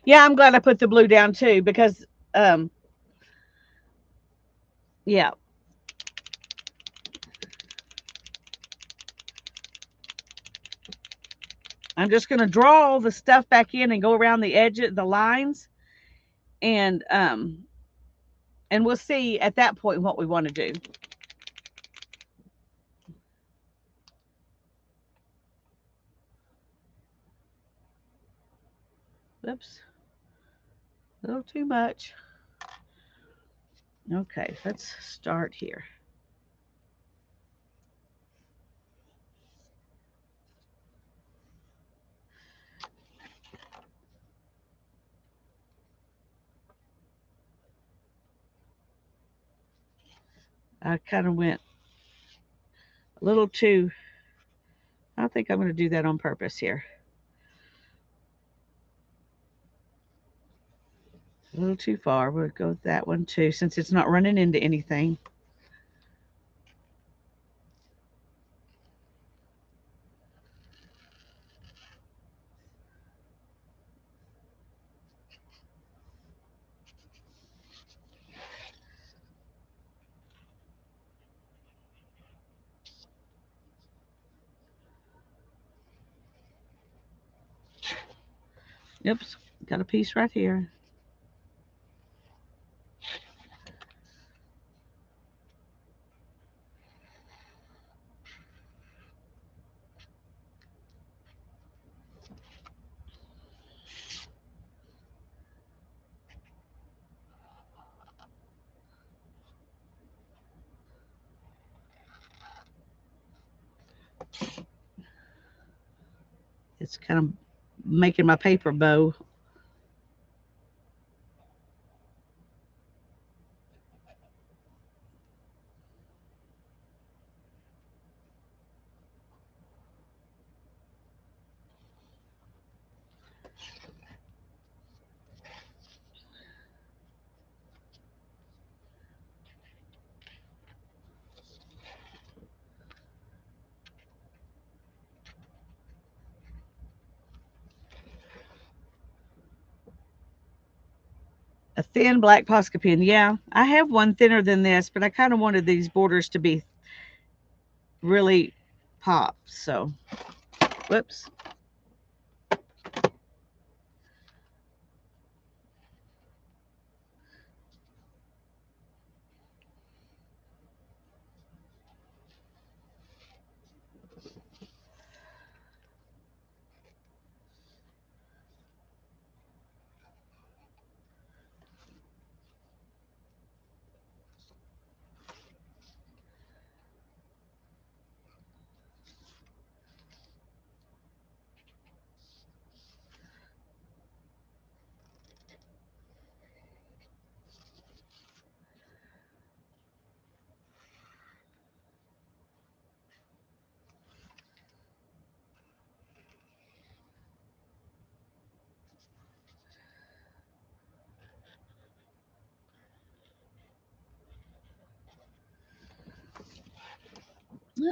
Yeah, I'm glad I put the blue down too because, yeah. I'm just going to draw all the stuff back in and go around the edge of the lines, and we'll see at that point what we want to do. Oops, a little too much. Okay, let's start here. I kind of went a little too, I think I'm going to do that on purpose here. A little too far. We'll go with that one too, since it's not running into anything. Oops, got a piece right here. It's kind of making my paper bow. A thin black Posca pen. Yeah, I have one thinner than this, but I kind of wanted these borders to be really pop. So, whoops.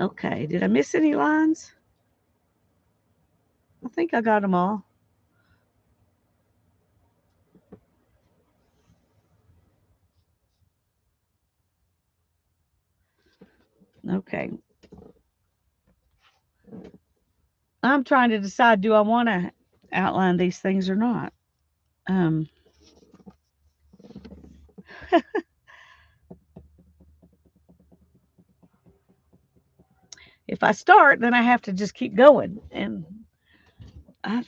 Okay, did I miss any lines? I think I got them all. Okay. I'm trying to decide, do I want to outline these things or not? Um, if I start, then I have to just keep going. And I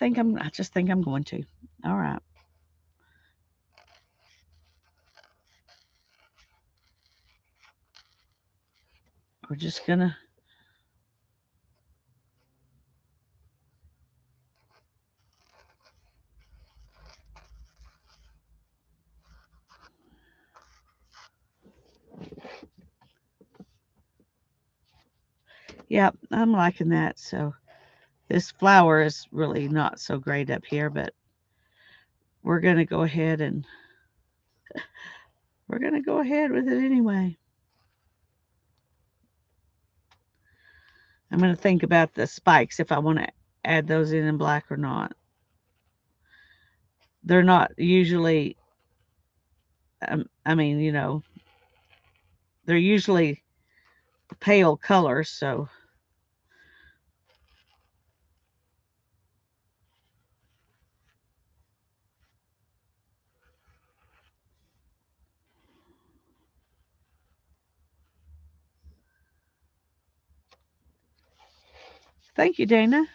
just think I'm going to. All right. We're just going to, yeah, I'm liking that. So this flower is really not so great up here, but we're going to go ahead and we're going to go ahead with it anyway. I'm going to think about the spikes if I want to add those in black or not. They're not usually, I mean, they're usually pale colors. So, thank you, Dana.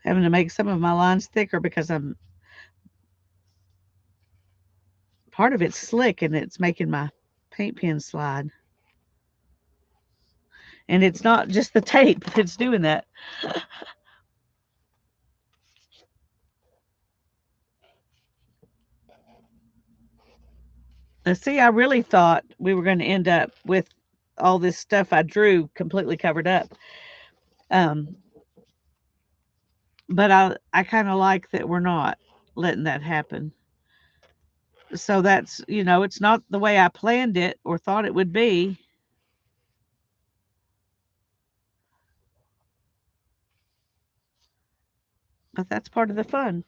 Having to make some of my lines thicker because I'm part of it's slick and it's making my paint pen slide. And it's not just the tape that's doing that. See, I really thought we were going to end up with all this stuff I drew completely covered up. Um, but I kind of like that we're not letting that happen. So that's, it's not the way I planned it or thought it would be, but that's part of the fun.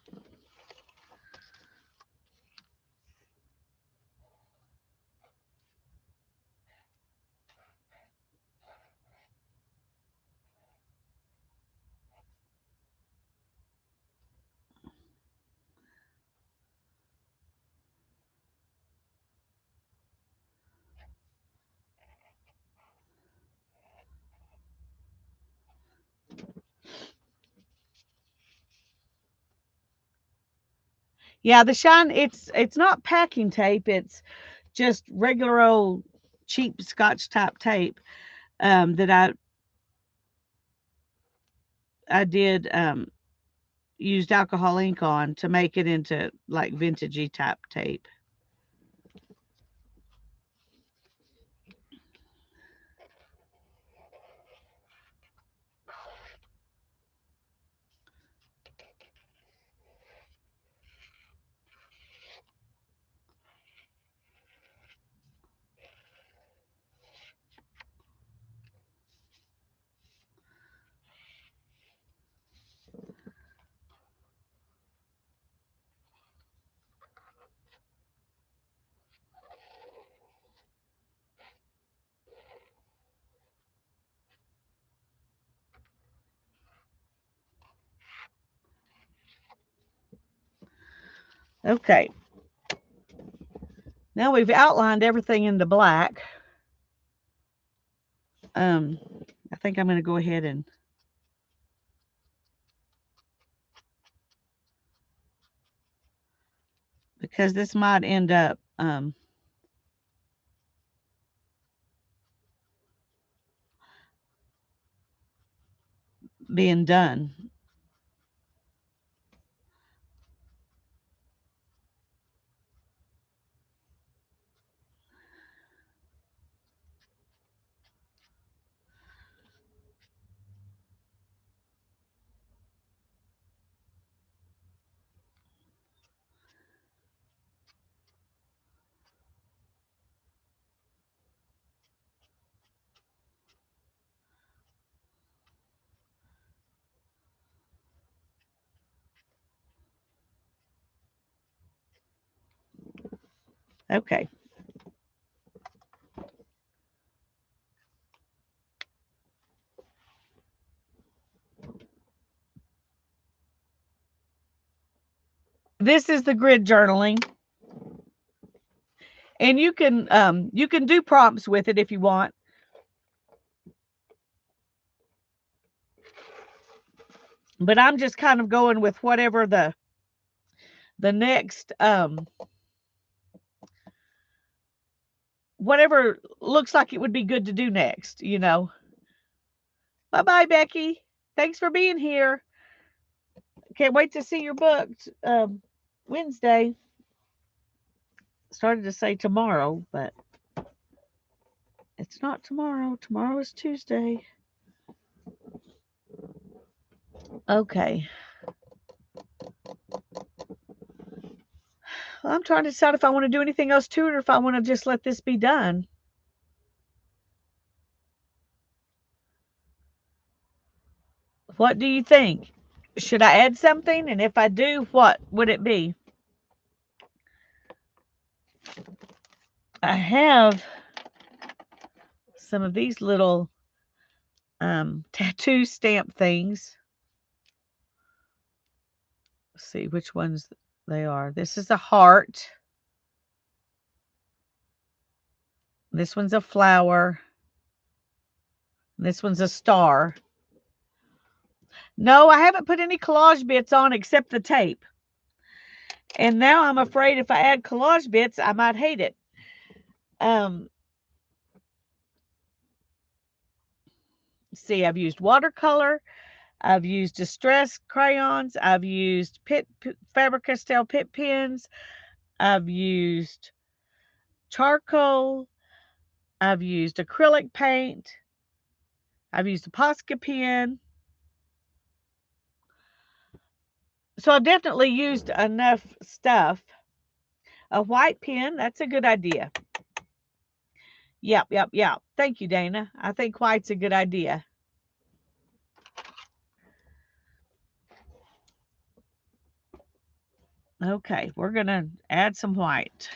Yeah, the shine, it's not packing tape, it's just regular old cheap Scotch type tape that I did used alcohol ink on to make it into like vintagey type tape. Okay, now we've outlined everything into black. Um, I think I'm going to go ahead and because this might end up being done. Okay. This is the grid journaling, and you can do prompts with it if you want. But I'm just kind of going with whatever the next whatever looks like it would be good to do next, you know. Bye-bye, Becky. Thanks for being here. Can't wait to see your book Wednesday. Started to say tomorrow, but it's not tomorrow. Tomorrow is Tuesday. Okay. Well, I'm trying to decide if I want to do anything else to it or if I want to just let this be done. What do you think? Should I add something? And if I do, what would it be? I have some of these little tattoo stamp things. Let's see which ones they are. This is a heart. This one's a flower. This one's a star. No, I haven't put any collage bits on except the tape. And now I'm afraid if I add collage bits, I might hate it. See, I've used watercolor. I've used distress crayons. I've used Faber-Castell Pitt pens. I've used charcoal. I've used acrylic paint. I've used a Posca pen. So I've definitely used enough stuff. A white pen, that's a good idea. Yep. Thank you, Dana. I think white's a good idea. Okay, we're going to add some white.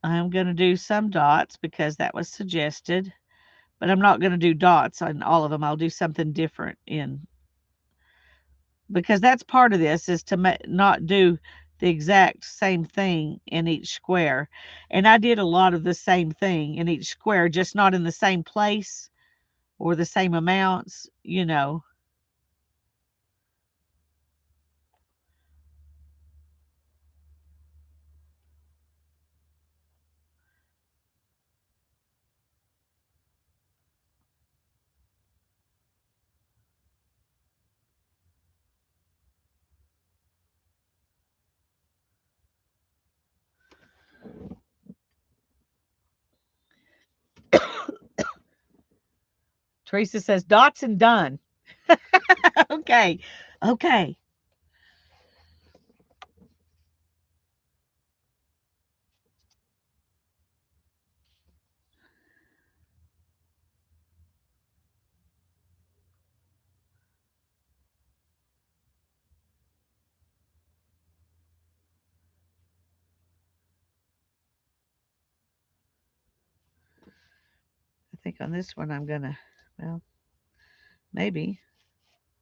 I'm going to do some dots because that was suggested, but I'm not going to do dots on all of them. I'll do something different in because that's part of this is to not do the exact same thing in each square. And I did a lot of the same thing in each square, just not in the same place, or the same amounts, you know. Teresa says dots and done. Okay. Okay. I think on this one I'm going to, well, maybe.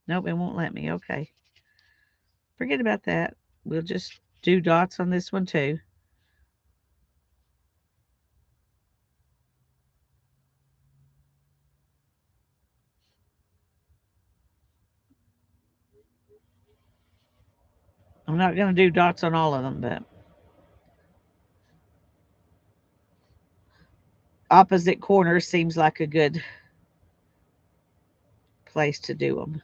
Nope, it won't let me. Okay. Forget about that. We'll just do dots on this one too. I'm not going to do dots on all of them, but opposite corner seems like a good place to do them.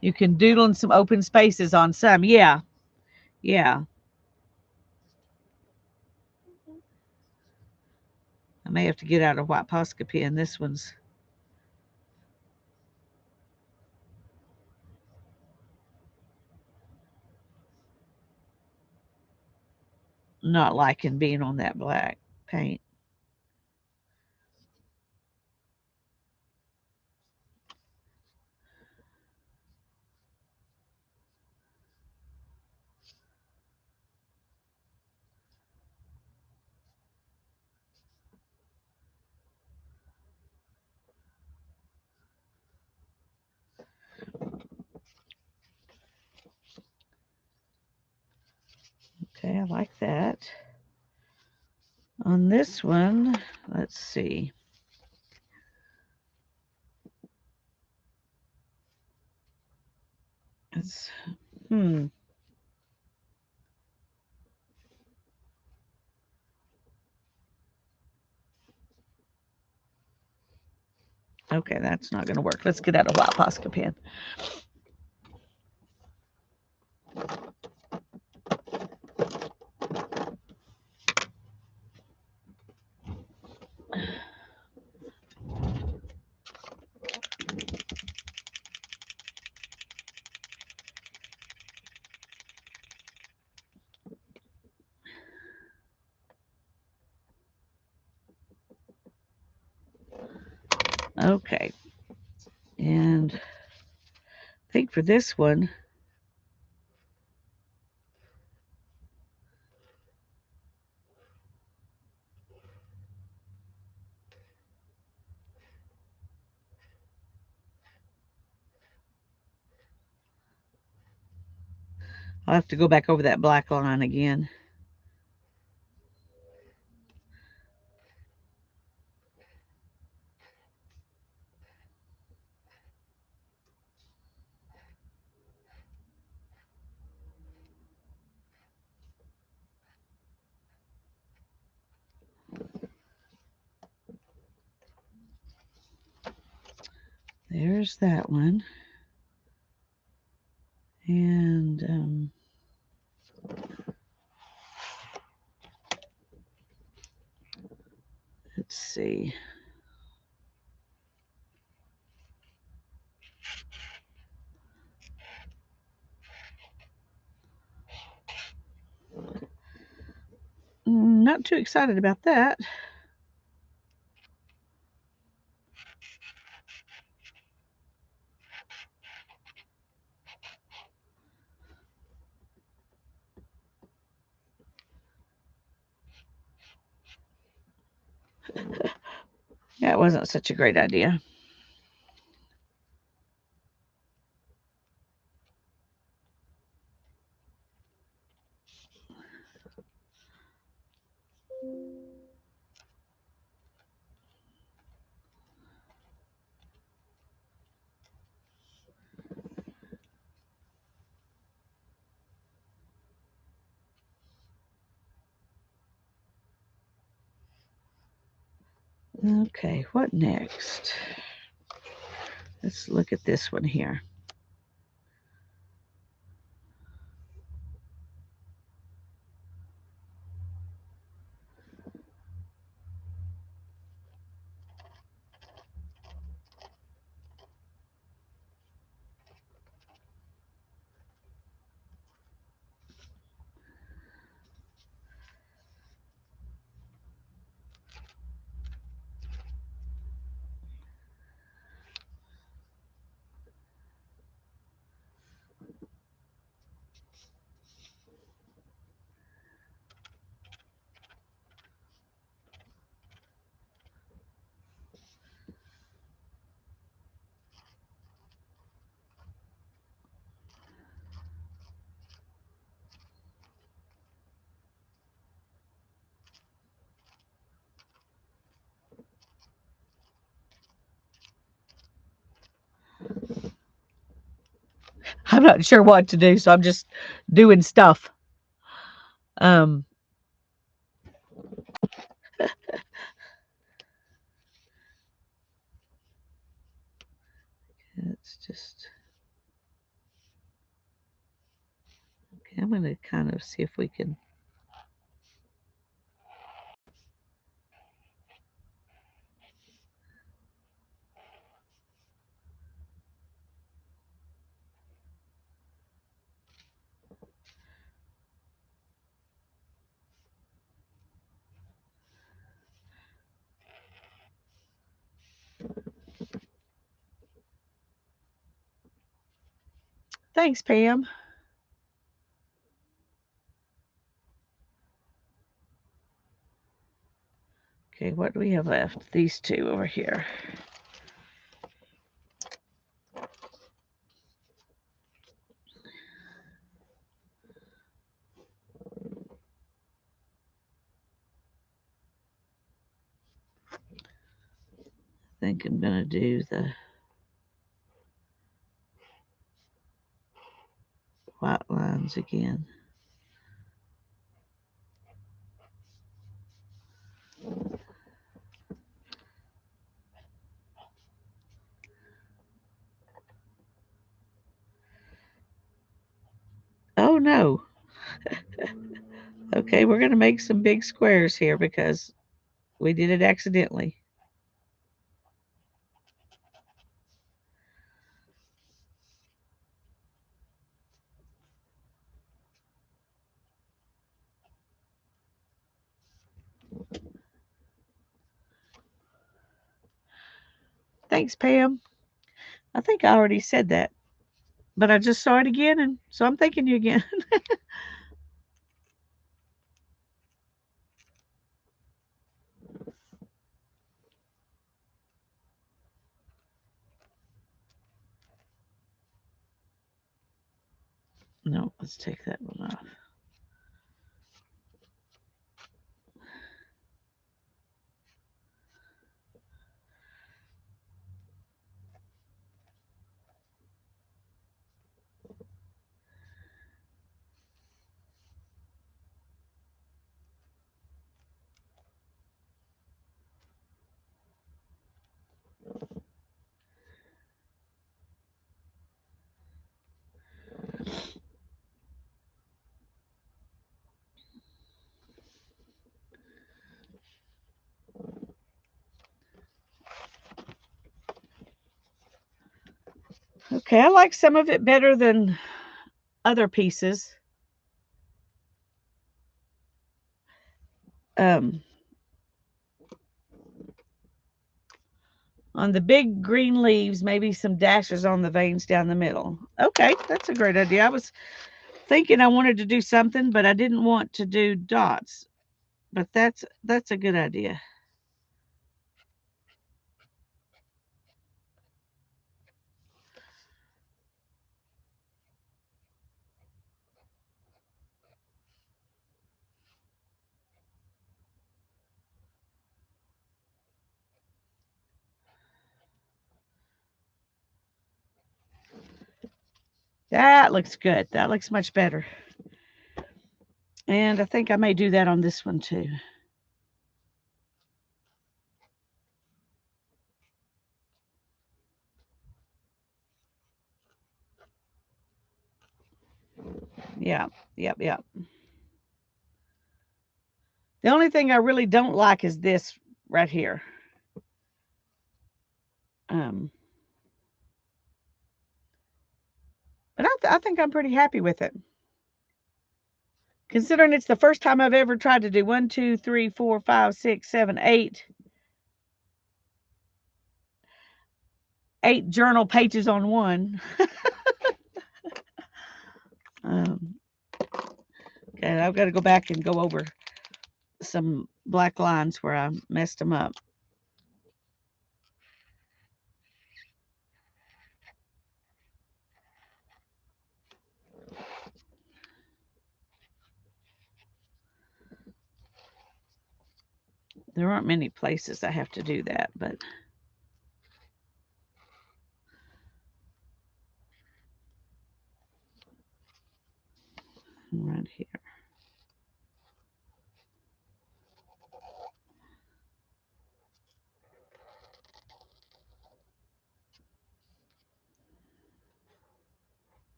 You can doodle in some open spaces on some. Yeah. Yeah. I may have to get out a white Posca pen. This one's not liking being on that black paint. Okay, I like that. On this one, let's see. It's, hmm. Okay, that's not going to work. Let's get out a white Posca pen. Okay. And I think for this one, I'll have to go back over that black line again. There's that one. And let's see. Not too excited about that. That wasn't such a great idea. Okay, what next? Let's look at this one here. I'm not sure what to do, so I'm just doing stuff. Um, it's just okay. I'm going to kind of see if we can. Thanks, Pam. Okay, what do we have left? These two over here. I think I'm going to do the white lines again. Oh no. Okay, we're going to make some big squares here because we did it accidentally. Thanks, Pam. I think I already said that, but I just saw it again, and so I'm thanking you again. No, let's take that one off. Okay, I like some of it better than other pieces. Um, on the big green leaves, maybe some dashes on the veins down the middle. Okay, that's a great idea. I was thinking I wanted to do something, but I didn't want to do dots. But that's a good idea. That looks good. That looks much better. And I think I may do that on this one too. Yeah, yep, yep. The only thing I really don't like is this right here. Um, but I think I'm pretty happy with it. Considering it's the first time I've ever tried to do 1, 2, 3, 4, 5, 6, 7, 8 journal pages on one. um, okay, I've got to go back and go over some black lines where I messed them up. There aren't many places I have to do that, but right here.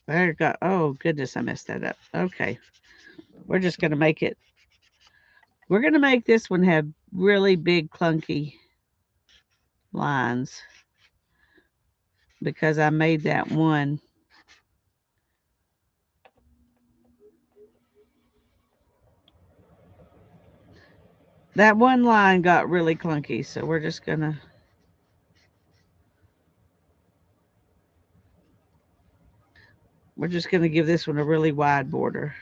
There you go. Oh, goodness, I messed that up. Okay. We're just going to make it. We're going to make this one have really big, clunky lines because I made that one. That one line got really clunky, so we're just going to. We're just going to give this one a really wide border.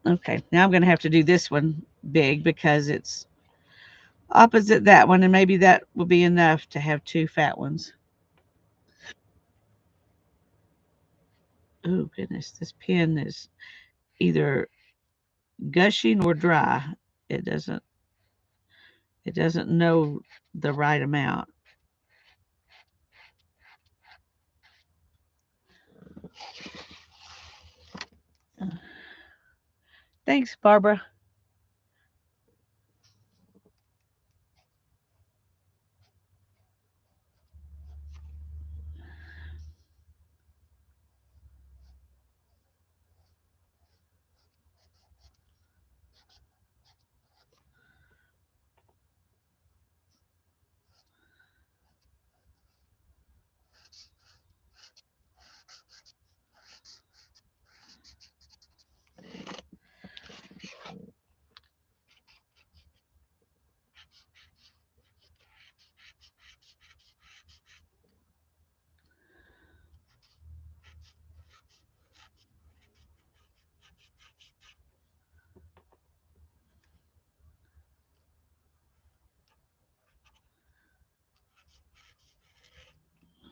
Okay, now I'm going to have to do this one big because it's opposite that one, and maybe that will be enough to have 2 fat ones. Oh, goodness, this pen is either gushing or dry. It doesn't it doesn't know the right amount. Thanks, Barbara.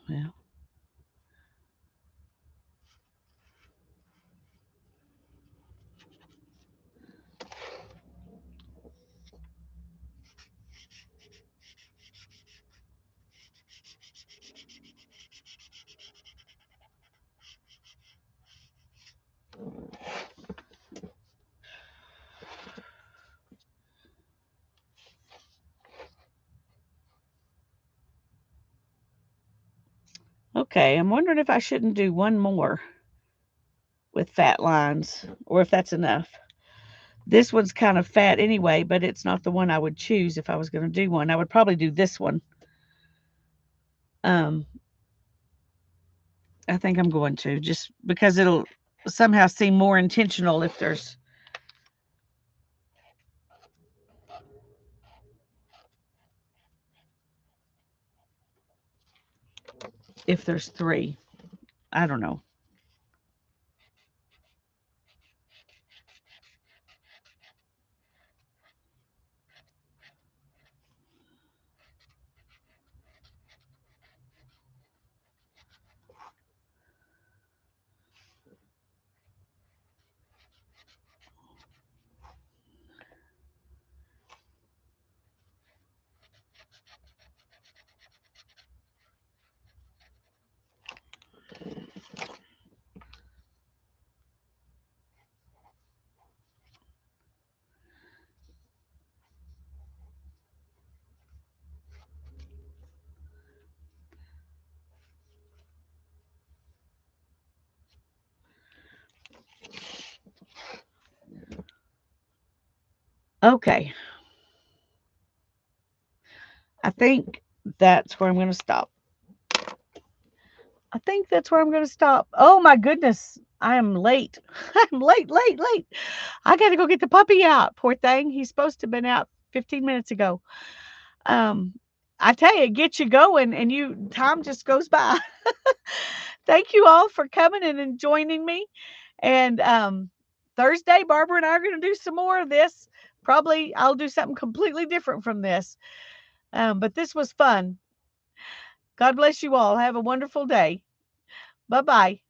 Well, okay, I'm wondering if I shouldn't do one more with fat lines or if that's enough. This one's kind of fat anyway, but it's not the one I would choose if I was going to do one. I would probably do this one. Um, I think I'm going to just because it'll somehow seem more intentional if there's. if there's 3. I don't know. Okay. I think that's where I'm going to stop. I think that's where I'm going to stop. Oh my goodness. I am late. I'm late, late, late. I got to go get the puppy out. Poor thing. He's supposed to have been out 15 minutes ago. Um, I tell you, it gets you going and time just goes by. Thank you all for coming and joining me. And Thursday, Barbara and I are going to do some more of this. Probably I'll do something completely different from this. But this was fun. God bless you all. Have a wonderful day. Bye bye.